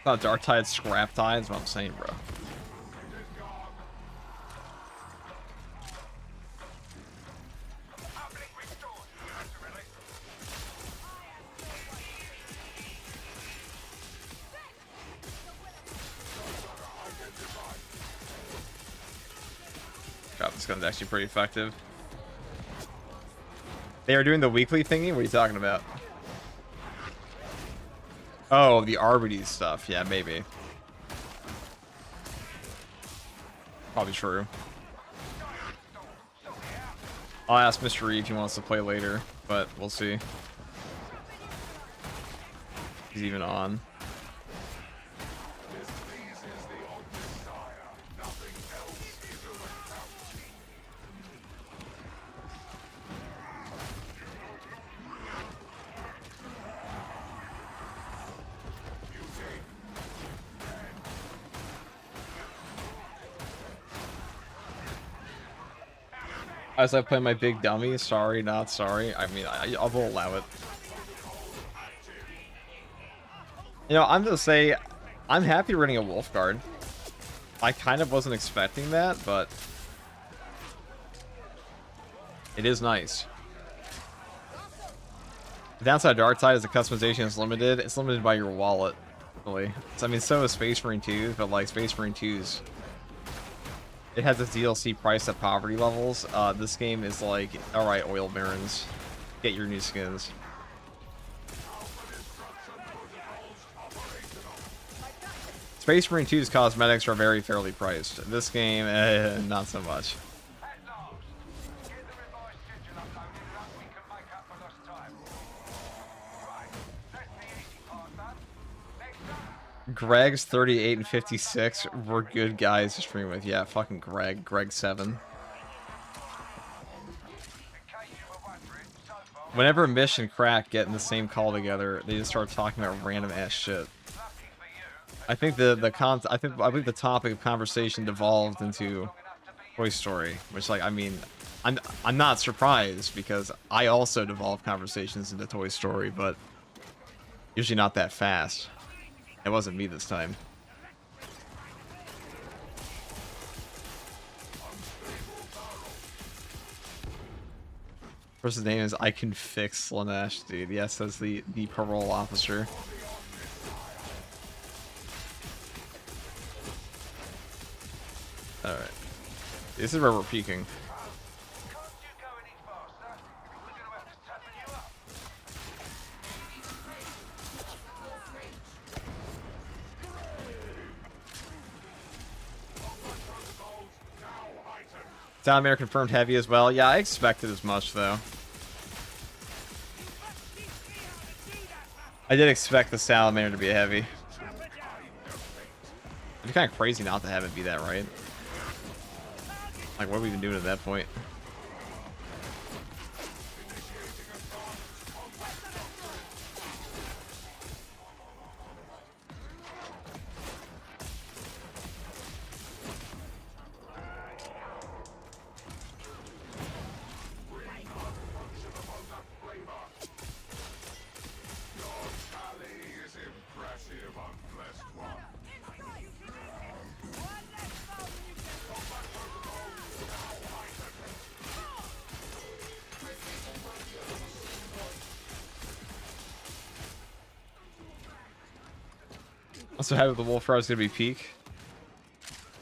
Not Darktide, Scrap Tide is what I'm saying, bro. This gun's actually pretty effective. They are doing the weekly thingy? What are you talking about? Oh, the RBD stuff. Yeah, maybe. Probably true. I'll ask Mr. E if he wants to play later, but we'll see. He's even on. As I play my big dummy, sorry, not sorry. I mean, I will allow it. You know, I'm gonna say, I'm happy running a Wolf Guard. I kind of wasn't expecting that, but it is nice. The downside of Darktide is the customization is limited. It's limited by your wallet, really. So, I mean, so is Space Marine 2, but like Space Marine 2's, it has its DLC price at poverty levels. This game is like, alright, oil barons, get your new skins. Space Marine 2's cosmetics are very fairly priced. This game, not so much. At last, get the revised schedule uploaded and we can make up for lost time. Right, that's the easy part done. Next up, Greg's 38 and 56 were good guys to stream with. Yeah, fucking Greg. Greg 7. in case you were wondering, so far, Whenever Mish and Crack get in the same call together, they just start talking about random ass shit. lucky for you, I think I believe the topic of conversation devolved into Toy Story, which, like, I mean, I'm not surprised because I also devolve conversations into Toy Story, but usually not that fast. It wasn't me this time. Person's name is I Can Fix Slanesh, dude. Yes, that's the parole officer. Alright. This is where we're peaking. can't you go any faster? We're going to have to toughen you up. Salamandra confirmed heavy as well. Yeah, I expected as much, though. I did expect the Salamander to be a heavy. It'd be kind of crazy not to have it be that, right? Like, what have we been doing at that point? Also happy the Wolf Guard is gonna be peak.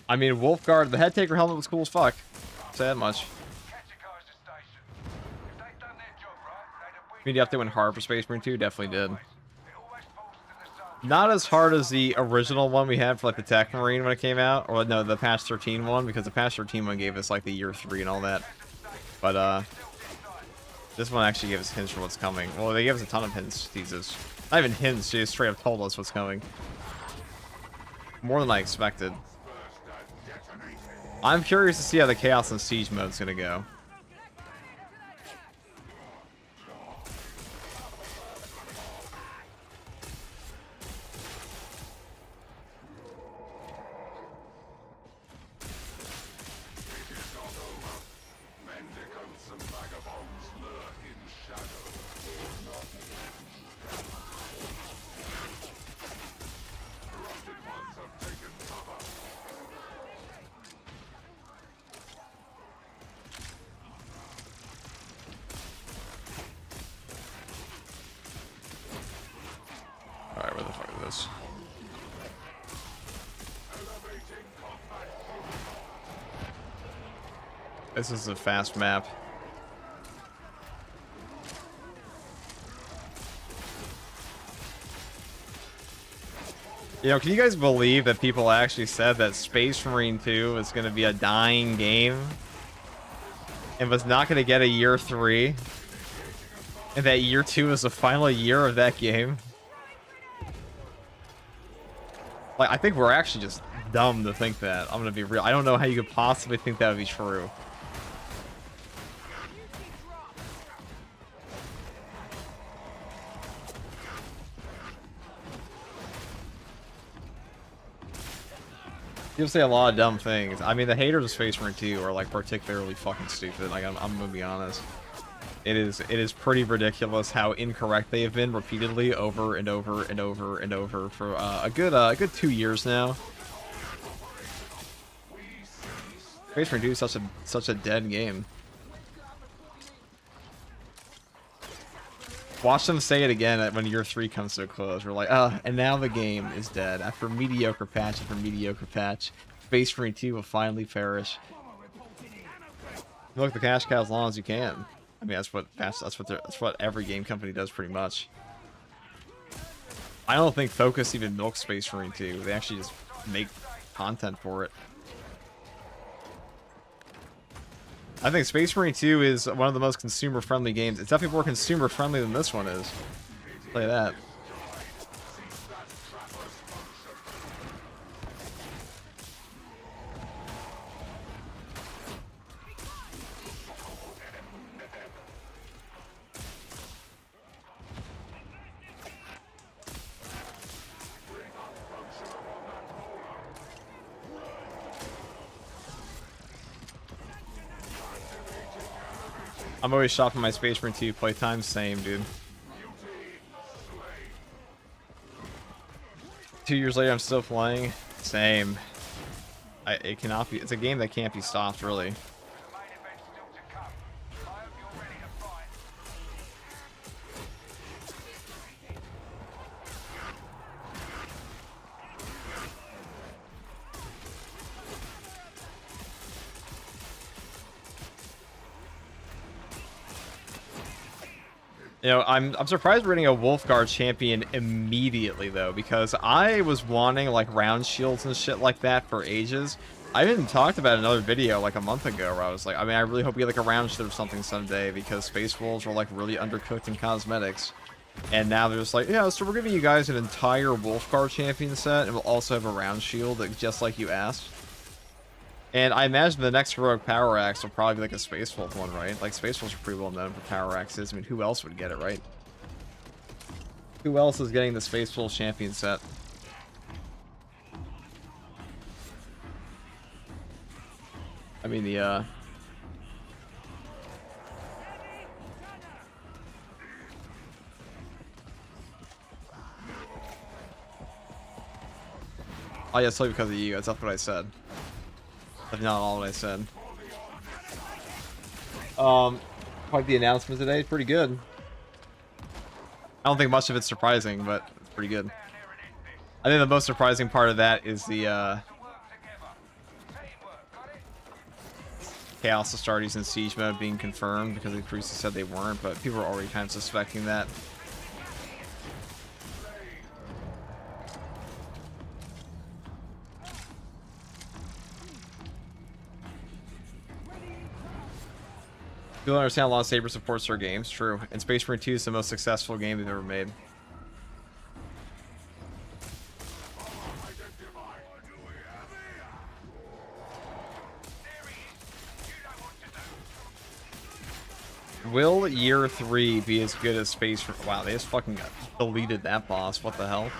I mean, Wolf Guard, the head taker helmet was cool as fuck. Say that much. Catechized station. If they'd done their job right, they'd have weeded Community update went hard for Space Marine 2, definitely did. it always falls to the soldier. Not as hard as the original one we had for like the Tech Marine when it came out, or no, the Patch 13 one, because the Patch 13 one gave us like the year 3 and all that. But this one actually gave us hints for what's coming. Well, they gave us a ton of hints, Jesus. Not even hints, they just straight up told us what's coming. More than I expected. I'm curious to see how the Chaos and Siege mode's gonna go. This is a fast map. You know, can you guys believe that people actually said that Space Marine 2 was going to be a dying game and was not going to get a year 3, and that year 2 was the final year of that game? Like, I think we're actually just dumb to think that. I'm going to be real. I don't know how you could possibly think that would be true. People say a lot of dumb things. I mean, the haters of Space Marine 2 are like particularly fucking stupid. Like, I'm gonna be honest. It is pretty ridiculous how incorrect they have been repeatedly over and over and over and over for a good 2 years now. Space Marine 2 is such a dead game. Watch them say it again when year 3 comes to a close. We're like, and now the game is dead. After mediocre patch after mediocre patch, Space Marine 2 will finally perish. Milk the cash cow as long as you can. I mean, that's what every game company does pretty much. I don't think Focus even milks Space Marine 2. They actually just make content for it. I think Space Marine 2 is one of the most consumer-friendly games. It's definitely more consumer-friendly than this one is. I'll tell you that. I'm always shopping my Space Marine 2 playtime. Same, dude. 2 years later, I'm still playing. Same. It cannot be. It's a game that can't be stopped, really. You know, I'm surprised we're getting a Wolfguard champion immediately, though, because I was wanting, like, round shields and shit like that for ages. I even talked about another video, like, a month ago, where I was like, I mean, I really hope we get, like, a round shield or something someday, because Space Wolves were, like, really undercooked in cosmetics. And now they're just like, yeah, so we're giving you guys an entire Wolfguard champion set, and we'll also have a round shield, just like you asked. And I imagine the next heroic power axe will probably be like a Space Wolf one, right? Like, Space Wolves are pretty well known for power axes. I mean, who else would get it, right? Who else is getting the Space Wolf champion set? I mean, the, Oh, yeah, it's only because of you. That's not what I said. That's not all what I said. Quite the announcement today. Pretty good. I don't think much of it's surprising, but it's pretty good. I think the most surprising part of that is the, Chaos Astartes and Siege mode being confirmed, because the previously said they weren't, but people were already kind of suspecting that. People don't understand a lot of Saber supports their games, true. And Space Marine 2 is the most successful game they've ever made. Will Year 3 be as good as Space Marine? Wow, they just fucking deleted that boss. What the hell?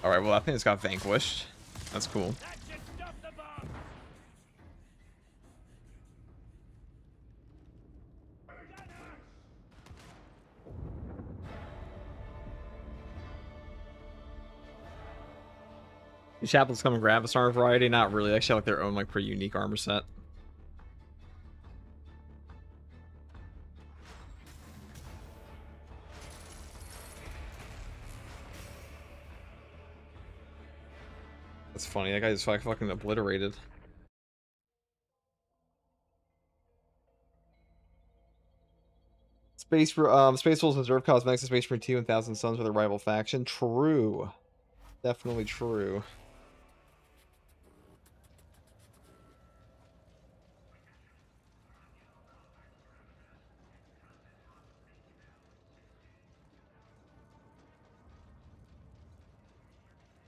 Alright, well, I think it's got vanquished. That's cool. The chaplains come and grab us armor variety? Not really. They actually have like their own like pretty unique armor set. That's funny. That guy just like fucking obliterated. Space Wolves Reserve Cosmetics and Space Marine 2 and Thousand Suns with a rival faction. True. Definitely true.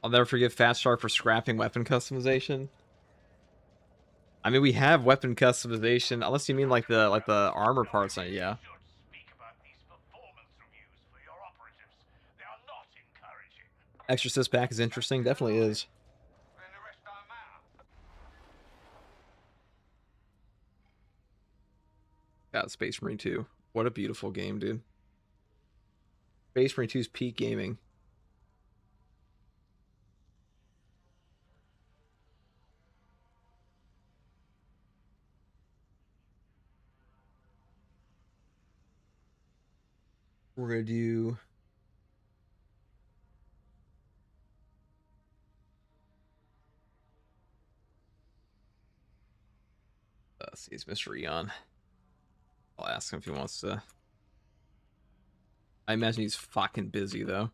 I'll never forgive Fast Shark for scrapping weapon customization. I mean, we have weapon customization, unless you mean like the armor parts. Yeah. Exorcist pack is interesting. Definitely is. God, Space Marine 2. What a beautiful game, dude. Space Marine 2's peak gaming. We're gonna do see, it's Mr. Eon. I'll ask him if he wants to. I imagine he's fucking busy though.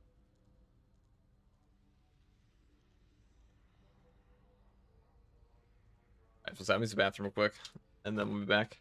Alright, so that means the bathroom real quick, and then we'll be back.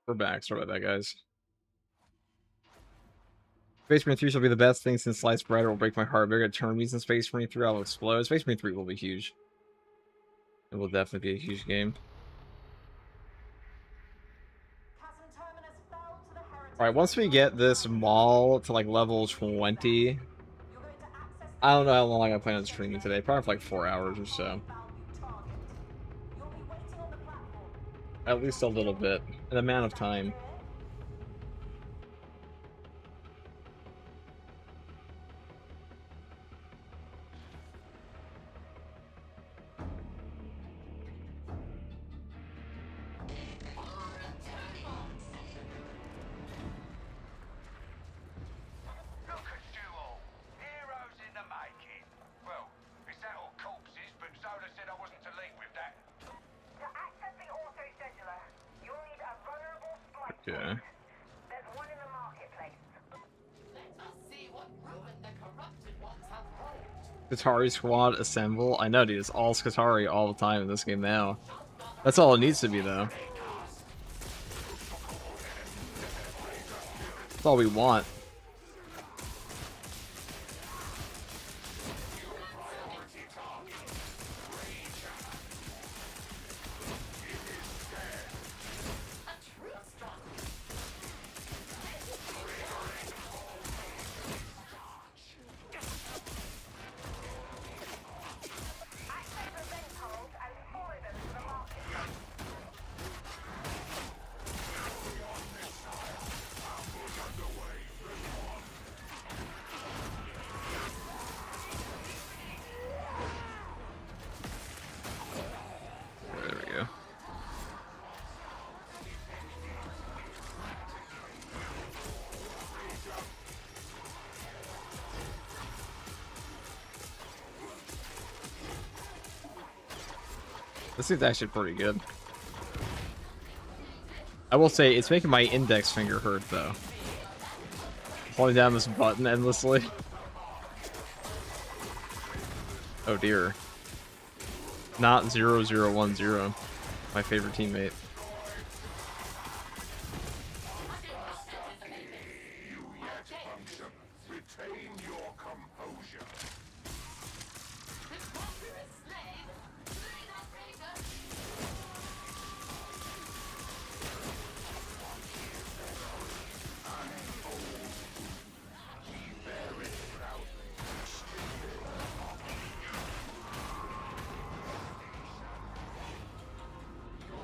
We're back. Sorry about that, guys. Space Marine 3 shall be the best thing since sliced bread. It will break my heart. We're gonna turn me in Space Marine 3. I'll explode. Space Marine 3 will be huge. It will definitely be a huge game. Alright, once we get this mall to like level 20, I don't know how long I plan on streaming today. Probably for like 4 hours or so. At least a little bit. An amount of time. Look at you all. Heroes in the making. Well, it's that or corpses, but Zola said I wasn't to link with that. To access the auto scheduler, you'll need a vulnerable splice. Okay. There's one in the marketplace. Let us see what ruin the corrupted ones have wrought. Skiitari squad assemble. I know, dude. It's all Skiitari all the time in this game now. That's all it needs to be, though. That's all we want. Access the vent holes and follow them to the marketplace. There we go. This is actually pretty good. I will say, it's making my index finger hurt, though. Holding down this button endlessly. Oh dear. Not 0010, my favorite teammate. Retain your composure.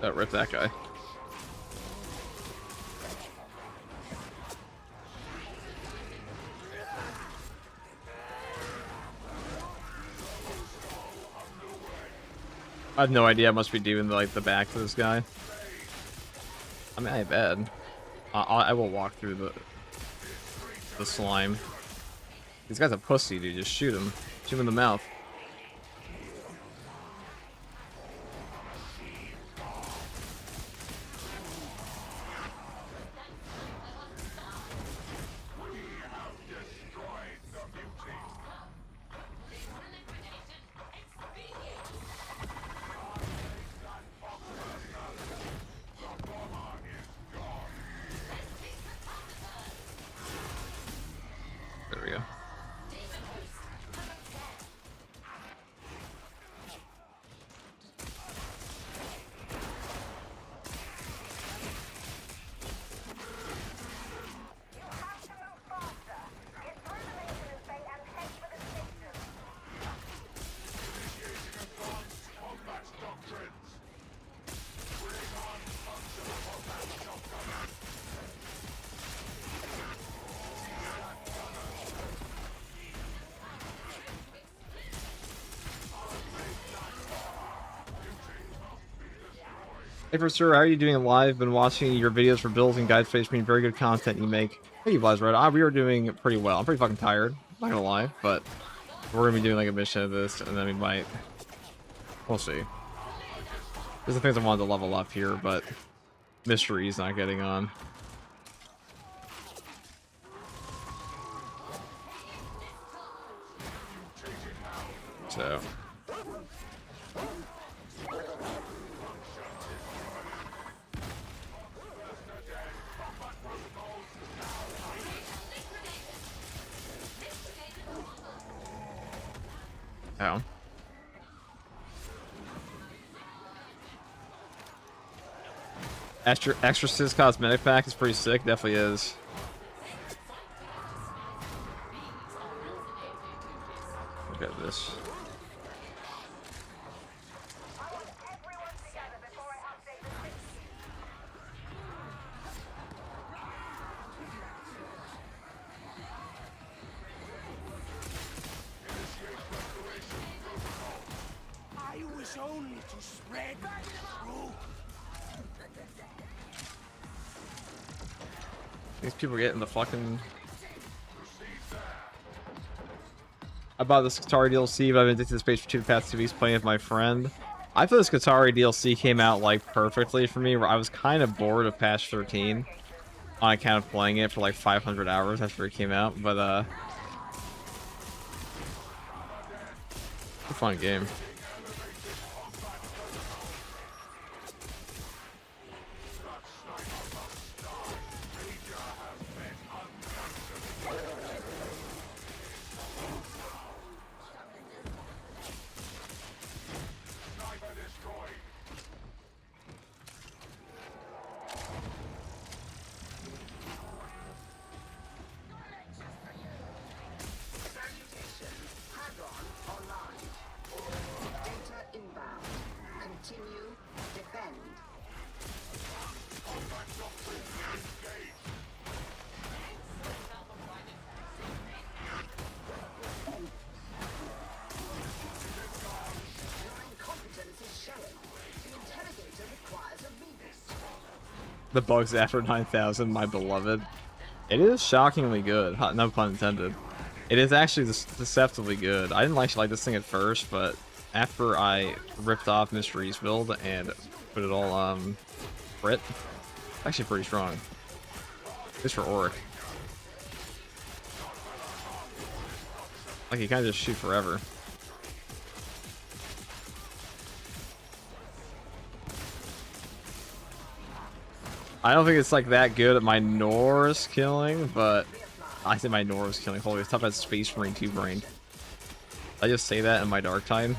Oh, rip that guy. I have no idea. I must be doing like the back to this guy. I mean, I ain't bad. I will walk through the slime. These guys are pussy, dude. Just shoot him. Shoot him in the mouth. There we go. You have to move faster. Get through the maintenance bay and head for the station. Hey, for sure, how are you doing live? Been watching your videos for builds and guides, face being very good content you make. Hey, you guys, right? We are doing pretty well. I'm pretty fucking tired. Not gonna lie, but we're gonna be doing like a mission of this, and then we might. We'll see. There's the things I wanted to level up here, but mystery's not getting on. So. Oh. Exorcist cosmetic pack is pretty sick, definitely is. Look at this. Everyone together before I update the system. I wish only to spread truth. These people getting the fucking. I bought this Skiitari DLC, but I've been addicted to this page for the past 2 weeks playing with my friend. I thought this Skiitari DLC came out like perfectly for me, where I was kind of bored of patch 13 on account of playing it for like 500 hours after it came out, but it's a fun game. The bugs after 9000, my beloved. It is shockingly good. No pun intended. It is actually deceptively good. I didn't actually like this thing at first, but after I ripped off Mystery's build and put it all crit, it's actually pretty strong. Just for Auric. Like, you kind of just shoot forever. I don't think it's like that good at my Norse killing, but I think my Norse killing. Holy, it's tough as Space Marine 2 brain. Did I just say that in my Darktide?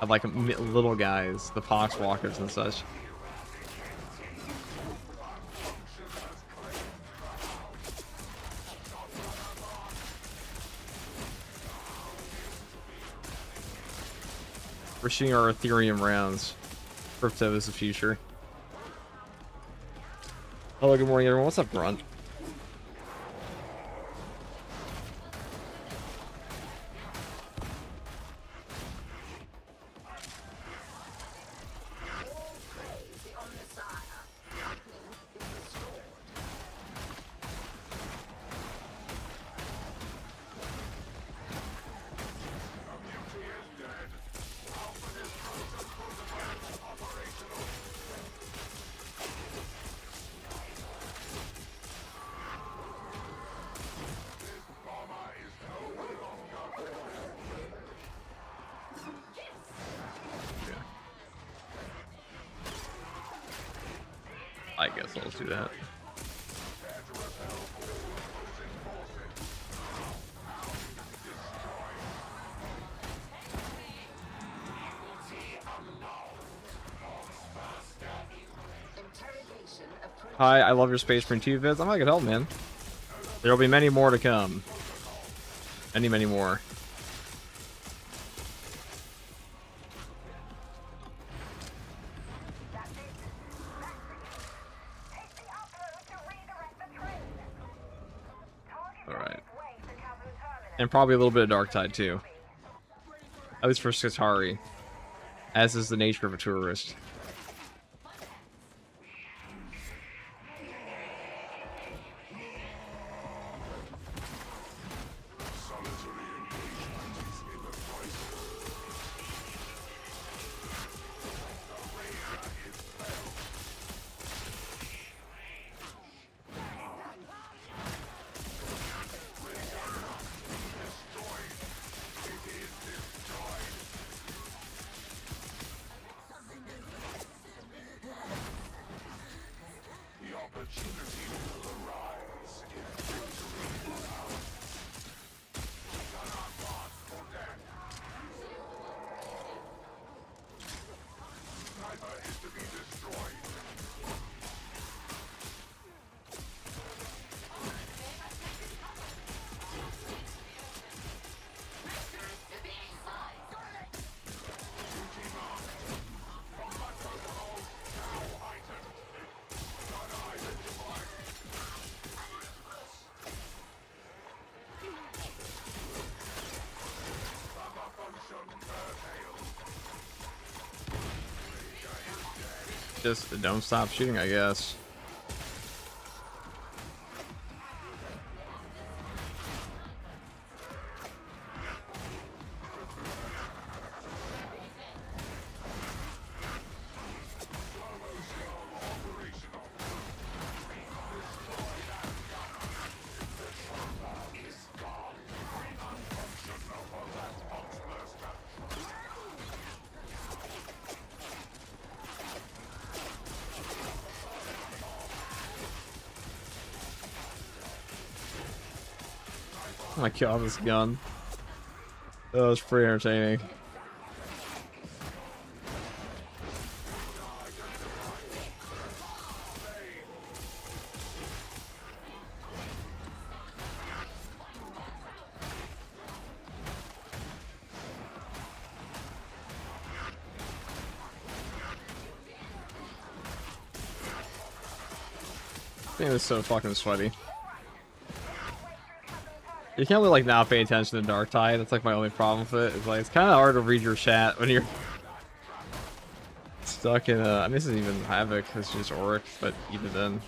I like little guys, the Poxwalkers and such. We're shooting our Ethereum rounds. Crypto is the future. Hello, good morning, everyone. What's up, Grunt? I guess I'll do that. Hi, I love your Space Marine 2 vids. I'm not gonna help, man. There'll be many more to come. Many, many more. Alright. And probably a little bit of Darktide too. At least for Skiitari. As is the nature of a tourist. Just don't stop shooting, I guess. Oh my god, this gun. That was pretty entertaining. This game is so fucking sweaty. You can't really like not pay attention to Darktide. That's like my only problem with it. It's like it's kind of hard to read your chat when you're stuck in I mean, this isn't even Havoc. It's just Auric, but even then.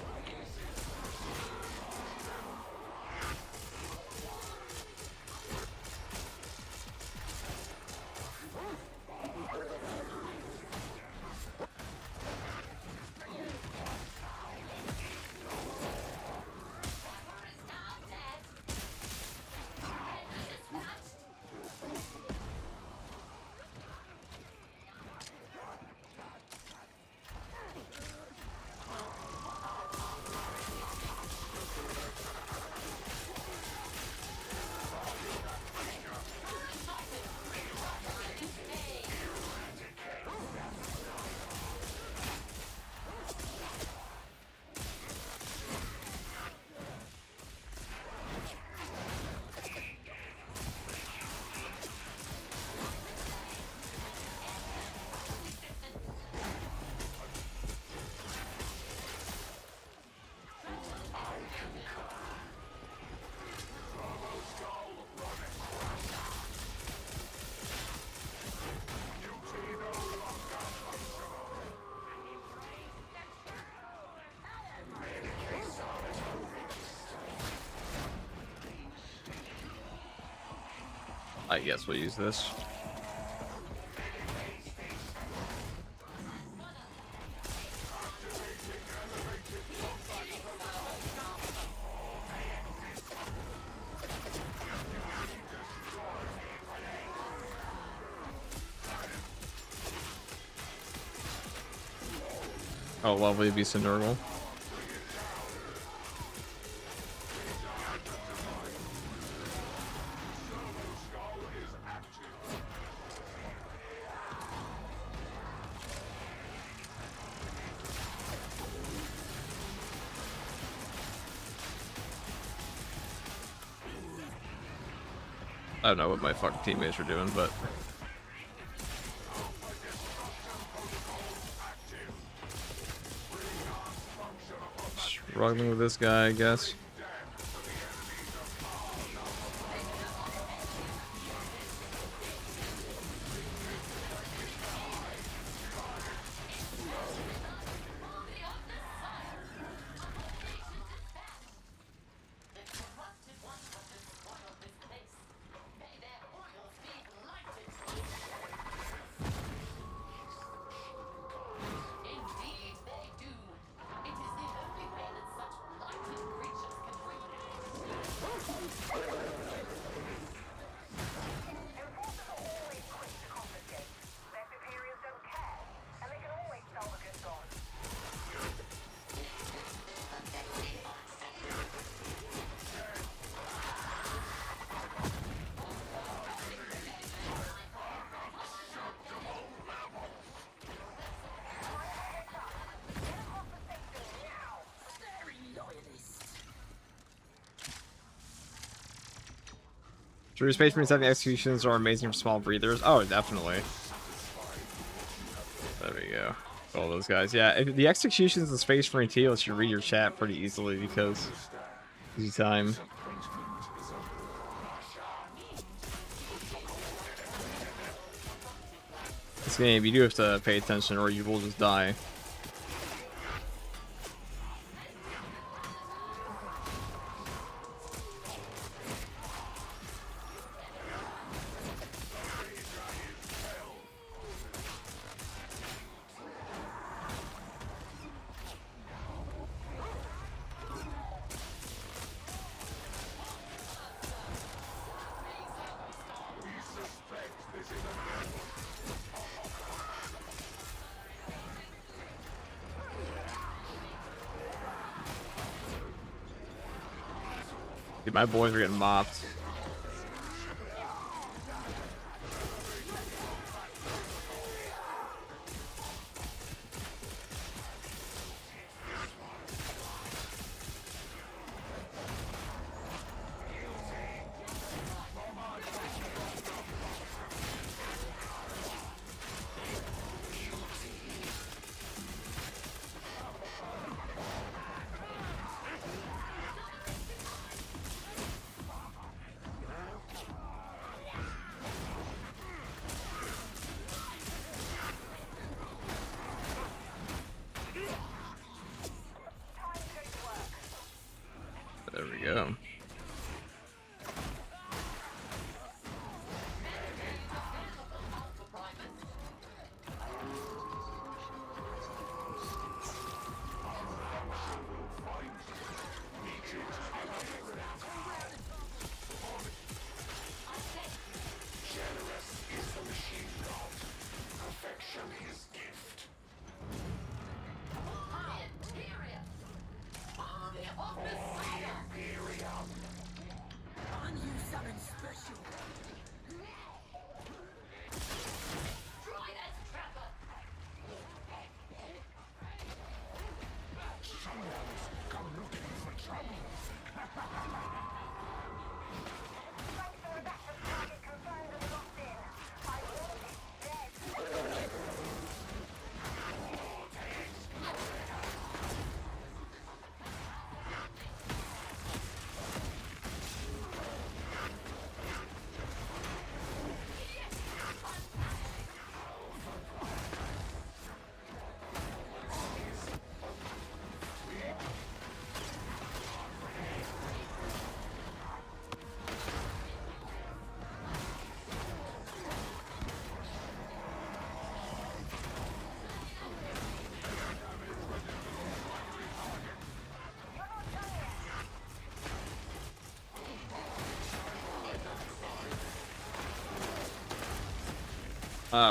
I guess we'll use this. Oh, lovely to be Syndergal. I don't know what my fucking teammates are doing, but struggling with this guy, I guess. True Space Marine 7 executions are amazing for small breathers. Oh, definitely. There we go. All those guys. Yeah, if the executions in Space Marine T lets you read your chat pretty easily because easy time. This game, you do have to pay attention or you will just die. Dude, my boys are getting mopped. There we go.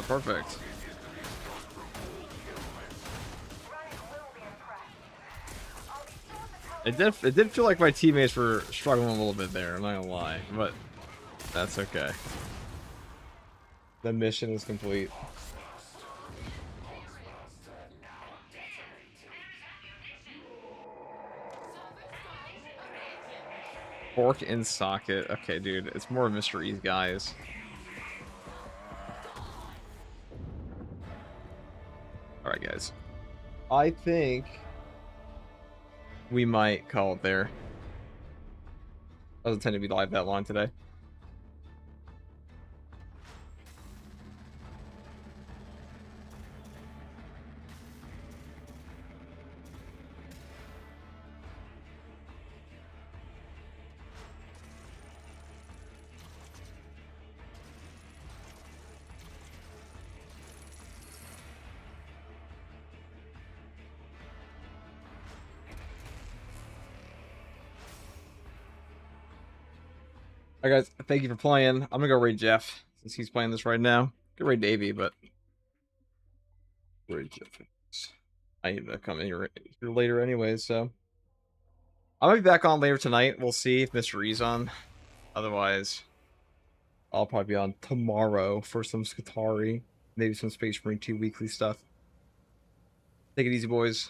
Perfect. It did feel like my teammates were struggling a little bit there, I'm not gonna lie, but that's okay. The mission is complete. Fork in socket. Okay, dude, it's more mysteries, guys. Alright, guys. I think we might call it there. Doesn't tend to be live that long today. Alright, guys, thank you for playing. I'm gonna go raid Jeff since he's playing this right now. Go raid Davey, but raid Jeff. I need to come in here later anyway, so I'll be back on later tonight. We'll see if Mr. E's on. Otherwise, I'll probably be on tomorrow for some Skiitari, maybe some Space Marine 2 weekly stuff. Take it easy, boys.